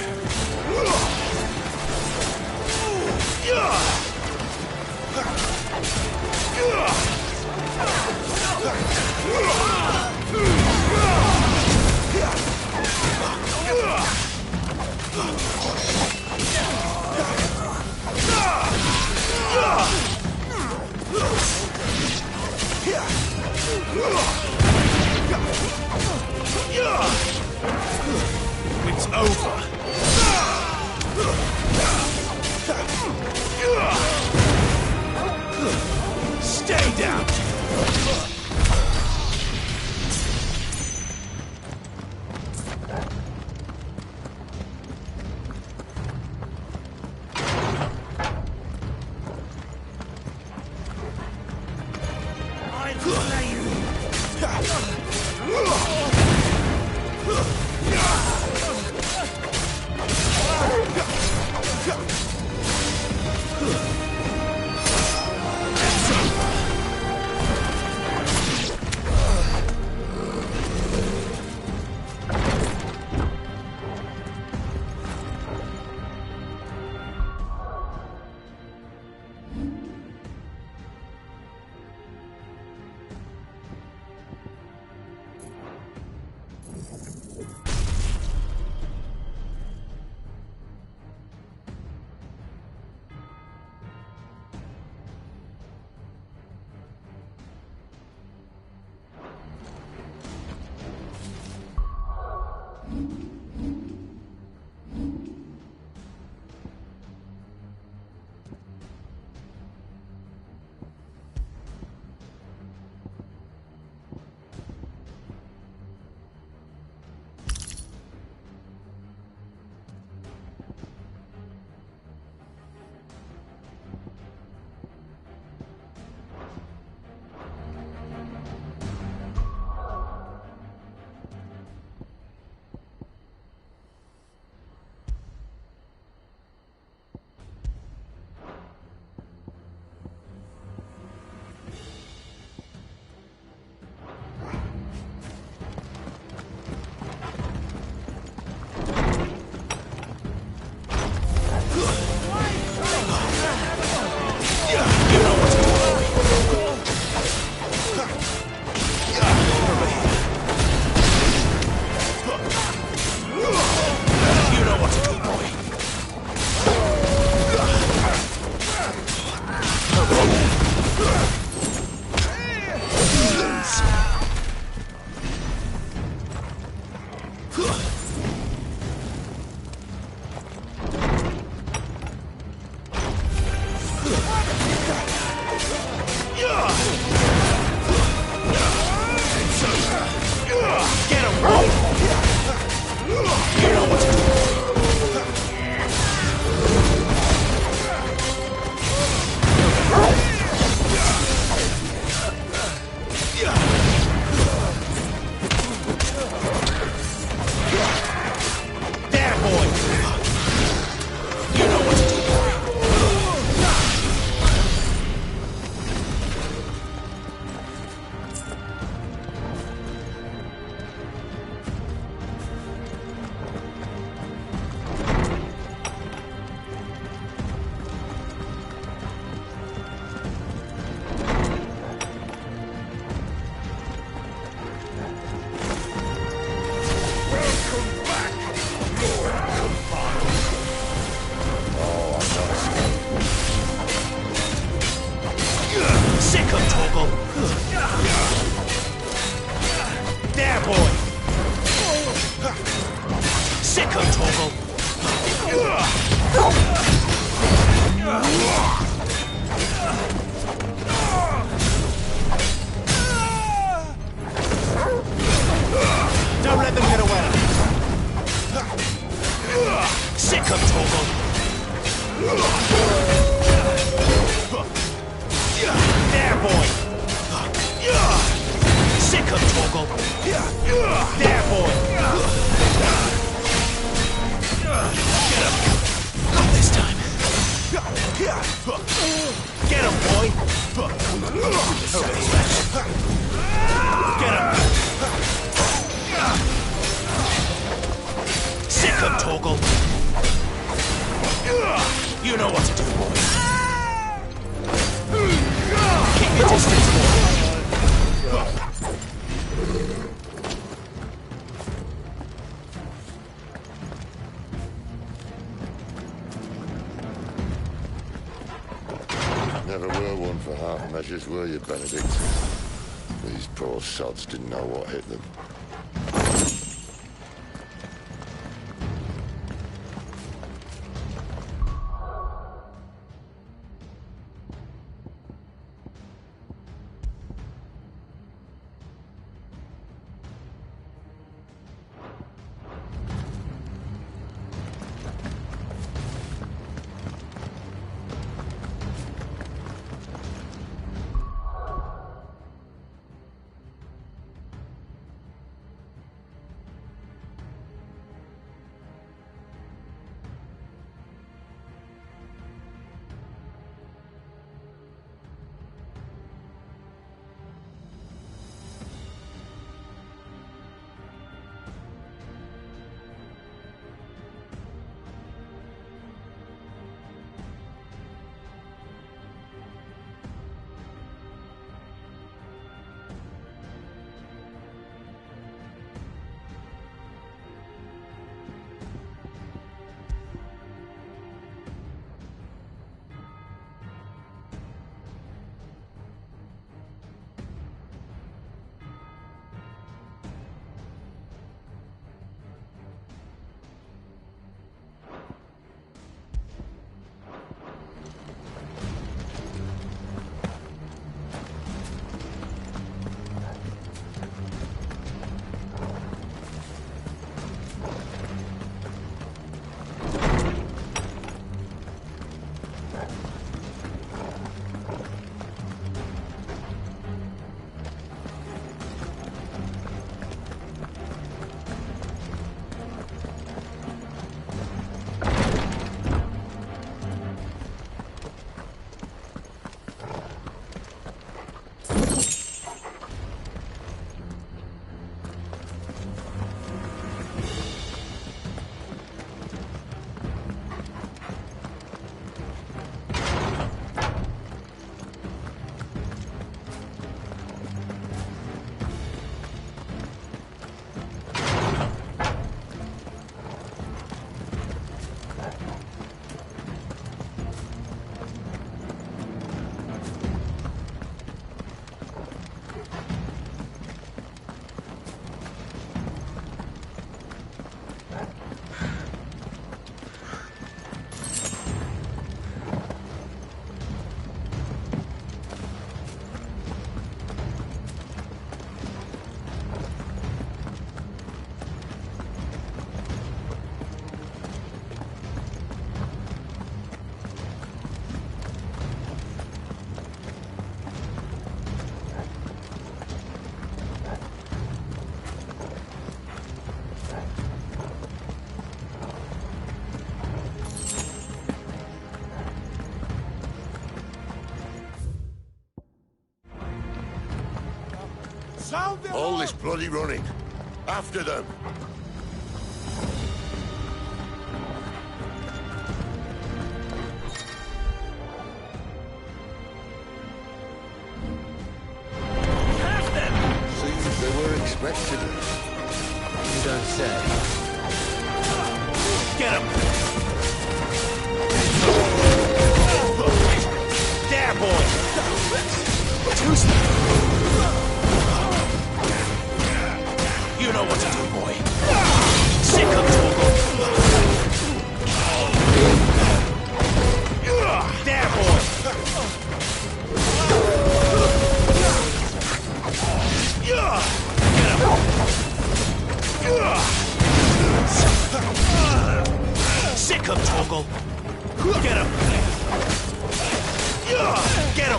'em, Torgal. There, boy. Sick 'em, Torgal. Don't let them get away. Sick 'em, Torgal. There, boy. Sick 'em, Torgal. There, boy. Get him. Not this time. Get him, boy. Over here. Get him. Sick 'em, Torgal. You know what to do, boy. Keep your distance, boy. Never were one for half measures, were you, Benedict? These poor sods didn't know what hit them. All this bloody running. After them. Seems they were expecting us. You don't say. Get him! There, boy!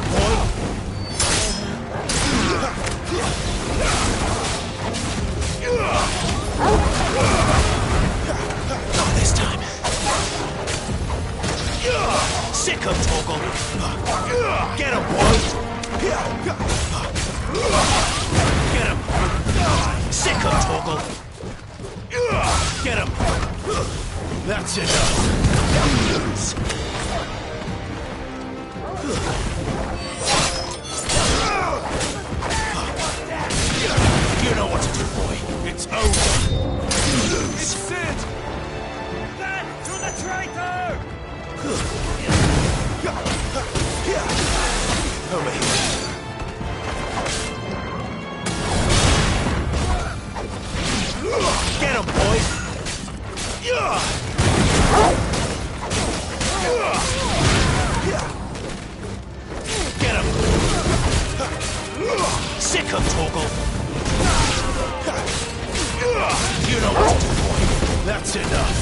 him, boy! Not this time. Sick him, Torgal! Get him, boy! Get him! Sick him, Torgal! Get him! That's enough! You lose! You know what to do, boy. It's over. You lose. It's Sid! Back to the traitor! Over here. Get him, boys! Get him! Sick him, Torgal! You know what to do, boy. That's enough.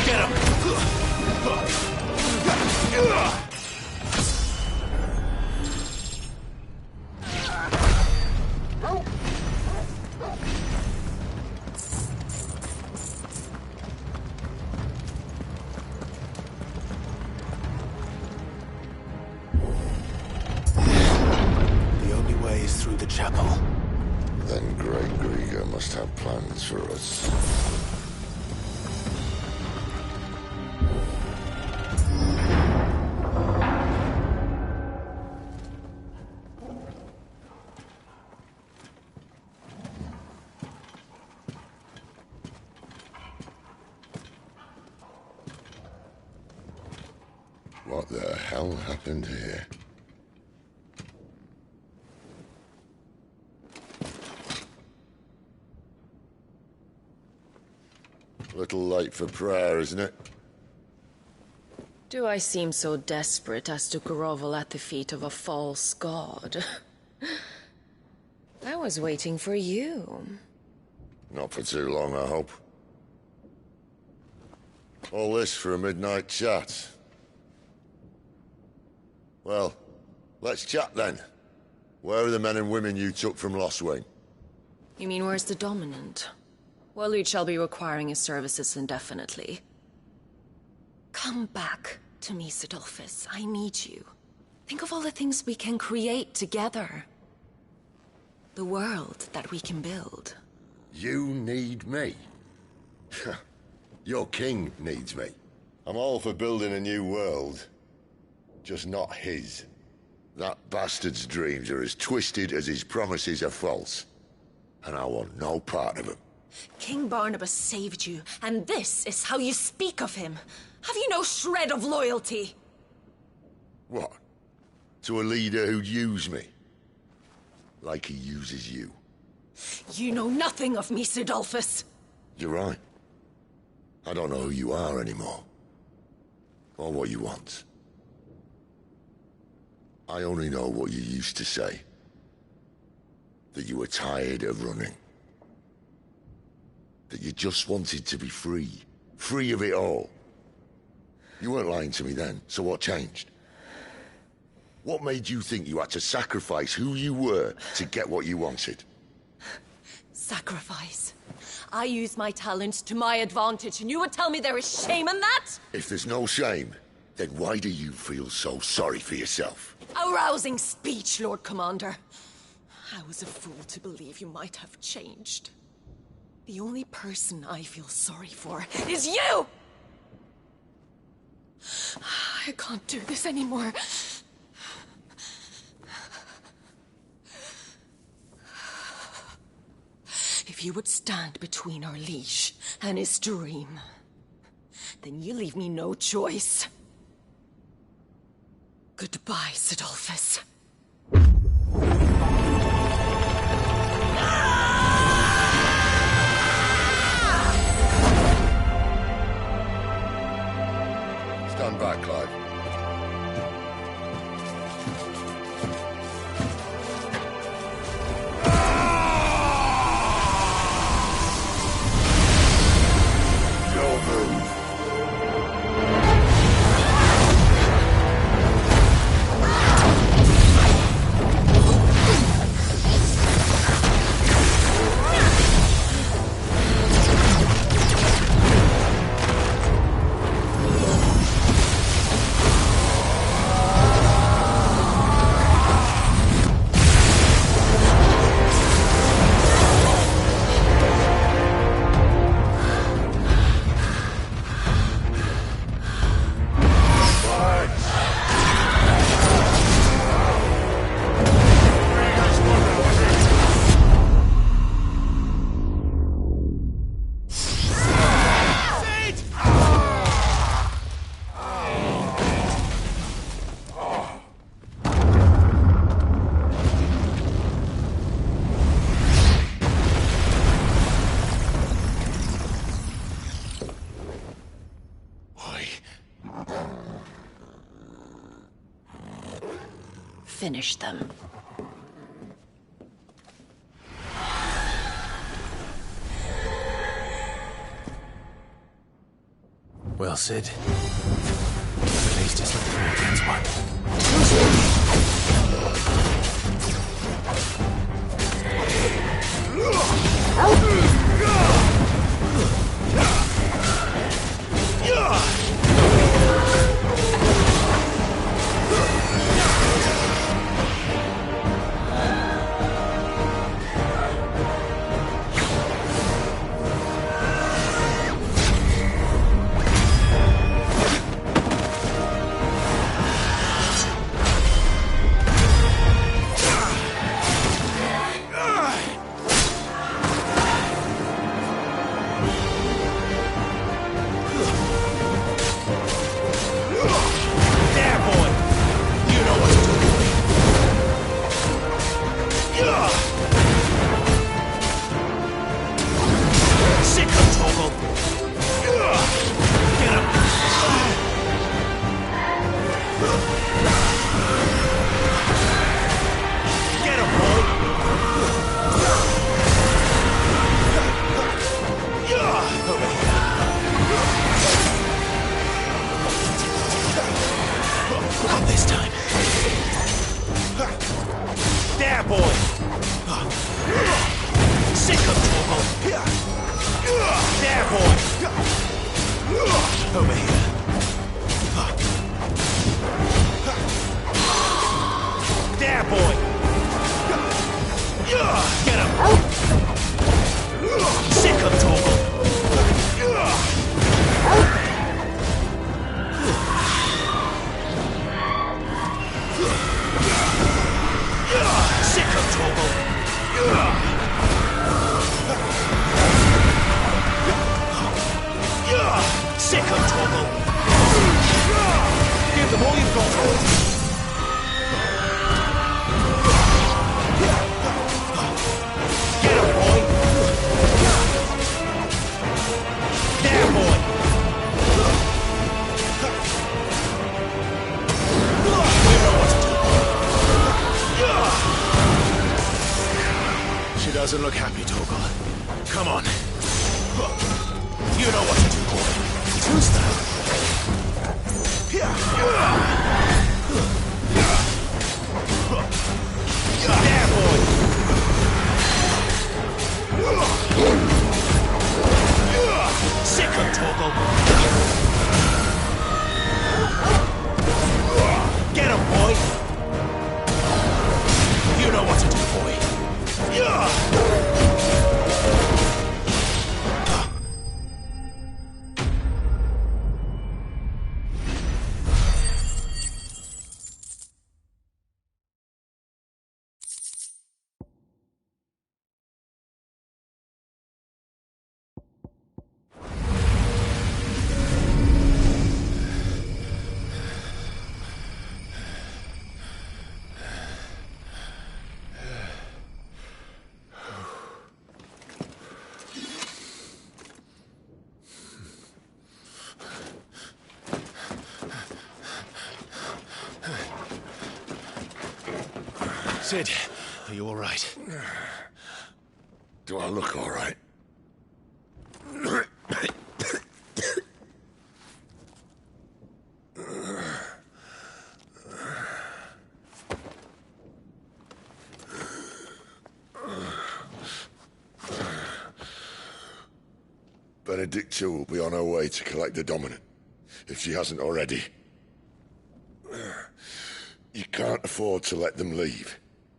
Get him! The only way is through the chapel. Then Great Grieger must have plans for us. What the hell happened here? Little late for prayer, isn't it? Do I seem so desperate as to grovel at the feet of a false god? I was waiting for you. Not for too long, I hope. All this for a midnight chat. Well, let's chat then. Where are the men and women you took from Lostwing? You mean where's the dominant? Well, Lude shall be requiring his services indefinitely. Come back to me, Sidolphus. I need you. Think of all the things we can create together. The world that we can build. You need me? Your king needs me. I'm all for building a new world. Just not his. That bastard's dreams are as twisted as his promises are false. And I want no part of them. King Barnabas saved you, and this is how you speak of him. Have you no shred of loyalty? What? To a leader who'd use me? Like he uses you? You know nothing of me, Sidolphus. You're right. I don't know who you are anymore. Or what you want. I only know what you used to say. That you were tired of running. That you just wanted to be free. Free of it all. You weren't lying to me then, so what changed? What made you think you had to sacrifice who you were to get what you wanted? Sacrifice. I use my talents to my advantage, and you would tell me there is shame in that? If there's no shame, then why do you feel so sorry for yourself? A rousing speech, Lord Commander. I was a fool to believe you might have changed. The only person I feel sorry for is you! I can't do this anymore. If you would stand between our liege and his dream, then you leave me no choice. Goodbye, Sidolphus. Stand back, Clive. Your move. finish them. Well, Sid. At least it's not 3 against 1. Doesn't look happy, Torgal. Come on. You know what to do, boy. Two-style. There, boy. Sick of Torgal. Get him, boy. You know what to do, boy. Sid, are you all right? Do I look all right? Benedicta will be on her way to collect the Dominant, if she hasn't already. You can't afford to let them leave.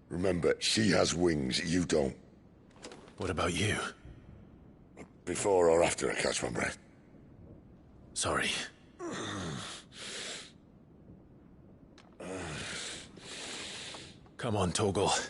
Remember, she has wings, you don't. What about you? Before or after I catch my breath? Sorry. Come on, Torgal.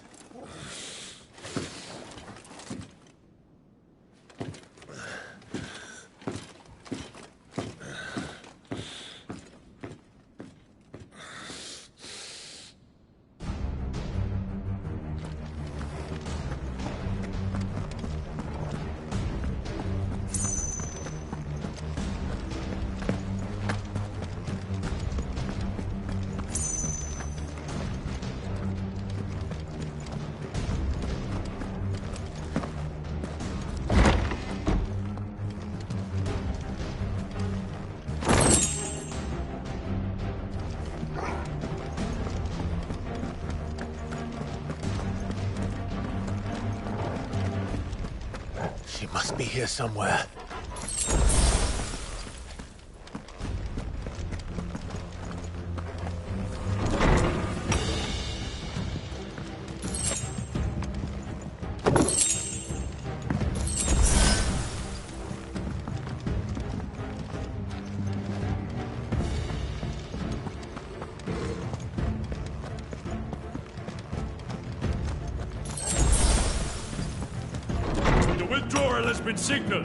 It must be here somewhere. Signal.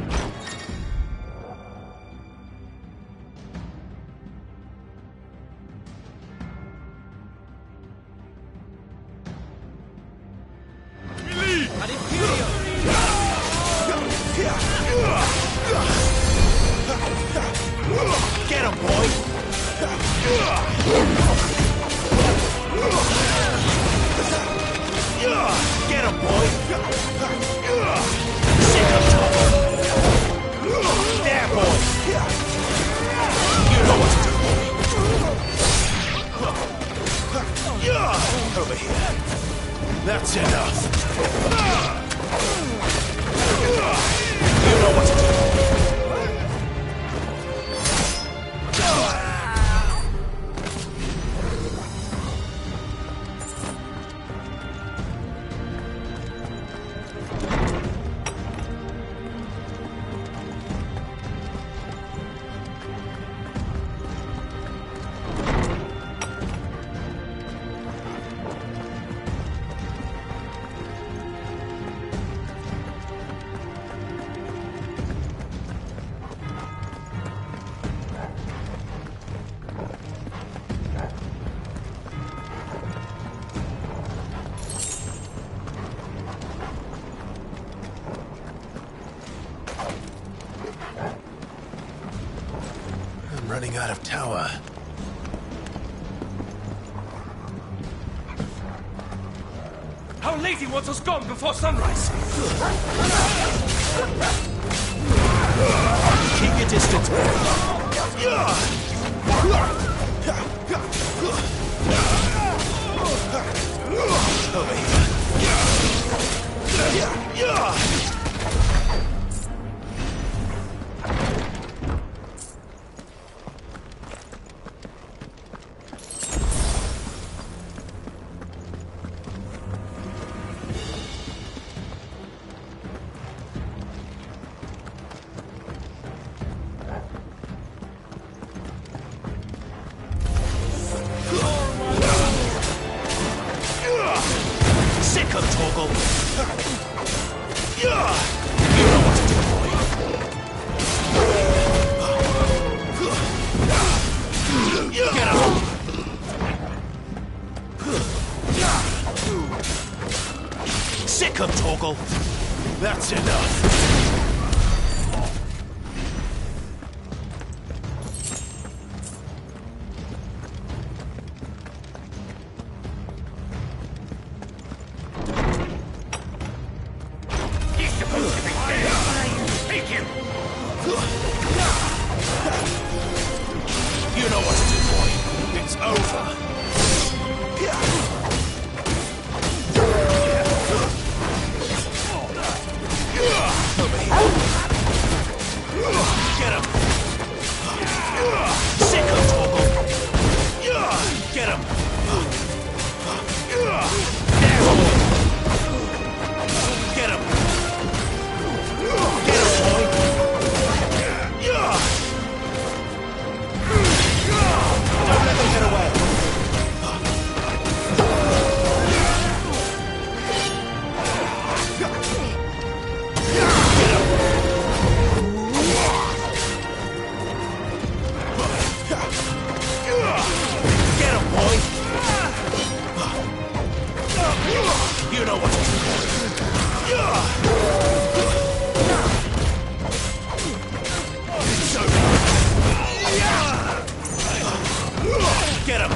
Get him, boy! Get him, boy! Sick of talking. There, boy! You know what to do, boy! Over here. That's enough. You know what to do. Running out of tower. Our lady wants us gone before sunrise. Keep your distance, boy. Over here. Sick of Torgal. You know what to do, boy. Get up. Sick of Torgal. That's enough. You know what to do, boy. It's over. Over here. Get him. Sick of Torgal. Get him. There, boy. Get him. Get him, boy. Don't let them get away. Get him, boy. You know what to do. Get him!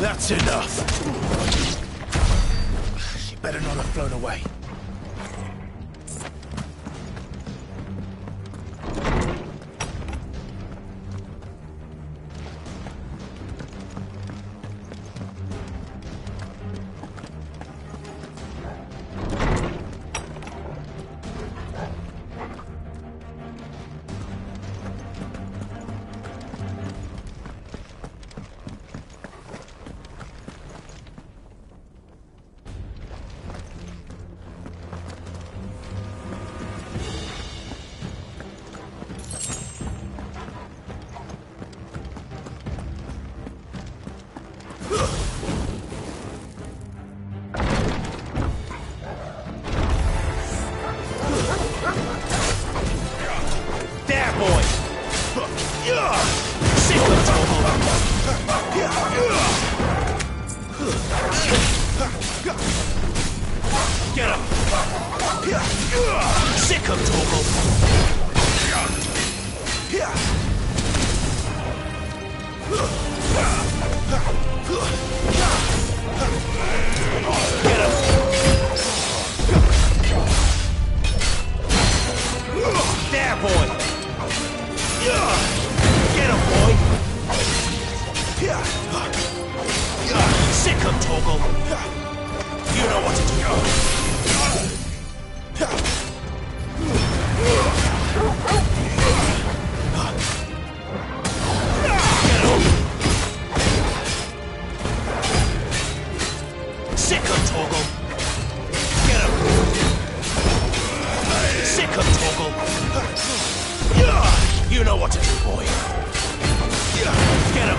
That's enough! She better not have flown away. There, boy! Sick of trouble! Get him! Sick of trouble! Get him! There, boy! Get him, boy! Sick of Toggle! You know what to do. Sick of Toggle! Get him! Sick of Toggle! You know what to do, boy. Get him!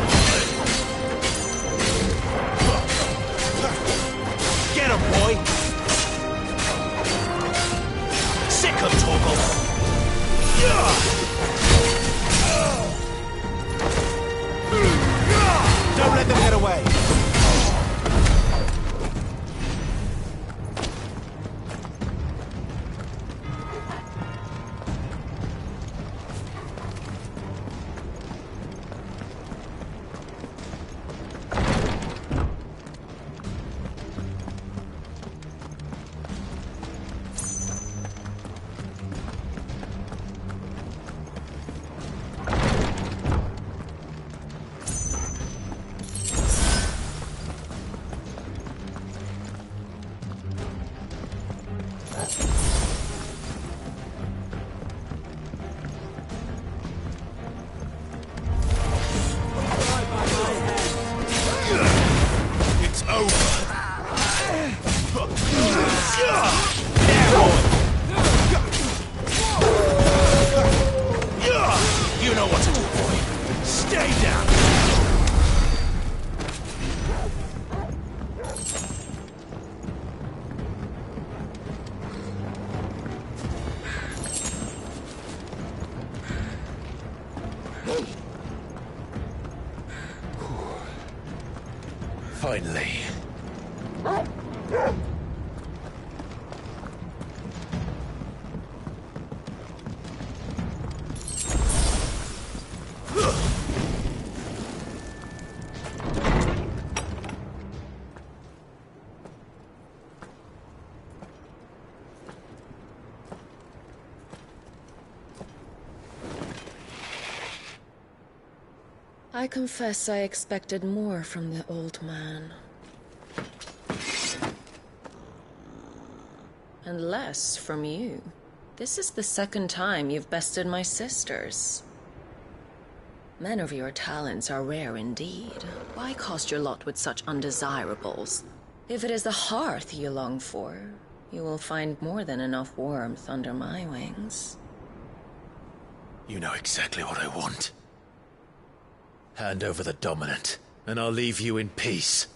Get him, boy! Sick of Toggle! Don't let them get away! You know what to do, boy. Stay down. Finally. I confess I expected more from the old man. And less from you. This is the second time you've bested my sisters. Men of your talents are rare indeed. Why cast your lot with such undesirables? If it is the hearth you long for, you will find more than enough warmth under my wings. You know exactly what I want. Hand over the dominant, and I'll leave you in peace.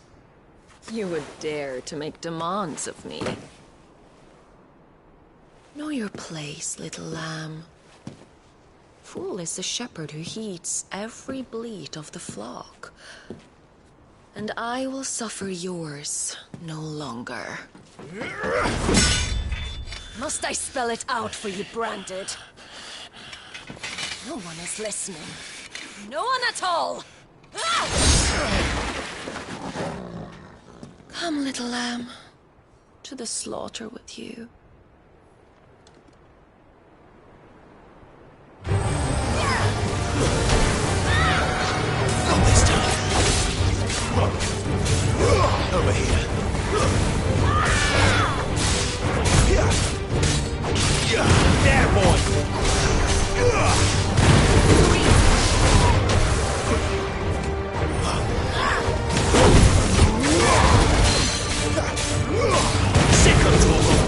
You would dare to make demands of me. Know your place, little lamb. Fool is the shepherd who heeds every bleat of the flock. And I will suffer yours no longer. Must I spell it out for you, Branded? No one is listening. No one at all! Come, little lamb, to the slaughter with you. Not this time. Over here. There, boy! Sick of trouble!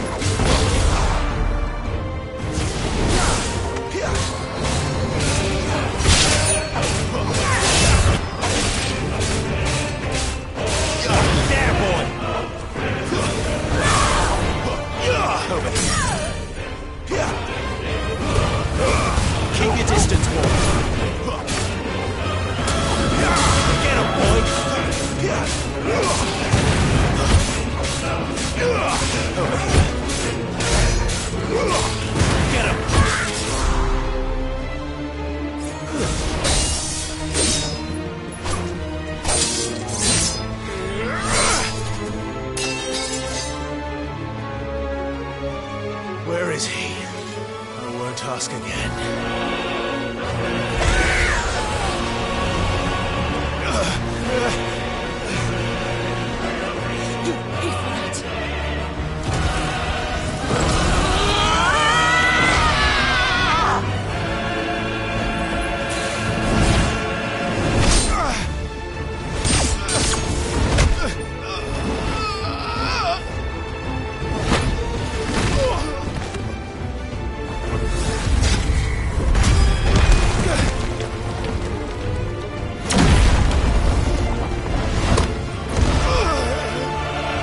ask again. You pay for that!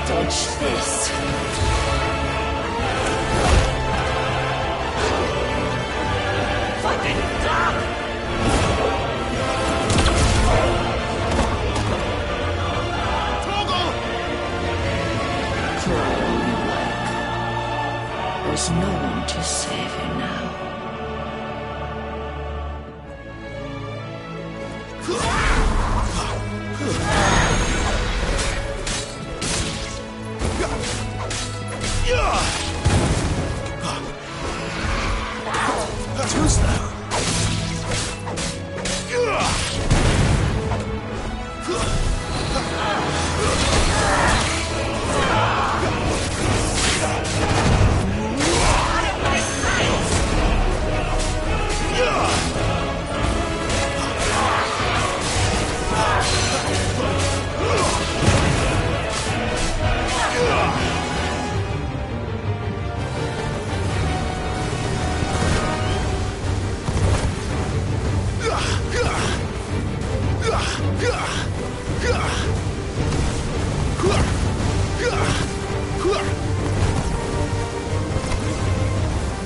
Dodge this. Fucking dog! There's no one to save him now. Too slow.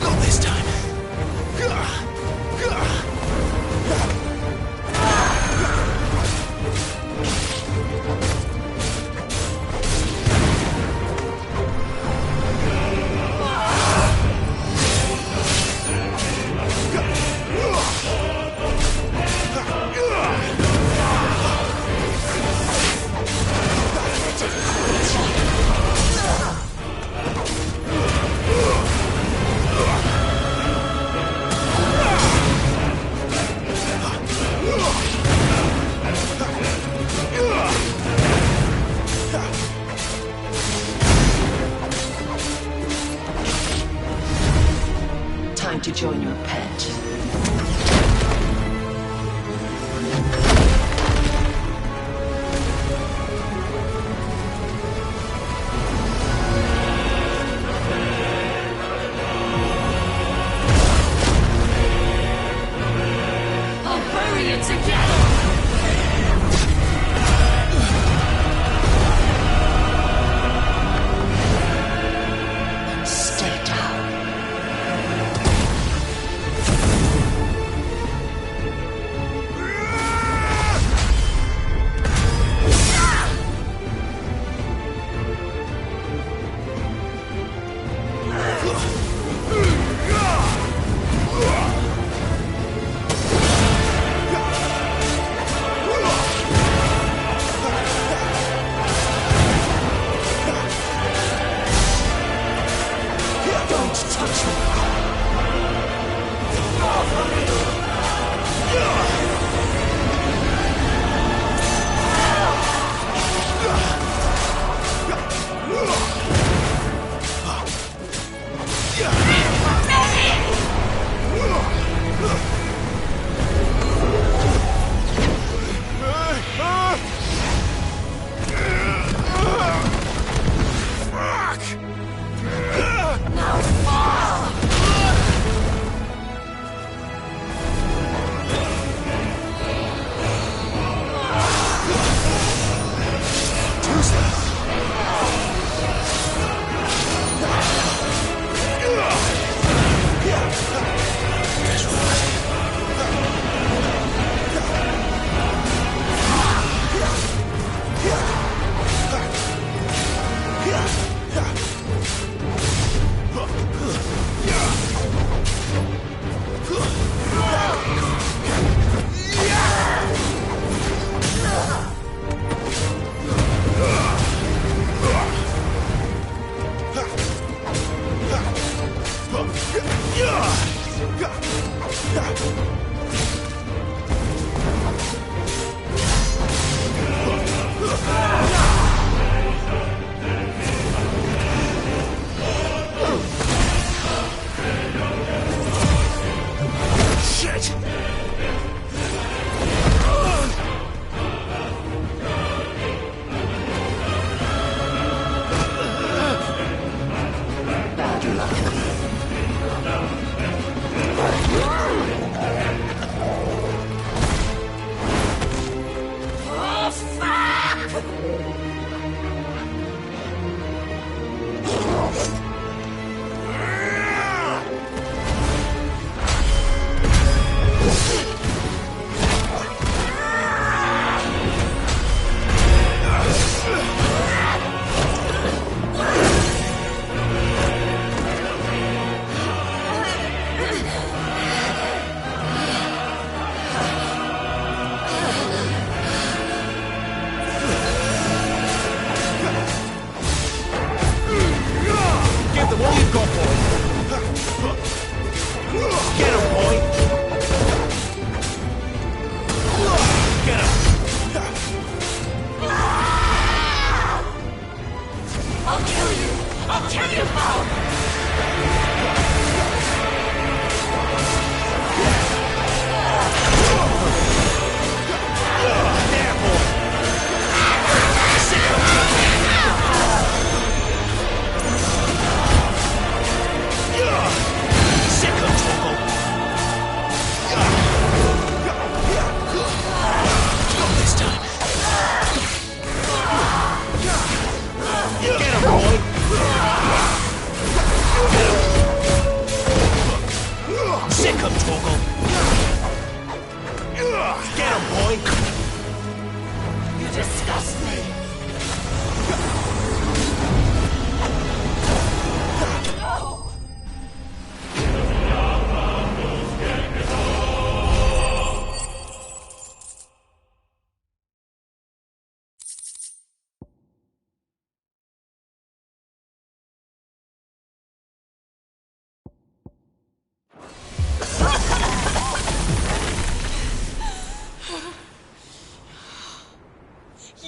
Not this time. Time to join your pet. I'll bury you together! Stay down. disgust me! No!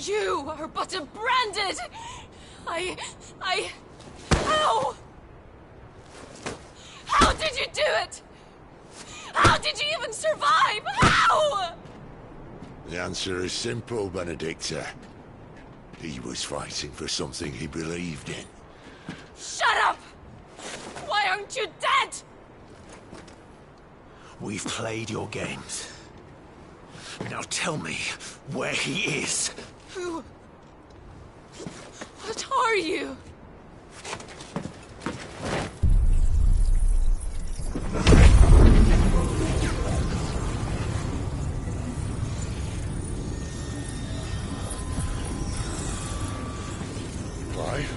You are but a branded! How? How did you do it? How did you even survive? How? The answer is simple, Benedicta. He was fighting for something he believed in. Shut up! Why aren't you dead? We've played your games. Now tell me where he is. Who? What are you? Clive?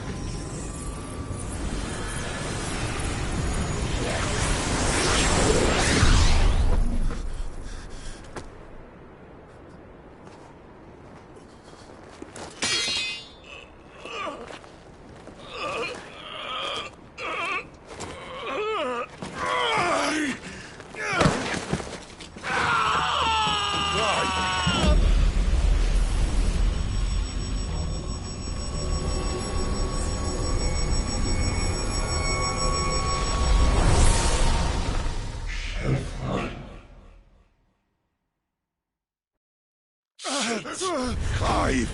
Clive!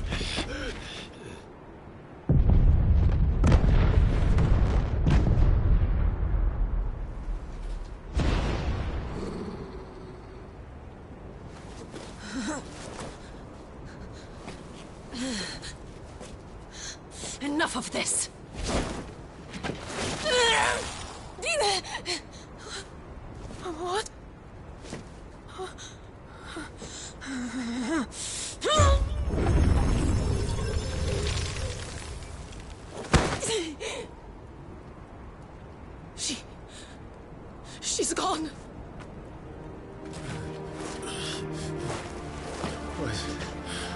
Enough of this! What? She's gone.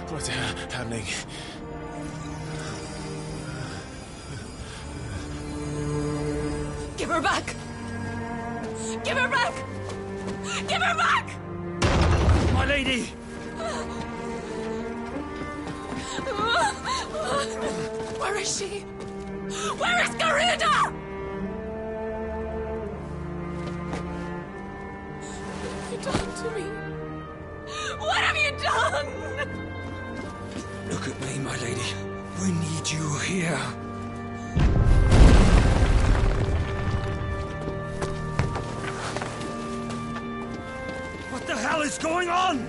What's happening? Give her back! Give her back! Give her back! My lady! Where is she? Where is Garuda? What have you done to me? What have you done? Look at me, my lady. We need you here. What the hell is going on?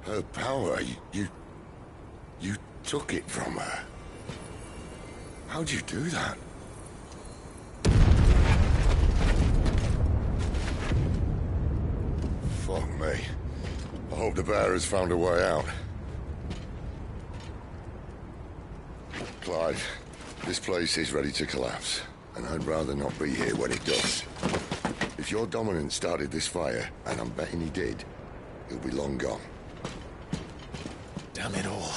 Her power, you took it from her. How'd you do that? Fuck me. I hope the bear has found a way out. Clive, this place is ready to collapse, and I'd rather not be here when it does. If your dominant started this fire, and I'm betting he did, he'll be long gone. Damn it all.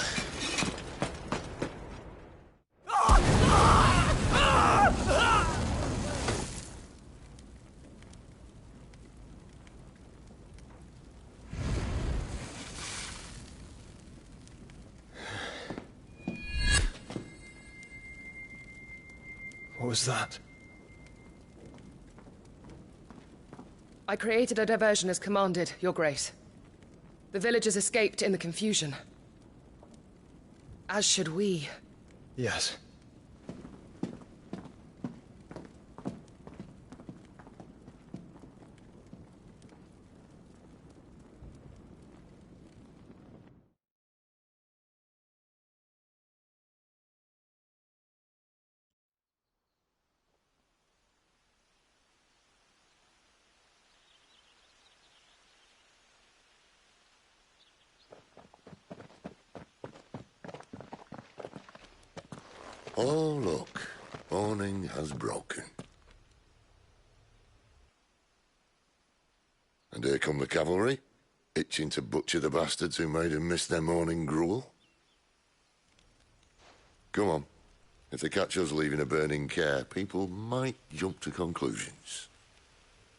What was that? I created a diversion as commanded, Your Grace. The villagers escaped in the confusion. As should we. Yes. Oh, look. Morning has broken. And here come the cavalry, itching to butcher the bastards who made them miss their morning gruel. Come on. If they catch us leaving a burning care, people might jump to conclusions.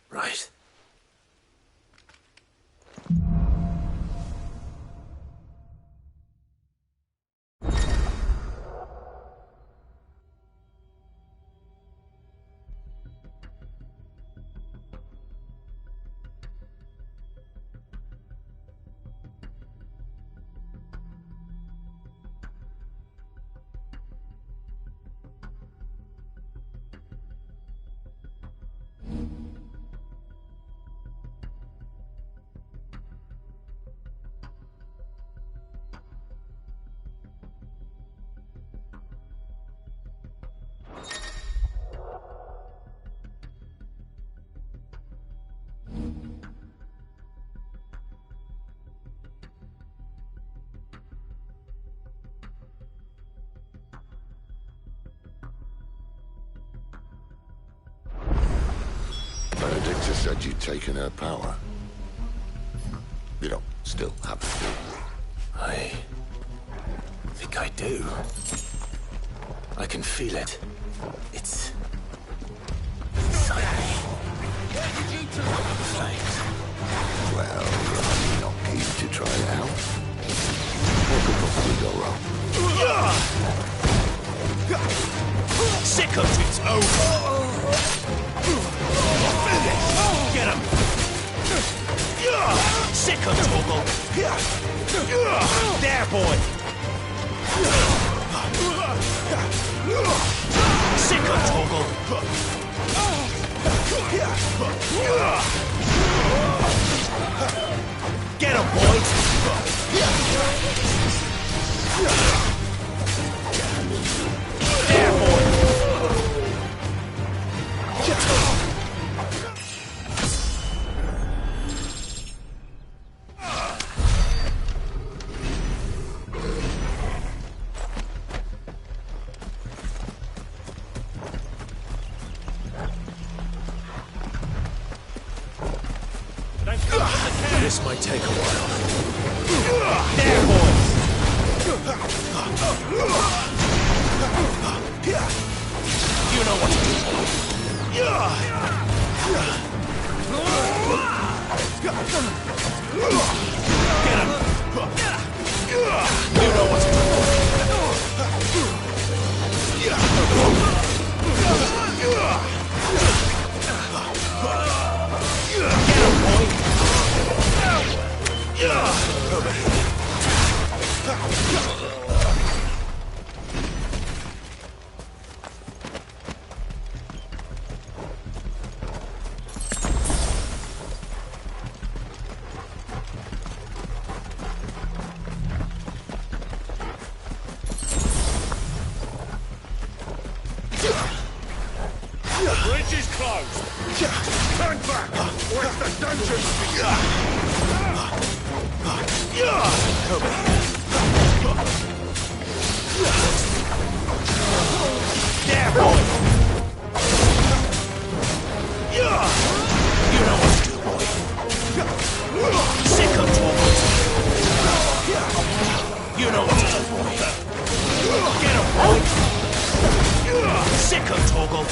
Right. Benedicta said you'd taken her power. You don't still have it, do you? I think I do. I can feel it. It's inside me. Flames. Well, I'm not keen to try it out. What could possibly go wrong? Sickles, it's over! Get him! Sickle, Torgal! There, boy! Sickle, Torgal! Get him, boys! There, boy! This might take a while. There, boys! You know what to do. Get him! You know what to Get him, boy! The bridge is closed. Turn back, or it's the dungeon. There, boy! You know what to do, boy. Sick of Torgal. You know what to do, boy. Get him, boy! Sick of Torgal.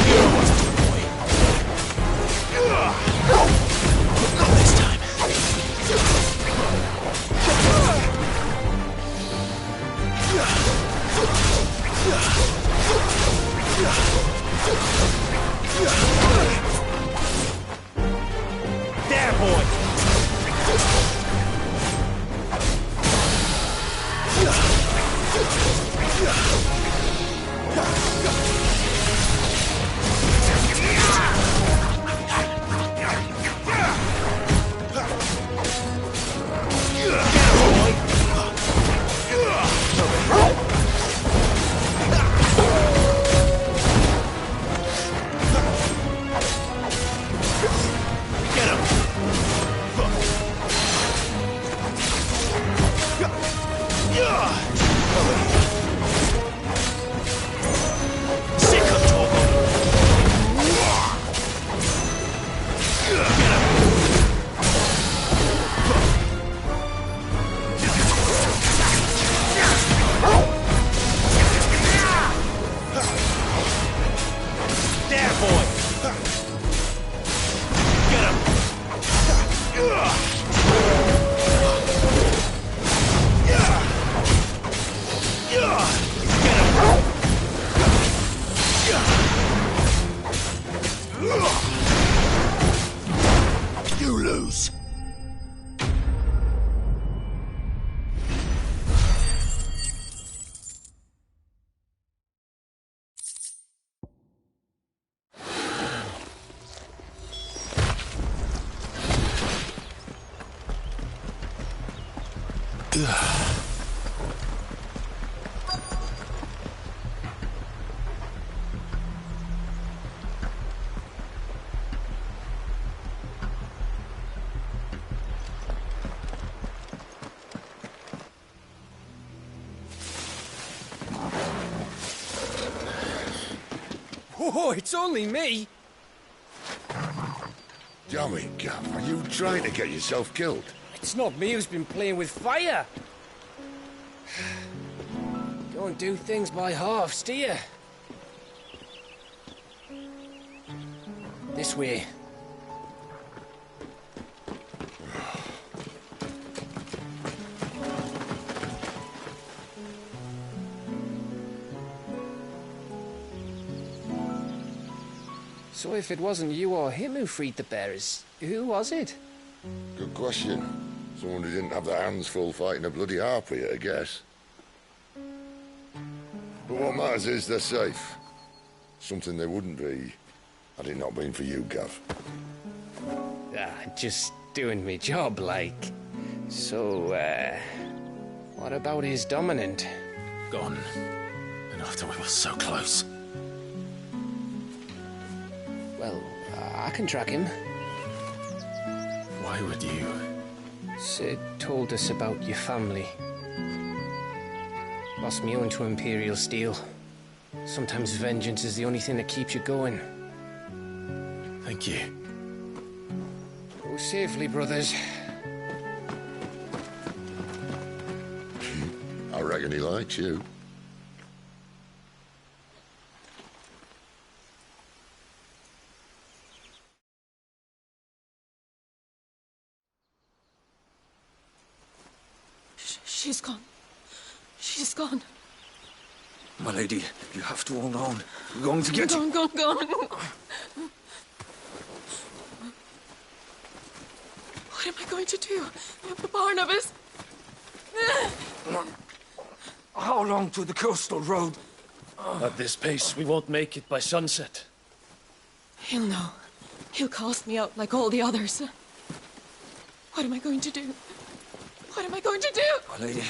You know what to do, boy. Not this time. There, boy! Oh, it's only me. Damn it, Gav. Are you trying to get yourself killed? It's not me who's been playing with fire. Don't do things by halves, do you? This way. So if it wasn't you or him who freed the bearers, who was it? Good question. Someone who didn't have their hands full fighting a bloody harpy, I guess. But what matters is they're safe. Something they wouldn't be had it not been for you, Gav. Just doing me job, like. So, what about his dominant? Gone. And after we were so close. Well, I can track him. Why would you? Sid told us about your family. Lost me own to Imperial Steel. Sometimes vengeance is the only thing that keeps you going. Thank you. Go safely, brothers. I reckon he likes you. She's gone. She's gone. My lady, you have to hold on. We're going to get you. Gone. What am I going to do? Barnabas? How long to the coastal road? At this pace, we won't make it by sunset. He'll know. He'll cast me out like all the others. What am I going to do? What am I going to do? My lady.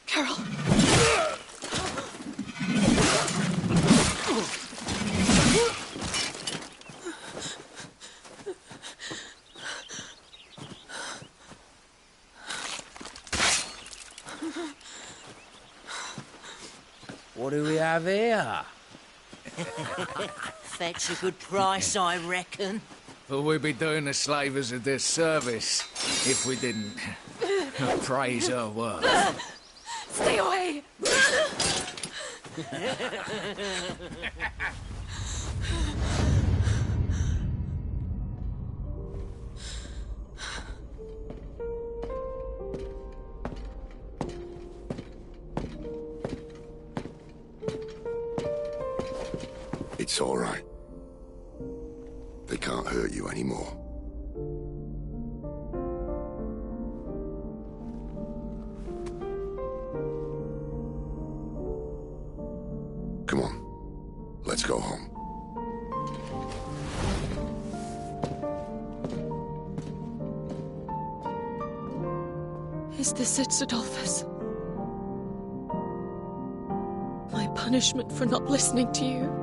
Carol. What do we have here? Fetch a good price, I reckon. But we'd be doing the slavers a disservice if we didn't praise her work. Stay away! It's all right. They can't hurt you anymore. Come on. Let's go home. Is this it, Adolphus? My punishment for not listening to you?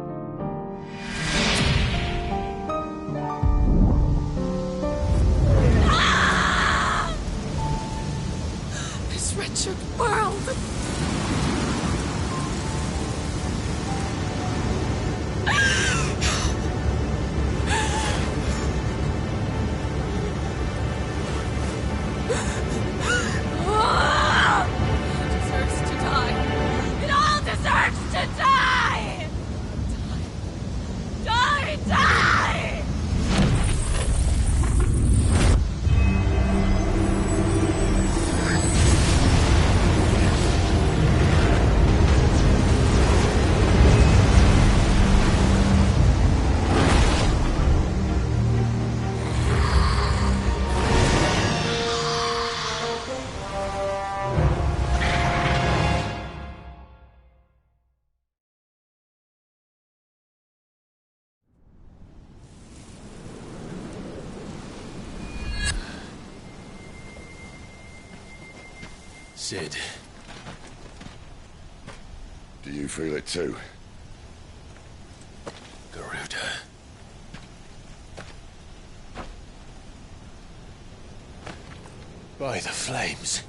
This wretched world! Deserves to die. It all deserves to die! Sid. Do you feel it too? Garuda. By the flames.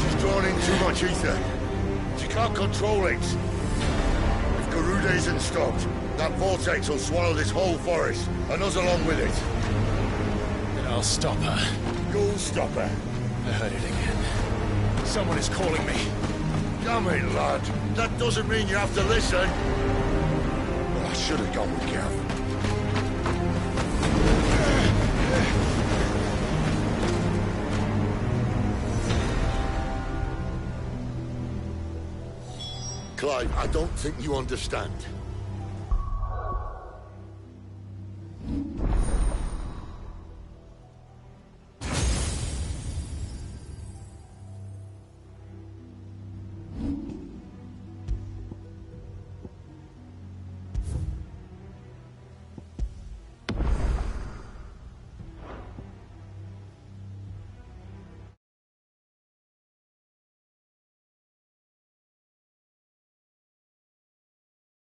She's drawn in too much ether. She can't control it. If Garuda isn't stopped, that vortex will swallow this whole forest, and us along with it. Then I'll stop her. You'll stop her. I heard it again. Someone is calling me. Damn it, lad. That doesn't mean you have to listen. Well, I should have gone with Gav. Clive, I don't think you understand.